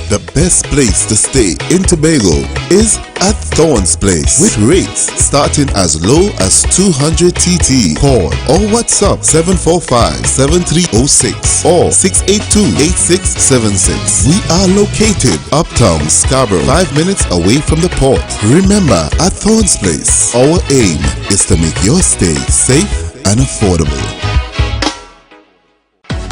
The best place to stay in Tobago is at Thorn's Place, with rates starting as low as 200 TT. Call or WhatsApp 745-7306 or 682-8676. We are located uptown Scarborough, 5 minutes away from the port. Remember, at Thorn's Place, our aim is to make your stay safe and affordable.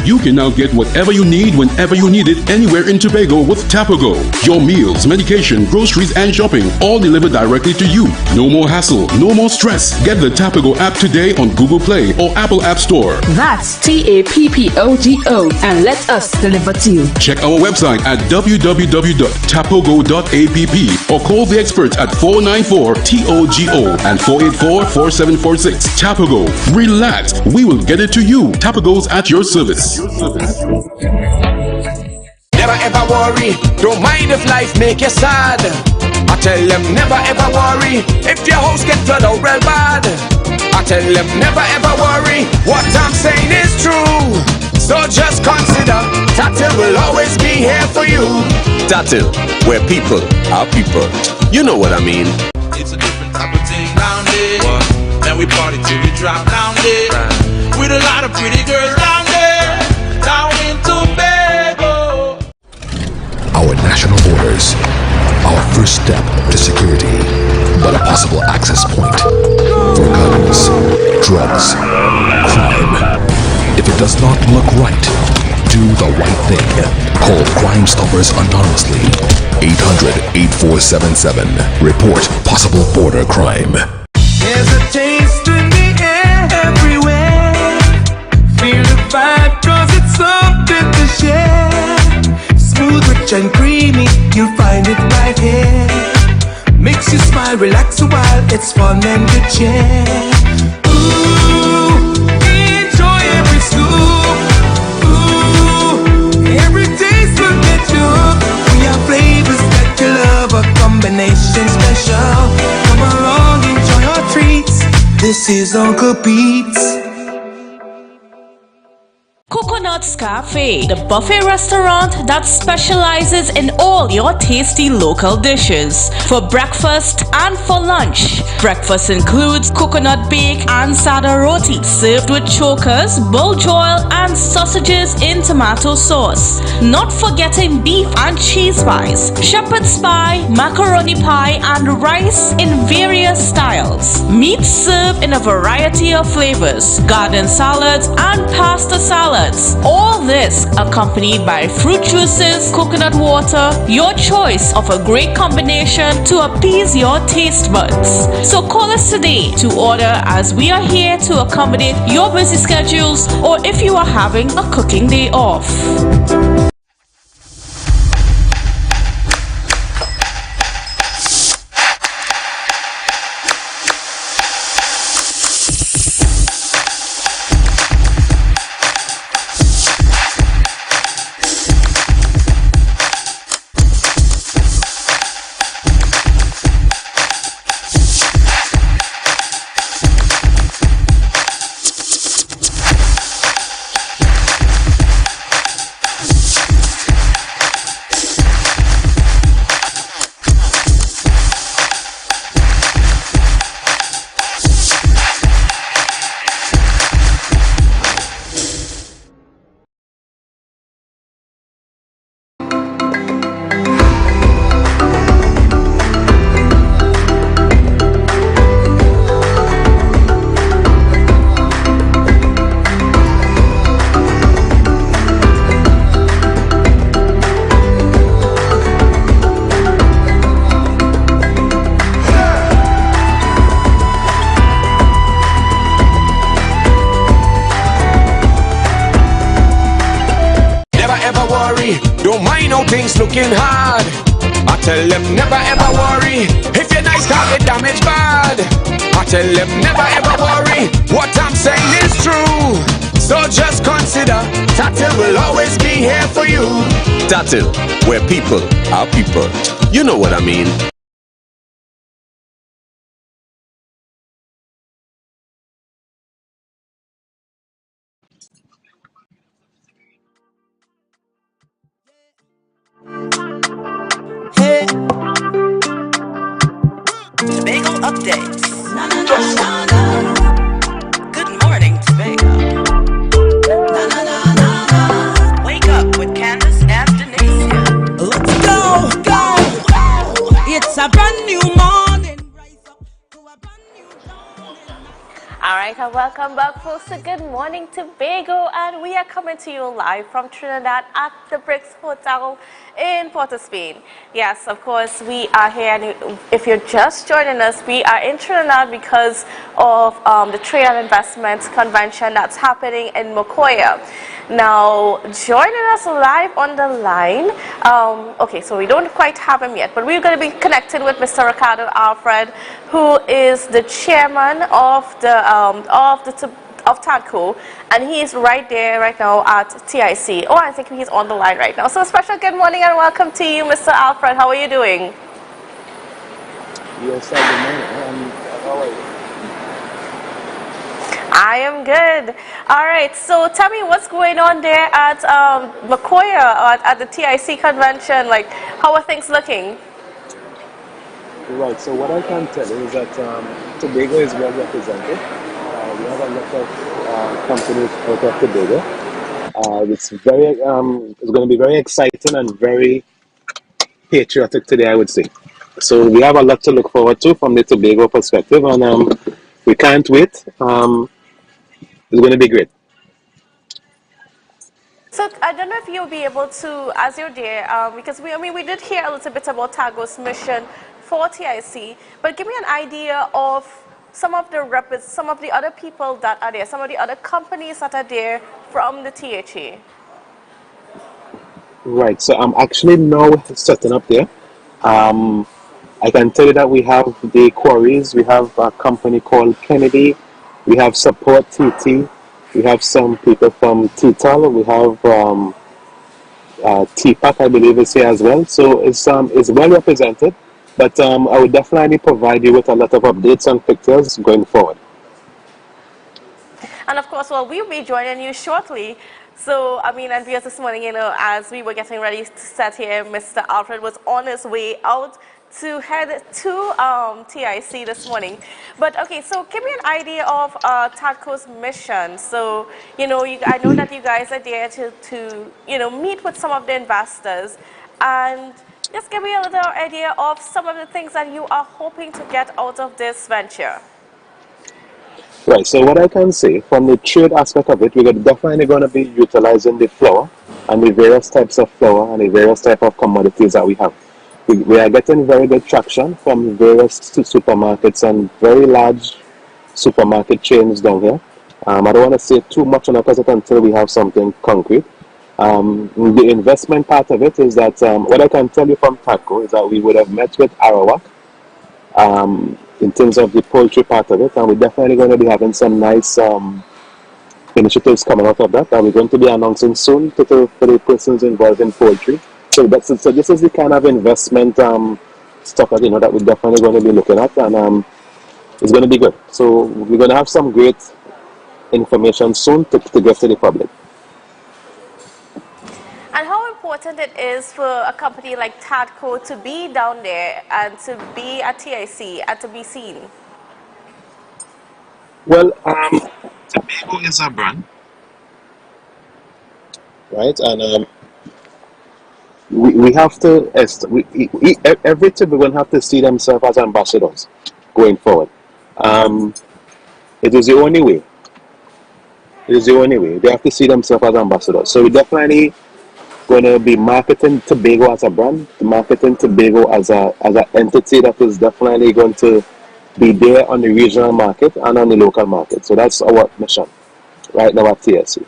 You can now get whatever you need whenever you need it anywhere in Tobago with Tapago. Your meals, medication, groceries and shopping all delivered directly to you. No more hassle, no more stress. Get the Tapago app today on Google Play or Apple App Store. That's TAPPOGO and let us deliver to you. Check our website at www.tapogo.app or call the experts at 494-TOGO and 484-4746. Tapago. Relax. We will get it to you. Tapago's at your service. Never ever worry, don't mind if life make you sad. I tell them never ever worry if your house get flooded out real bad. I tell them never ever worry, what I'm saying is true. So just consider, Tatil will always be here for you. Tatil, where people are people. You know what I mean. It's a different type of thing down there. And we party till we drop down there. With a lot of pretty girls down there. Down in Tobago. Our national borders our first step to security, but a possible access point for guns, drugs, crime. If it does not look right, do the right thing. Call Crime Stoppers anonymously. 800-8477. Report possible border crime. There's a taste in the air everywhere. Feel the vibe cause it's something to share. Smooth, rich and creamy, you'll find it right here. Makes you smile, relax a while, it's fun and good cheer. Ooh, enjoy every scoop. Ooh, every taste will get you hooked. We have flavors that you love, a combination special. Come along, enjoy our treats. This is Uncle Pete's. Coconut's Cafe, the buffet restaurant that specializes in all your tasty local dishes. For breakfast and for lunch. Breakfast includes coconut bake and sada roti, served with chokers, bull joil, and sausages in tomato sauce. Not forgetting beef and cheese pies, shepherd's pie, macaroni pie, and rice in various styles. Meat served in a variety of flavors, garden salads, and pasta salads. All this accompanied by fruit juices, coconut water, your choice of a great combination to appease your taste buds. So call us today to order, as we are here to accommodate your busy schedules or if you are having a cooking day off. Don't mind how things looking hard. I tell them never ever worry. If you're nice, can't get damaged bad. I tell them never ever worry. What I'm saying is true. So just consider Tatil will always be here for you. Tatil, where people are people. You know what I mean. Tobago updates. Good morning, Tobago. Wake up with Candace and Denise. Let's go, go. It's a brand new morning. Alright, and welcome back, folks, to Good Morning Tobago, and we are coming to you live from Trinidad at the Bricks Hotel in Port of Spain. Yes, of course, we are here, and if you're just joining us, we are in Trinidad because of the Trade and Investment Convention that's happening in Mokoya. Now, joining us live on the line, okay, so we don't quite have him yet, but we're going to be connected with Mr. Ricardo Alfred, who is the chairman of TADCO, and he's right there right now at TIC. Oh, I think he's on the line right now. So a special good morning and welcome to you, Mr. Alfred. How are you doing? Yes, good morning. How are you? I am good. All right, so tell me what's going on there at Mokoya at the TIC convention. Like, how are things looking? Right, so what I can tell you is that Tobago is well represented. We have a lot of companies out of Tobago. It's going to be very exciting and very patriotic today, I would say. So we have a lot to look forward to from the Tobago perspective, and we can't wait. It's going to be great. So I don't know if you'll be able to, as you're there, because we did hear a little bit about Tobago's mission for TIC, but give me an idea of some of the other people that are there, some of the other companies that are there from the THA. Right. So I'm actually now setting up there. I can tell you that we have the quarries. We have a company called Kennedy. We have Support TT. We have some people from TTAL. We have TPAC, I believe, is here as well. So it's well represented. But I would definitely provide you with a lot of updates and pictures going forward. And of course, well, we'll be joining you shortly. So, and because this morning, as we were getting ready to set here, Mr. Alfred was on his way out to head to TIC this morning. But okay, so give me an idea of TADCO's mission. So, I know that you guys are there to meet with some of the investors, and just give me a little idea of some of the things that you are hoping to get out of this venture. Right, so what I can say from the trade aspect of it, we're definitely going to be utilizing the flour and the various types of flour and the various type of commodities that we have. We are getting very good traction from various supermarkets and very large supermarket chains down here. I don't want to say too much on it until we have something concrete. The investment part of it is that what I can tell you from TADCO is that we would have met with Arawak in terms of the poultry part of it, and we're definitely going to be having some nice initiatives coming out of that we're going to be announcing soon to the persons involved in poultry. So this is the kind of investment stuff that that we're definitely going to be looking at, and it's going to be good. So we're going to have some great information soon to give to the public. And how important it is for a company like TADCO to be down there and to be at TIC and to be seen? Well, Tobago is a brand, right? And we have to, every Tobago will have to see themselves as ambassadors going forward. It is the only way. It is the only way. They have to see themselves as ambassadors. So we definitely going to be marketing Tobago as a brand, marketing Tobago as an entity that is definitely going to be there on the regional market and on the local market. So that's our mission right now at TSC.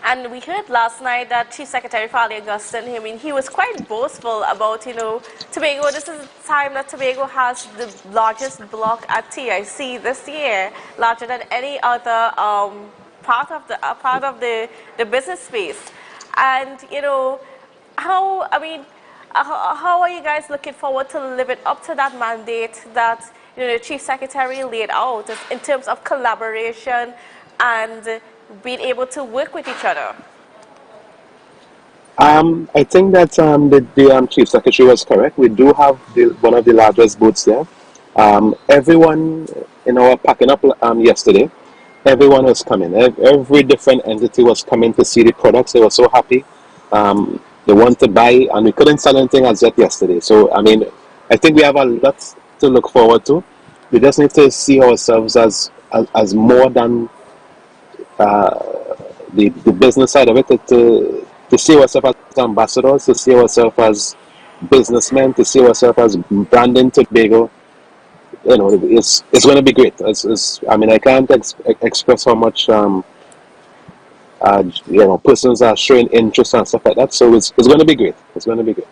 And we heard last night that Chief Secretary Fali Augustine, he was quite boastful about, Tobago. This is the time that Tobago has the largest block at TIC this year, larger than any other part of the business space. And how are you guys looking forward to living up to that mandate that the Chief Secretary laid out in terms of collaboration and being able to work with each other? I think that the Chief Secretary was correct. We do have one of the largest booths there. Everyone in our packing up yesterday, everyone was coming. Every different entity was coming to see the products. They were so happy. They want to buy, and we couldn't sell anything as yet yesterday. So, I think we have a lot to look forward to. We just need to see ourselves as more than the business side of it, to see ourselves as ambassadors, to see ourselves as businessmen, to see ourselves as branding Tobago. It's going to be great. I can't express how much persons are showing interest and stuff like that. So it's going to be great. It's going to be great.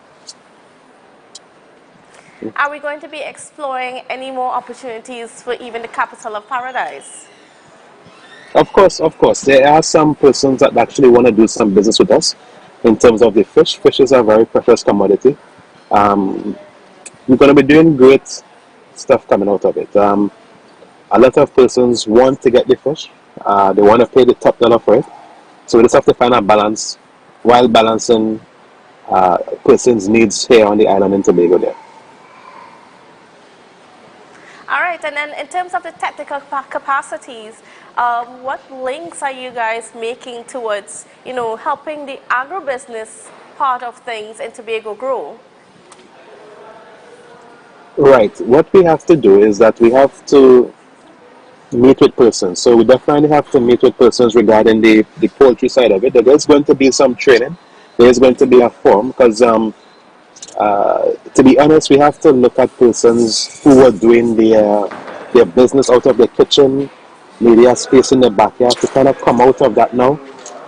Are we going to be exploring any more opportunities for even the capital of paradise? Of course. There are some persons that actually want to do some business with us in terms of the fish. Fish is a very precious commodity. We're going to be doing great stuff coming out of it. A lot of persons want to get the fish. They want to pay the top dollar for it. So we just have to find a balance while balancing persons' needs here on the island in Tobago there. All right, and then in terms of the technical capacities, what links are you guys making towards, helping the agribusiness part of things in Tobago grow? Right. What we have to do is that we have to meet with persons. So we definitely have to meet with persons regarding the poultry side of it. There's going to be some training. There's going to be a form because, to be honest, we have to look at persons who are doing their business out of the kitchen, maybe a space in the backyard, to kind of come out of that now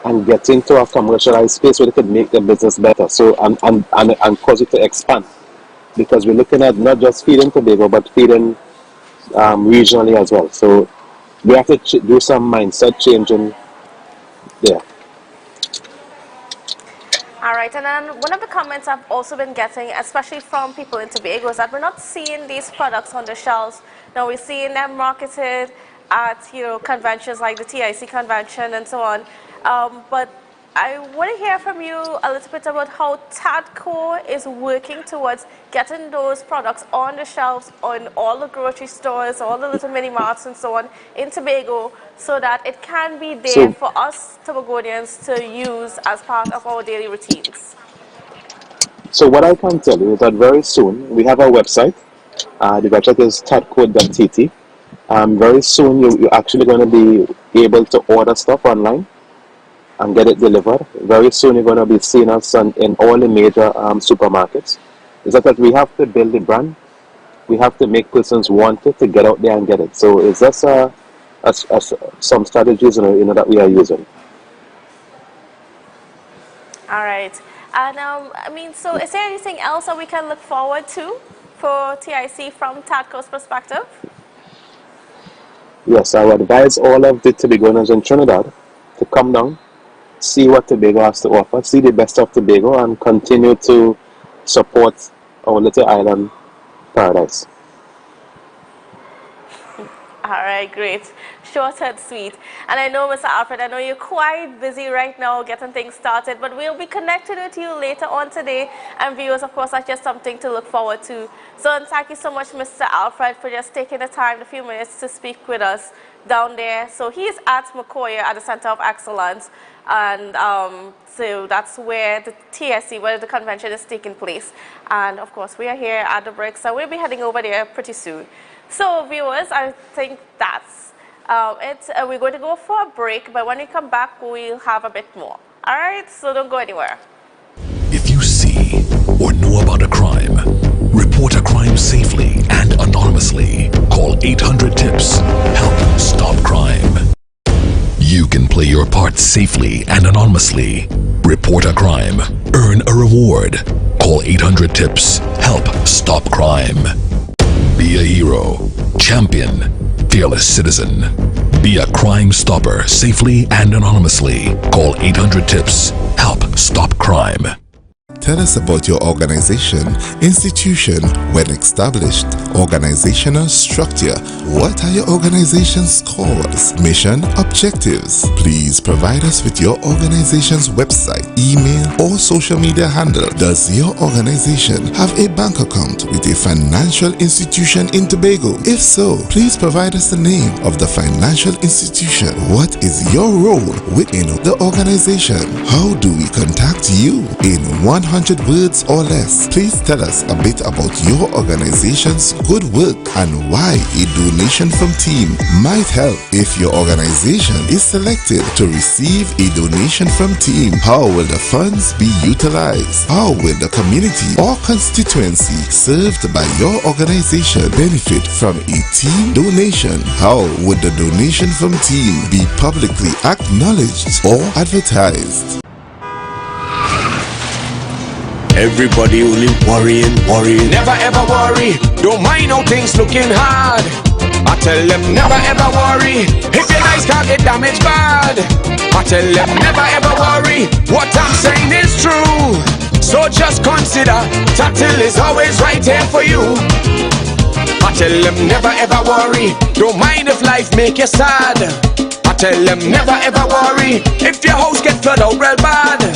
and get into a commercialized space where they could make their business better. So and cause it to expand, because we're looking at not just feeding Tobago but feeding regionally as well. So we have to do some mindset changing there. All right, and then one of the comments I've also been getting, especially from people in Tobago, is that we're not seeing these products on the shelves. Now we're seeing them marketed at conventions like the TIC convention and so on. But I want to hear from you a little bit about how TADCO is working towards getting those products on the shelves on all the grocery stores, all the little mini marts and so on in Tobago, so that it can be there for us Tobagonians to use as part of our daily routines. So what I can tell you is that very soon we have our website. The website is tadco.tt. Very soon you're actually going to be able to order stuff online and get it delivered. Very soon you're going to be seeing us in all the major supermarkets. It's that we have to build the brand. We have to make persons want it to get out there and get it. So it's just some strategies that we are using. All right. And so is there anything else that we can look forward to for TIC from TADCO's perspective? Yes, I would advise all of the Tobagoans in Trinidad to come down, see what Tobago has to offer, see the best of Tobago, and continue to support our little island paradise. All right, great. Short and sweet. And I know, Mr. Alfred, I know you're quite busy right now getting things started, but we'll be connected with you later on today. And viewers, of course, that's just something to look forward to. So and thank you so much, Mr. Alfred, for just taking the time, a few minutes to speak with us down there. So he's at Makoya at the Center of Excellence. And so that's where the TSC, where the convention is taking place. And of course, we are here at the Brick, so we'll be heading over there pretty soon. So viewers, I think that's it. We're going to go for a break, but when we come back, we'll have a bit more. All right, so don't go anywhere. If you see or know about a crime, report a crime safely and anonymously. Call 800-TIPS. Help stop crime. You can play your part safely and anonymously. Report a crime. Earn a reward. Call 800-TIPS. Help stop crime. Be a hero, champion, fearless citizen. Be a crime stopper safely and anonymously. Call 800-TIPS. Help stop crime. Tell us about your organization, institution, when established, organizational structure. What are your organization's cause, mission, objectives? Please provide us with your organization's website, email, or social media handle. Does your organization have a bank account with a financial institution in Tobago? If so, please provide us the name of the financial institution. What is your role within the organization? How do we contact you? In 100 words or less, please tell us a bit about your organization's good work and why a donation from team might help. If your organization is selected to receive a donation from team, how will the funds be utilized? How will the community or constituency served by your organization benefit from a team donation? How would the donation from team be publicly acknowledged or advertised? Everybody only worrying. Never ever worry. Don't mind how things looking hard. I tell them never ever worry. If your nice can't get damaged bad. I tell them never ever worry. What I'm saying is true. So just consider Tatil is always right here for you. I tell them never ever worry. Don't mind if life make you sad. I tell them never ever worry. If your house get flooded out real bad.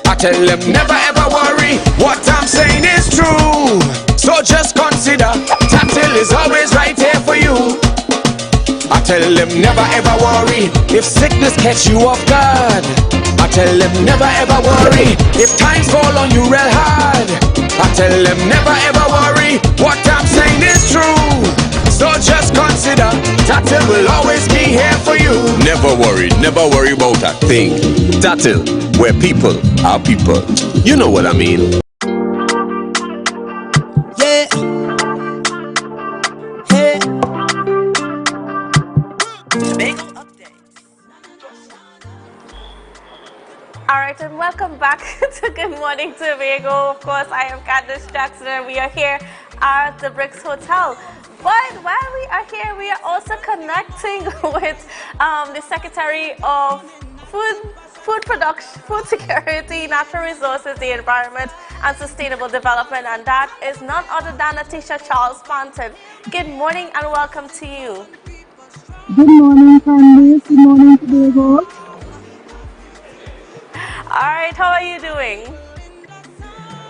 I tell them never ever worry. What I'm saying is true. So just consider Tatil is always right here for you. I tell them never ever worry if sickness catch you off guard. I tell them never ever worry if times fall on you real hard. I tell them never ever worry, what I'm saying is true. So just consider Tatil will always be here for you. Never worry about a thing. Tatil, where people are people. You know what I mean. Yeah. Hey. Alright, and welcome back to Good Morning Tobago. Of course, I am Candice Jackson and we are here at the Bricks Hotel. But while we are here, we are also connecting with the Secretary of Food Production, Food Security, Natural Resources, the Environment and Sustainable Development, and that is none other than Atisha Charles Panton. Good morning and welcome to you. Good morning, Candice. Good morning, Tobago. Alright, how are you doing?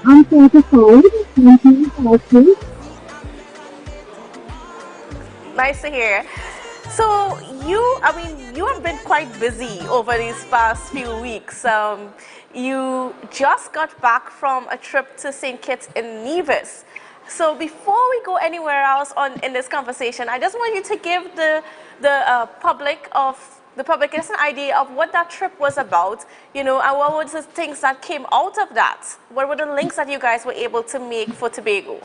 I'm satisfied. Thank you for asking. Nice to hear. So you have been quite busy over these past few weeks. You just got back from a trip to St. Kitts in Nevis. So before we go anywhere else in this conversation, I just want you to give the public an idea of what that trip was about, and what were the things that came out of that? What were the links that you guys were able to make for Tobago?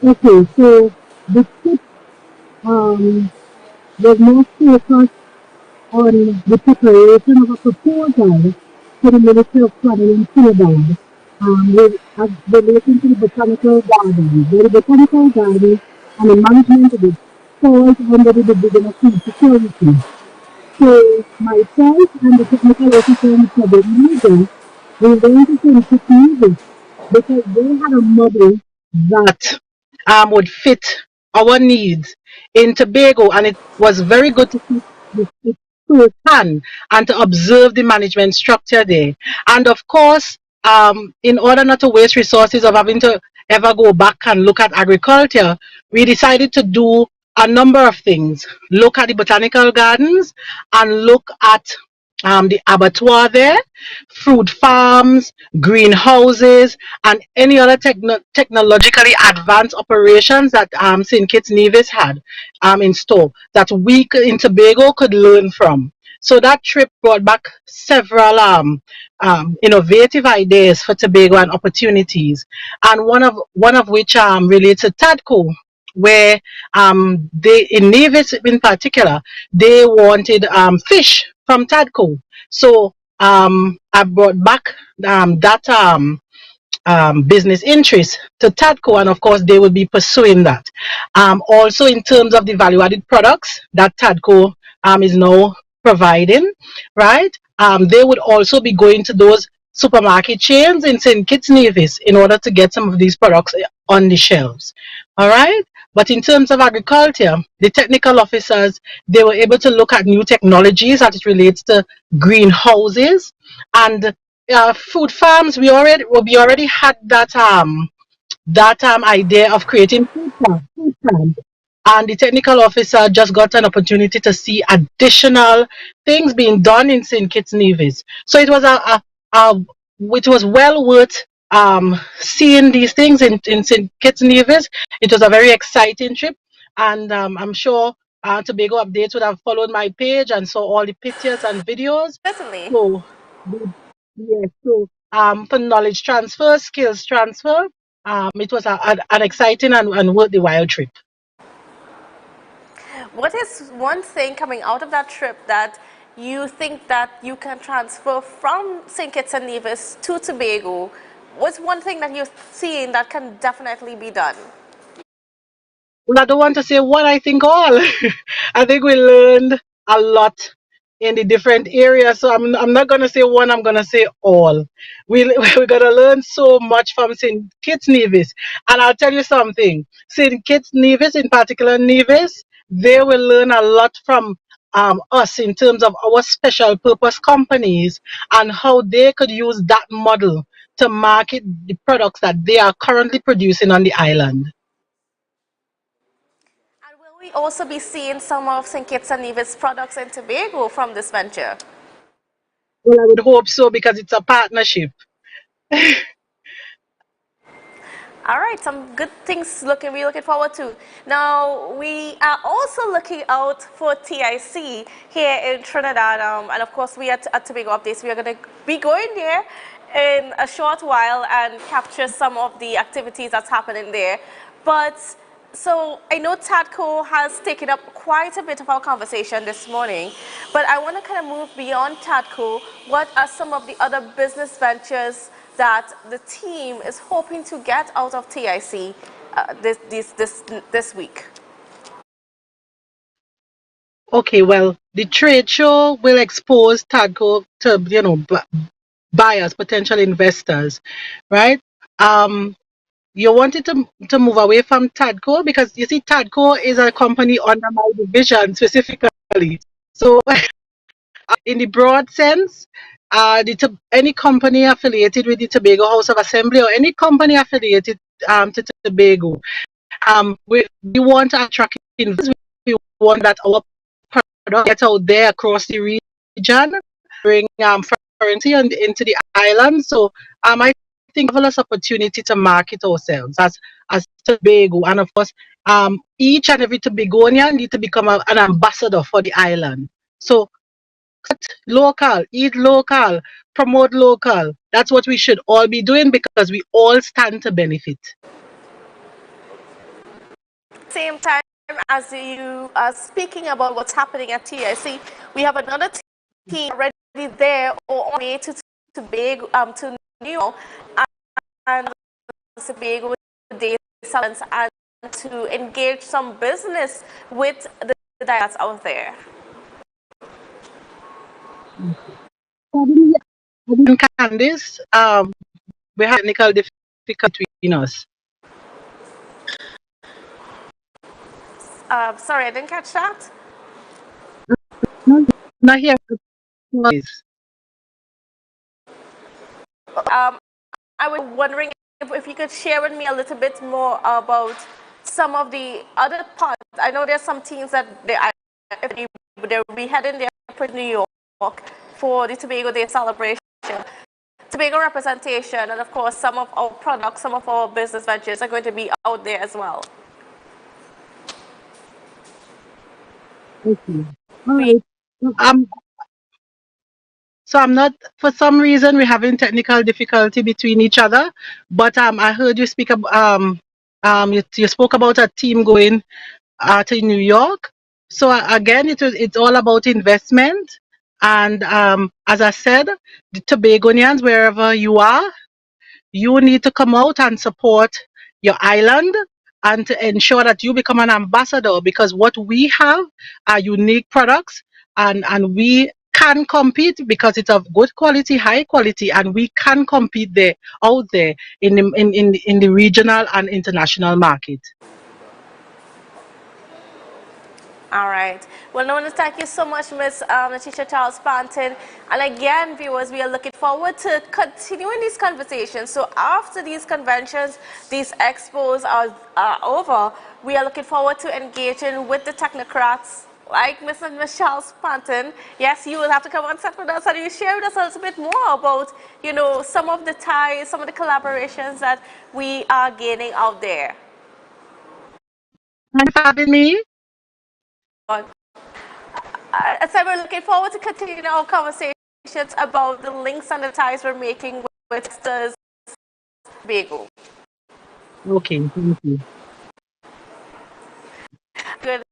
Okay, so the trip was more focused on the preparation of a proposal to the Ministry of Planning in Trinidad relating to the botanical garden. The botanical garden and the management of it falls under the division of food security. So myself and the technical officer in the region, we went to St. Kitts Nevis because they had a model that would fit our needs in Tobago, and it was very good to see it firsthand and to observe the management structure there. And of course, in order not to waste resources of having to ever go back and look at agriculture, we decided to do a number of things. Look at the botanical gardens and look at the abattoir there, fruit farms, greenhouses, and any other technologically advanced operations that St. Kitts Nevis had in store that we in Tobago could learn from. So that trip brought back several innovative ideas for Tobago and opportunities, and one of which relates to TADCO, where they in Nevis in particular they wanted fish from TADCO. So I brought back that business interest to TADCO, and of course they will be pursuing that. Also in terms of the value-added products that TADCO is now providing, right? They would also be going to those supermarket chains in St. Kitts Nevis in order to get some of these products on the shelves. All right. But in terms of agriculture, the technical officers, they were able to look at new technologies as it relates to greenhouses and food farms. We already had that idea of creating food farms. And the technical officer just got an opportunity to see additional things being done in St. Kitts Nevis. So it was it was well worth seeing these things in St. Kitts Nevis. It was a very exciting trip, and I'm sure Tobago Updates would have followed my page and saw all the pictures and videos. Certainly. So, yes, so for knowledge transfer, skills transfer, it was an exciting and worth the while trip. What is one thing coming out of that trip that you think that you can transfer from St. Kitts and Nevis to Tobago? What's one thing that you're seeing that can definitely be done? Well, I don't want to say one, I think all. I think we learned a lot in the different areas. So I'm not going to say one, I'm going to say all. We're going to learn so much from St. Kitts Nevis. And I'll tell you something. St. Kitts Nevis, in particular Nevis, they will learn a lot from us in terms of our special purpose companies and how they could use that model to market the products that they are currently producing on the island. we also be seeing some of St. Kitts and Nevis products in Tobago from this venture? Well, I would hope so because it's a partnership. All right, some good things we're looking forward to. Now, we are also looking out for TIC here in Trinidad. And of course, we at Tobago Updates, we are going to be going there in a short while and capture some of the activities that's happening there. But so I know TADCO has taken up quite a bit of our conversation this morning, but I want to kind of move beyond TADCO. What are some of the other business ventures that the team is hoping to get out of TIC this week? Okay, well, the trade show will expose TADCO to, buyers, potential investors, right? You wanted to move away from TADCO because you see TADCO is a company under my division specifically. So in the broad sense, any company affiliated with the Tobago House of Assembly or any company affiliated to Tobago, we want to attract investors. We want that our product get out there across the region, bring currency into the island. So I think marvelous opportunity to market ourselves as Tobago, and of course, each and every Tobagonian need to become an ambassador for the island. So local, eat local, promote local. That's what we should all be doing because we all stand to benefit. Same time as you are speaking about what's happening at TIC, we have another team already there or on way to Tobago, to New York, and Tobago Day Salons, and to engage some business with the that's out there. Candice, we have technical difficulty between us. Sorry, I didn't catch that. Not here. I was wondering if you could share with me a little bit more about some of the other parts. I know there's some teams that they'll be heading there for New York for the Tobago Day celebration, Tobago representation, and of course some of our products, some of our business ventures are going to be out there as well. Okay. All right. So I'm not, for some reason, we're having technical difficulty between each other. But I heard you speak about you spoke about a team going to New York. So again, it's all about investment. And as I said, the Tobagonians, wherever you are, you need to come out and support your island and to ensure that you become an ambassador, because what we have are unique products, and we can compete because it's of good quality, high quality, and we can compete there out there in the regional and international market. All right. Well, Nona, thank you so much, Ms. Letitia Charles Panton. And again, viewers, we are looking forward to continuing these conversations. So after these conventions, these expos are over, we are looking forward to engaging with the technocrats like Ms. Charles Panton. Yes, you will have to come on set with us and you share with us a little bit more about, some of the ties, some of the collaborations that we are gaining out there. Thanks for having me. So we're looking forward to continuing our conversations about the links and the ties we're making with Tobago. Okay, thank you. Good.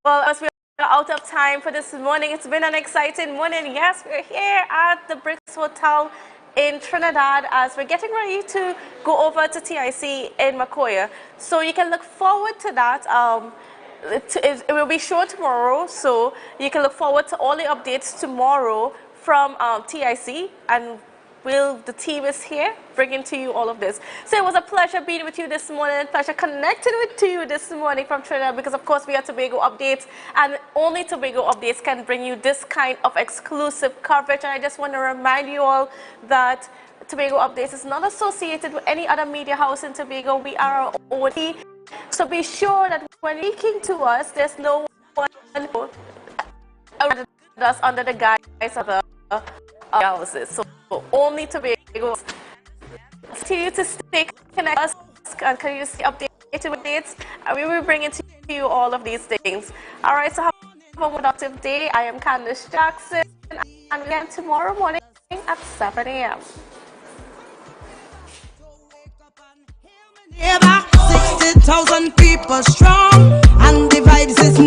Well, as we're out of time for this morning, it's been an exciting morning. Yes, we're here at the Bricks Hotel in Trinidad as we're getting ready to go over to TIC in Macoya. So you can look forward to that. It will be shown tomorrow, so you can look forward to all the updates tomorrow from TIC, and the team is here bringing to you all of this. So it was a pleasure being with you this morning, pleasure connecting with you this morning from Trinidad, because of course we are Tobago Updates, and only Tobago Updates can bring you this kind of exclusive coverage. And I just want to remind you all that Tobago Updates is not associated with any other media house in Tobago. We are our own So be sure that when speaking to us, there's no one who us under the guise of the analysis. So only Tobago. Continue to stay connected with us and continue to stay updated with dates, and we will bring it to you all of these things. All right, so have a productive day. I am Candace Jackson, and again tomorrow morning at 7 a.m. 60,000 people strong, and the vibes is